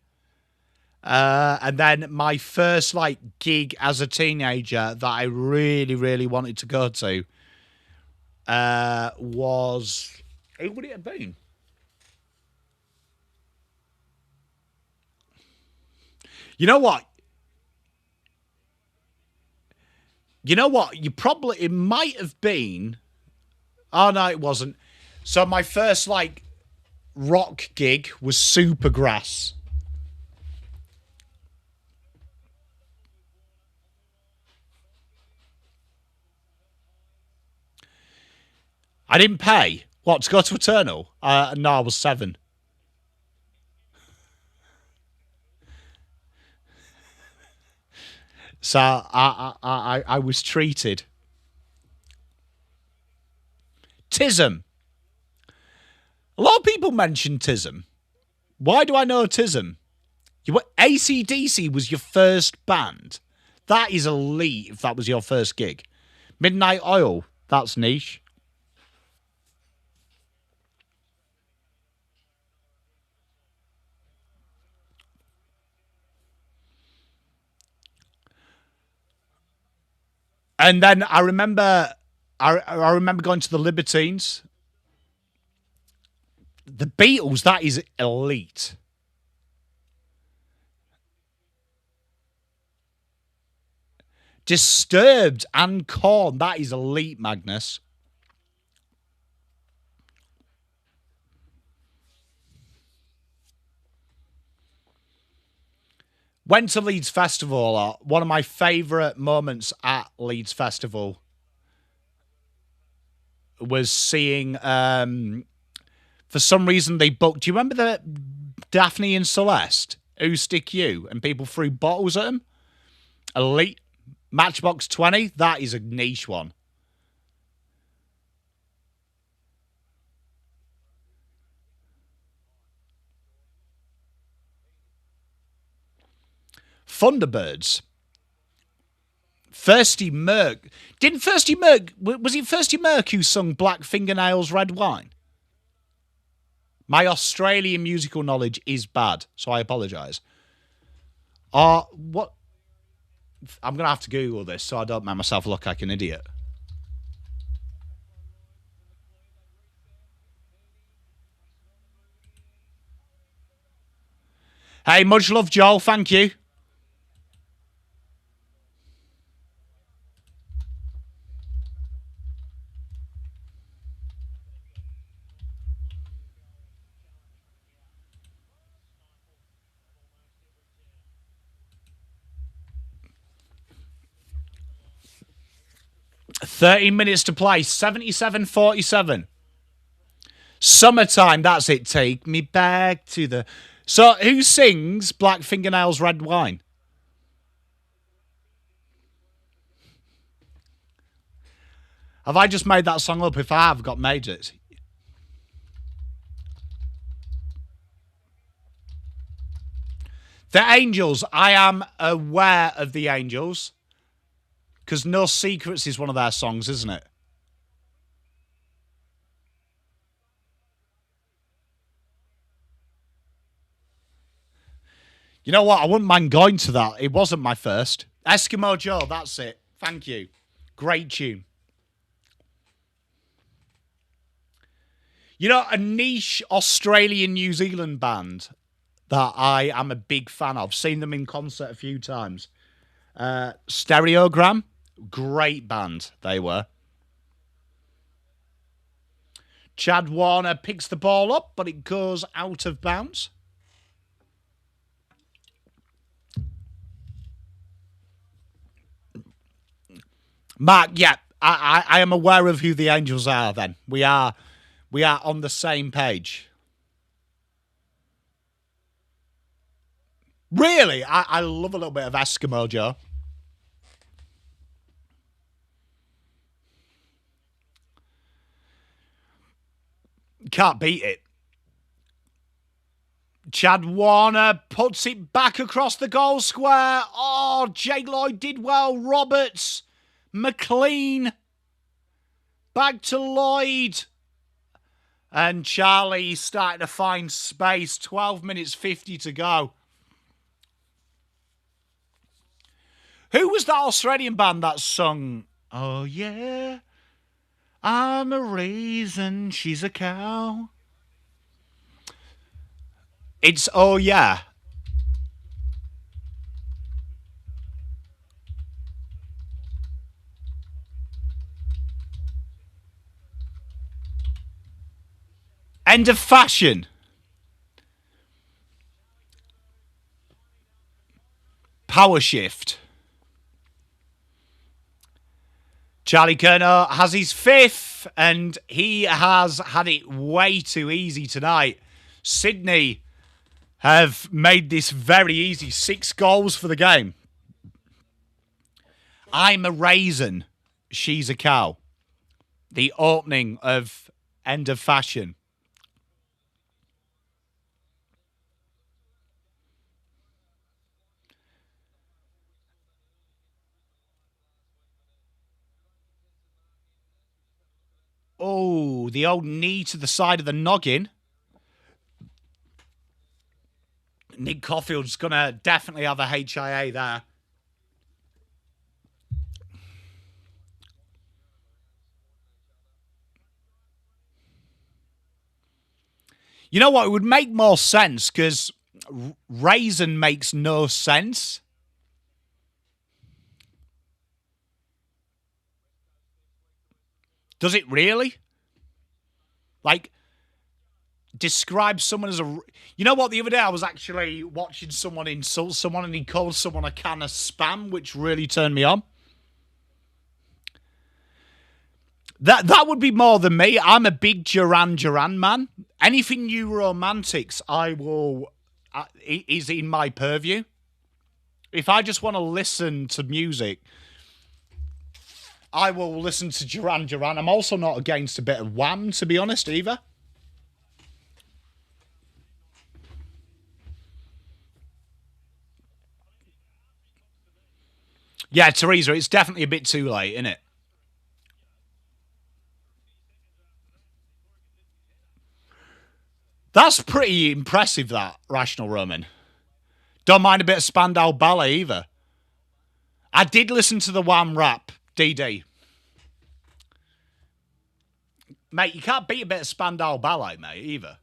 And then my first gig as a teenager that I really, really wanted to go to was... Who would it have been? You know what? It might have been... Oh, no, it wasn't. So my first, rock gig was Supergrass. I didn't pay. What, to go to Eternal? No, I was 7. So I was treated. Tism. A lot of people mention Tism. Why do I know Tism? AC/DC was your first band. That is elite if that was your first gig. Midnight Oil, that's niche. And then I remember going to the Libertines. The Beatles, that is elite. Disturbed and Korn, that is elite, Magnus. Went to Leeds Festival. One of my favourite moments at Leeds Festival was seeing, for some reason they booked, do you remember the Daphne and Celeste, Who Stick You, and people threw bottles at them? Elite. Matchbox 20, that is a niche one. Thunderbirds. Thirsty Merc. Didn't Thirsty Merc... Was it Thirsty Merc who sung Black Fingernails, Red Wine? My Australian musical knowledge is bad, so I apologise. What? I'm going to have to Google this so I don't make myself look like an idiot. Hey, much love, Joel. Thank you. $13 minutes to play. 77-47. Summertime. That's it. Take me back to the... So, who sings Black Fingernails, Red Wine? Have I just made that song up? If I have, I've got made it. The Angels. I am aware of the Angels. Because No Secrets is one of their songs, isn't it? You know what? I wouldn't mind going to that. It wasn't my first. Eskimo Joe, that's it. Thank you. Great tune. You know, a niche Australian New Zealand band that I am a big fan of. Seen them in concert a few times. Stereogram. Great band they were. Chad Warner picks the ball up, but it goes out of bounds. Mark, yeah, I am aware of who the Angels are then. We are on the same page. Really? I love a little bit of Eskimo Joe. Can't beat it. Chad Warner puts it back across the goal square. Oh, Jake Lloyd did well. Roberts. McLean. Back to Lloyd. And Charlie starting to find space. 12 minutes 50 to go. Who was that Australian band that sung, oh yeah, I'm a raisin, she's a cow? It's oh yeah. End of Fashion. Power Shift. Charlie Curnow has his fifth, and he has had it way too easy tonight. Sydney have made this very easy. 6 goals for the game. I'm a raisin, she's a cow. The opening of End of Fashion. Oh, the old knee to the side of the noggin. Nick Caulfield's going to definitely have a HIA there. You know what? It would make more sense because raisin makes no sense. Does it really? Like, describe someone as a... You know what? The other day I was actually watching someone insult someone and he called someone a can of spam, which really turned me on. That would be more than me. I'm a big Duran Duran man. Anything New Romantics, I will... is in my purview. If I just want to listen to music... I will listen to Duran Duran. I'm also not against a bit of Wham, to be honest, either. Yeah, Teresa, it's definitely a bit too late, isn't it? That's pretty impressive, that, Rational Roman. Don't mind a bit of Spandau Ballet either. I did listen to the Wham rap, DD. Mate, you can't beat a bit of Spandau Ballet, mate, either.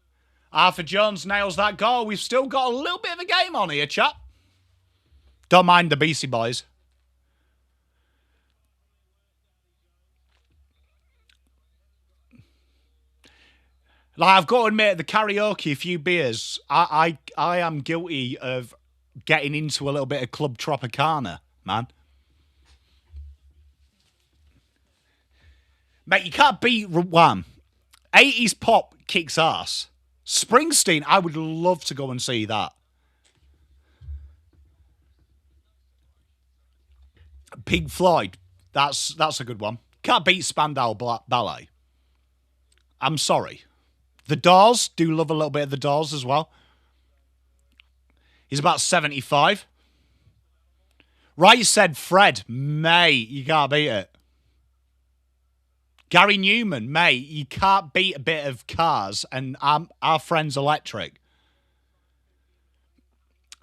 Arthur Jones nails that goal. We've still got a little bit of a game on here, chap. Don't mind the Beastie Boys. Like, I've got to admit, the karaoke, a few beers, I am guilty of getting into a little bit of Club Tropicana, man. Mate, you can't beat Wham. 80s pop kicks ass. Springsteen, I would love to go and see that. Pink Floyd, that's a good one. Can't beat Spandau Ballet. I'm sorry. The Doors, do love a little bit of the Doors as well. He's about 75. Right said Fred, mate, you can't beat it. Gary Newman, mate, you can't beat a bit of Cars and Our Friends Electric.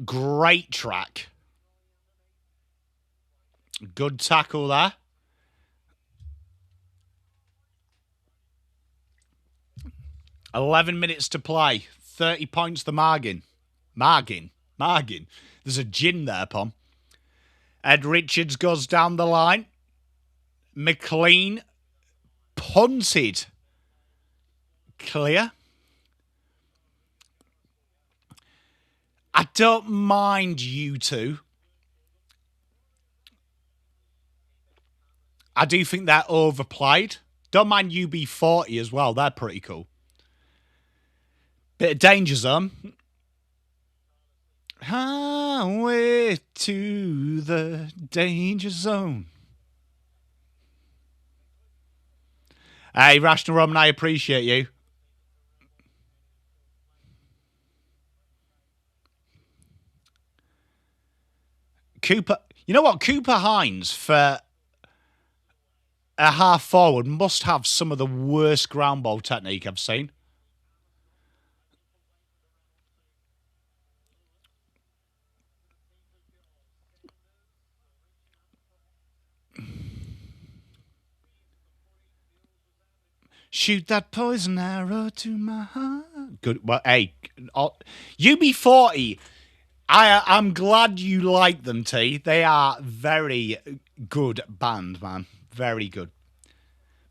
Great track. Good tackle there. $11 to play. 30 points the margin. Margin. There's a gin there, Pom. Ed Richards goes down the line. McLean punted. Clear. I don't mind you two. I do think they're overplayed. Don't mind UB40 as well. They're pretty cool. Bit of Danger Zone. Highway to the Danger Zone. Hey, Rational Roman, I appreciate you. Cooper, you know what? Cooper Hines for a half forward must have some of the worst ground ball technique I've seen. Shoot that poison arrow to my heart. Good. Well, hey, UB40. I'm glad you like them, T. They are very good band, man. Very good.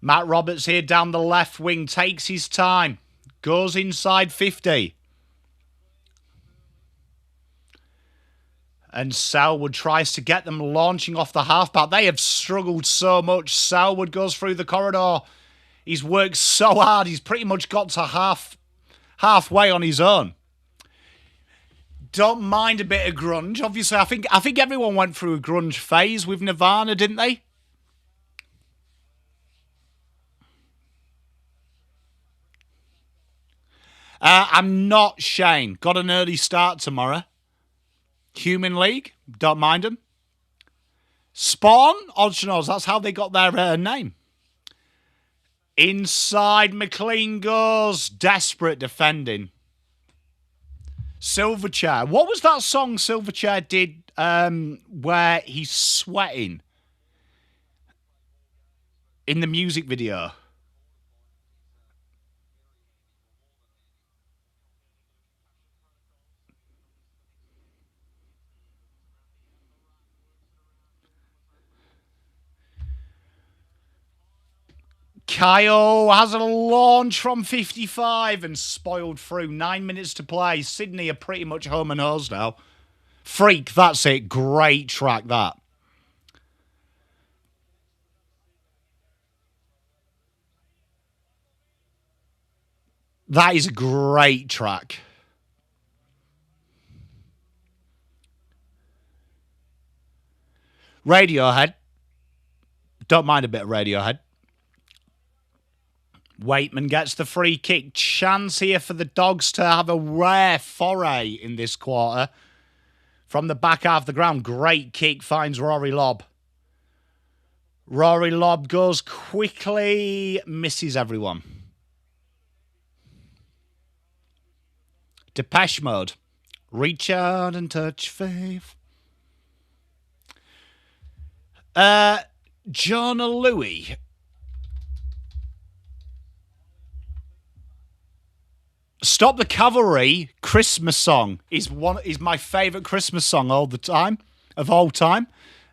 Matt Roberts here down the left wing takes his time. Goes inside 50. And Selwood tries to get them launching off the halfback. They have struggled so much. Selwood goes through the corridor. He's worked so hard. He's pretty much got to halfway on his own. Don't mind a bit of grunge. Obviously, I think everyone went through a grunge phase with Nirvana, didn't they? I'm not Shane. Got an early start tomorrow. Human League. Don't mind them. Spawn. Odds, that's how they got their name. Inside, McLean goes. Desperate defending. Silverchair. What was that song Silverchair did where he's sweating in the music video? Kyle has a launch from 55 and spoiled through. 9 minutes to play. Sydney are pretty much home and hosed now. Freak, that's it. Great track, that. That is a great track. Radiohead. Don't mind a bit of Radiohead. Waitman gets the free kick. Chance here for the Dogs to have a rare foray in this quarter. From the back half of the ground. Great kick finds Rory Lobb. Rory lob goes quickly, misses everyone. Depeche Mode. Reach out and touch faith. Jonah Louie. Stop the Cavalry Christmas song is my favourite Christmas song of all time.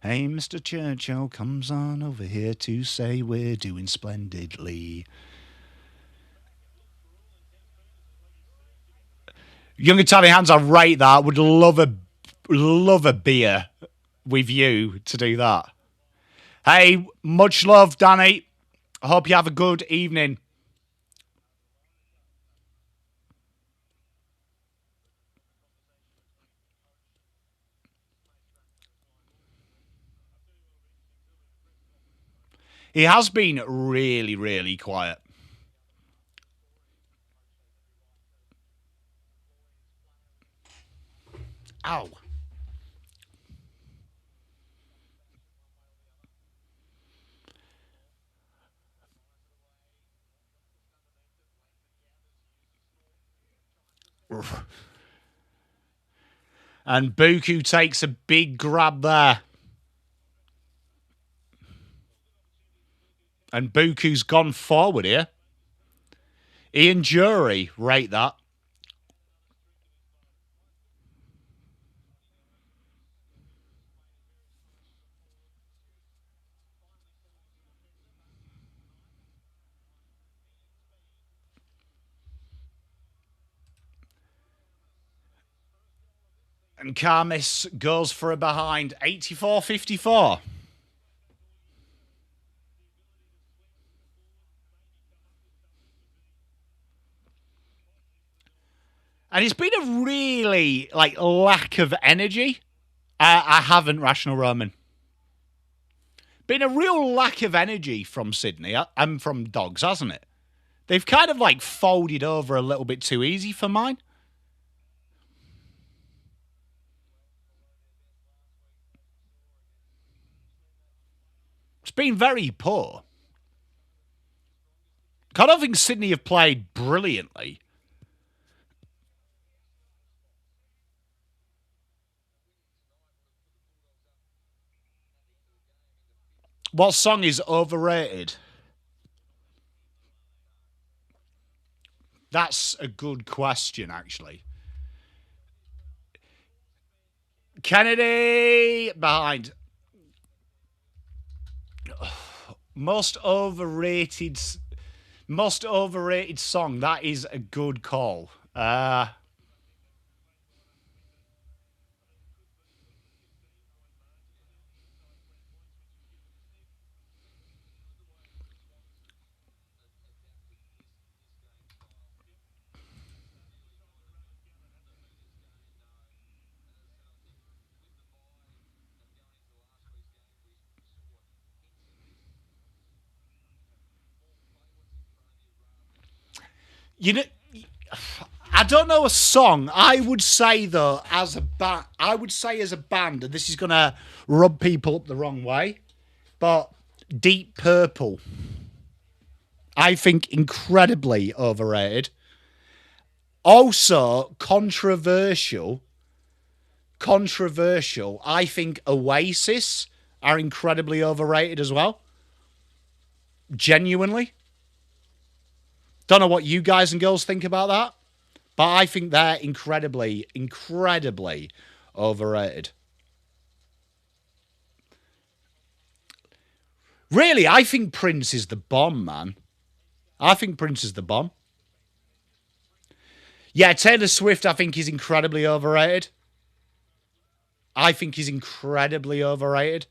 Hey, Mr. Churchill comes on over here to say we're doing splendidly. Young Italian Hands, I rate that. Would love a beer with you to do that. Hey, much love, Danny. I hope you have a good evening. He has been really, really quiet. Ow. And Buku takes a big grab there. And Buku's gone forward here. Ian Jury, rate that. And Karmis goes for a behind. 84-54. And it's been a really, lack of energy. I haven't, Rational Roman. Been a real lack of energy from Sydney and from Dogs, hasn't it? They've kind of, folded over a little bit too easy for mine. It's been very poor. I don't think Sydney have played brilliantly. What song is overrated? That's a good question, actually. Kennedy behind. Most overrated song. That is a good call. You know, I don't know a song. I would say though, as a band, and this is gonna rub people up the wrong way, but Deep Purple, I think incredibly overrated. Also controversial. I think Oasis are incredibly overrated as well. Genuinely. Don't know what you guys and girls think about that, but I think they're incredibly overrated. Really, I think Prince is the bomb, man. I think Prince is the bomb. Yeah, Taylor Swift, I think, is incredibly overrated. I think he's incredibly overrated.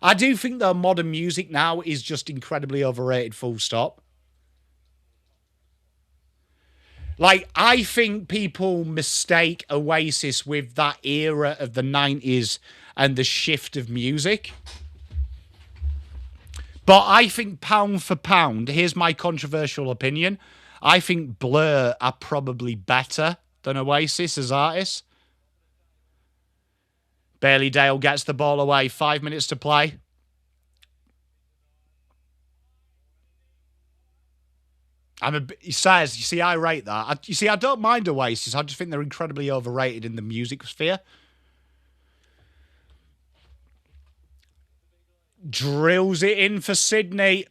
I do think that modern music now is just incredibly overrated, full stop. I think people mistake Oasis with that era of the 90s and the shift of music. But I think pound for pound, here's my controversial opinion. I think Blur are probably better than Oasis as artists. Bailey Dale gets the ball away. 5 minutes to play. He says, you see, I rate that. You see, I don't mind Oasis. I just think they're incredibly overrated in the music sphere. Drills it in for Sydney.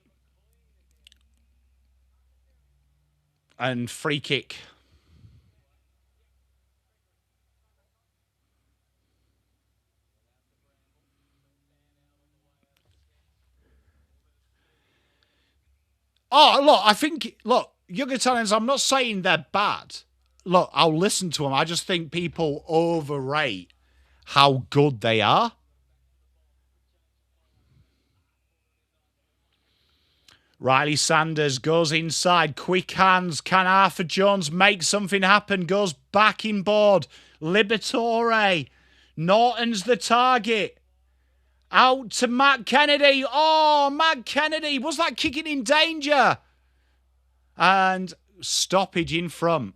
And free kick. Oh, look, I think, look, Young Italians, I'm not saying they're bad. Look, I'll listen to them. I just think people overrate how good they are. Riley Sanders goes inside. Quick hands. Can Arthur Jones make something happen? Goes back in board. Liberatore. Norton's the target. Out to Matt Kennedy. Oh, Matt Kennedy. Was that kicking in danger? And stoppage in front.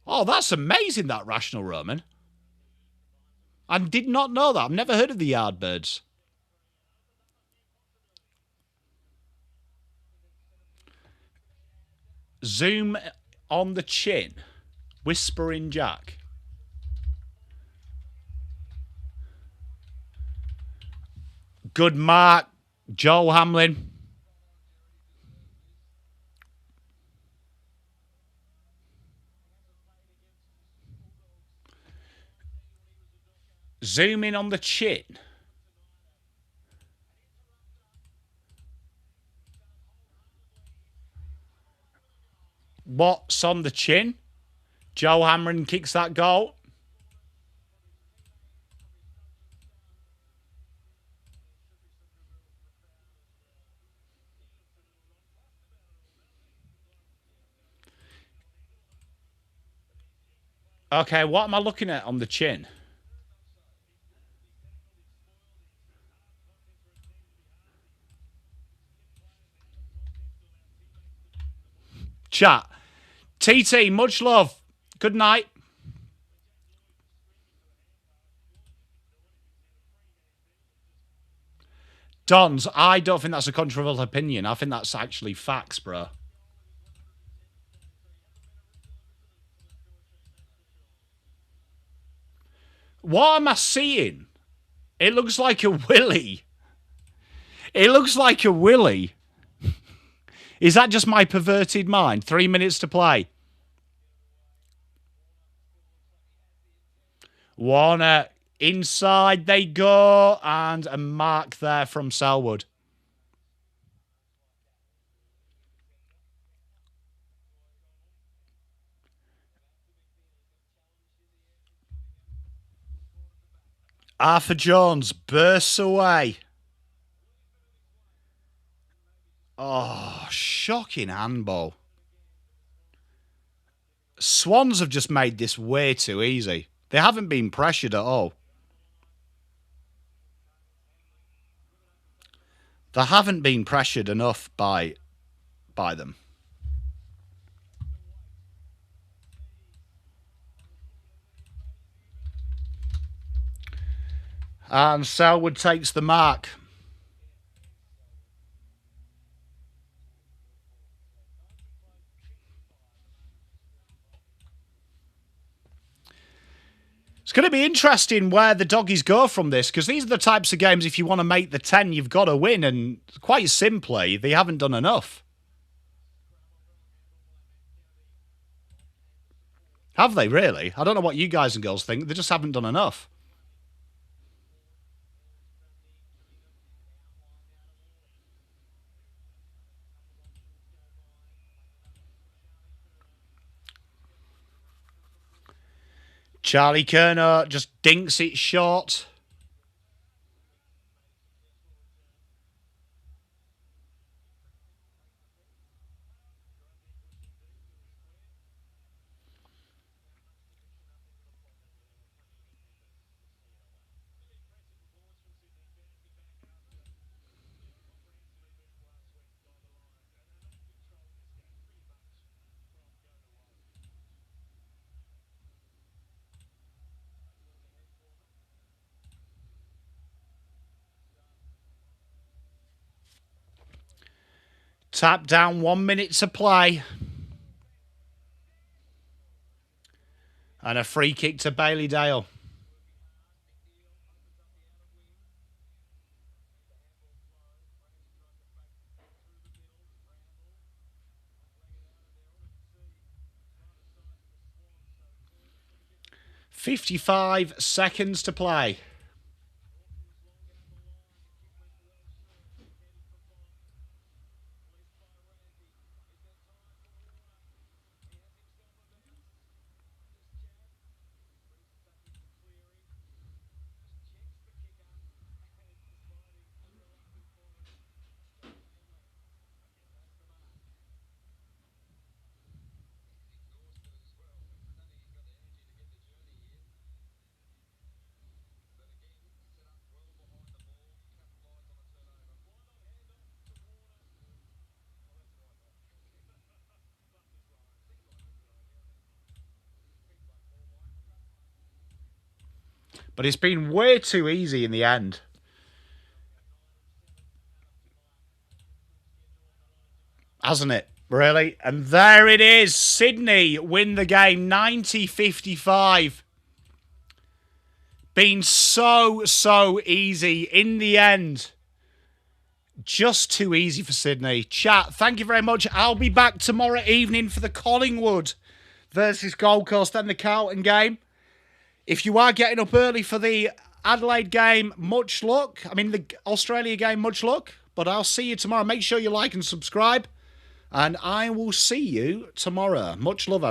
Oh, that's amazing, that Rational Roman. I did not know that. I've never heard of the Yardbirds. Zoom on the chin. Whispering Jack. Good mark. Joel Hamlin. Zoom in on the chin. What's on the chin? Joe Hamlin kicks that goal. Okay, what am I looking at on the chin? Chat. TT, much love. Good night. Dons, I don't think that's a controversial opinion. I think that's actually facts, bro. What am I seeing? It looks like a willy. It looks like a willy. Is that just my perverted mind? 3 minutes to play. Warner, inside they go, and a mark there from Selwood. Arthur Jones bursts away. Oh, shocking handball. Swans have just made this way too easy. They haven't been pressured at all. They haven't been pressured enough by them. And Selwood takes the mark. It's going to be interesting where the doggies go from this, because these are the types of games, if you want to make the 10, you've got to win, and quite simply, they haven't done enough. Have they, really? I don't know what you guys and girls think. They just haven't done enough. Charlie Kerner just dinks it short. Tap down, 1 minute to play. And a free kick to Bailey Dale. "55 seconds to play." But it's been way too easy in the end. Hasn't it? Really? And there it is. Sydney win the game 90-55. Been so easy in the end. Just too easy for Sydney. Chat, thank you very much. I'll be back tomorrow evening for the Collingwood versus Gold Coast and the Carlton game. If you are getting up early for the Adelaide game, much luck. I mean, the Australia game, much luck. But I'll see you tomorrow. Make sure you like and subscribe. And I will see you tomorrow. Much love, everyone.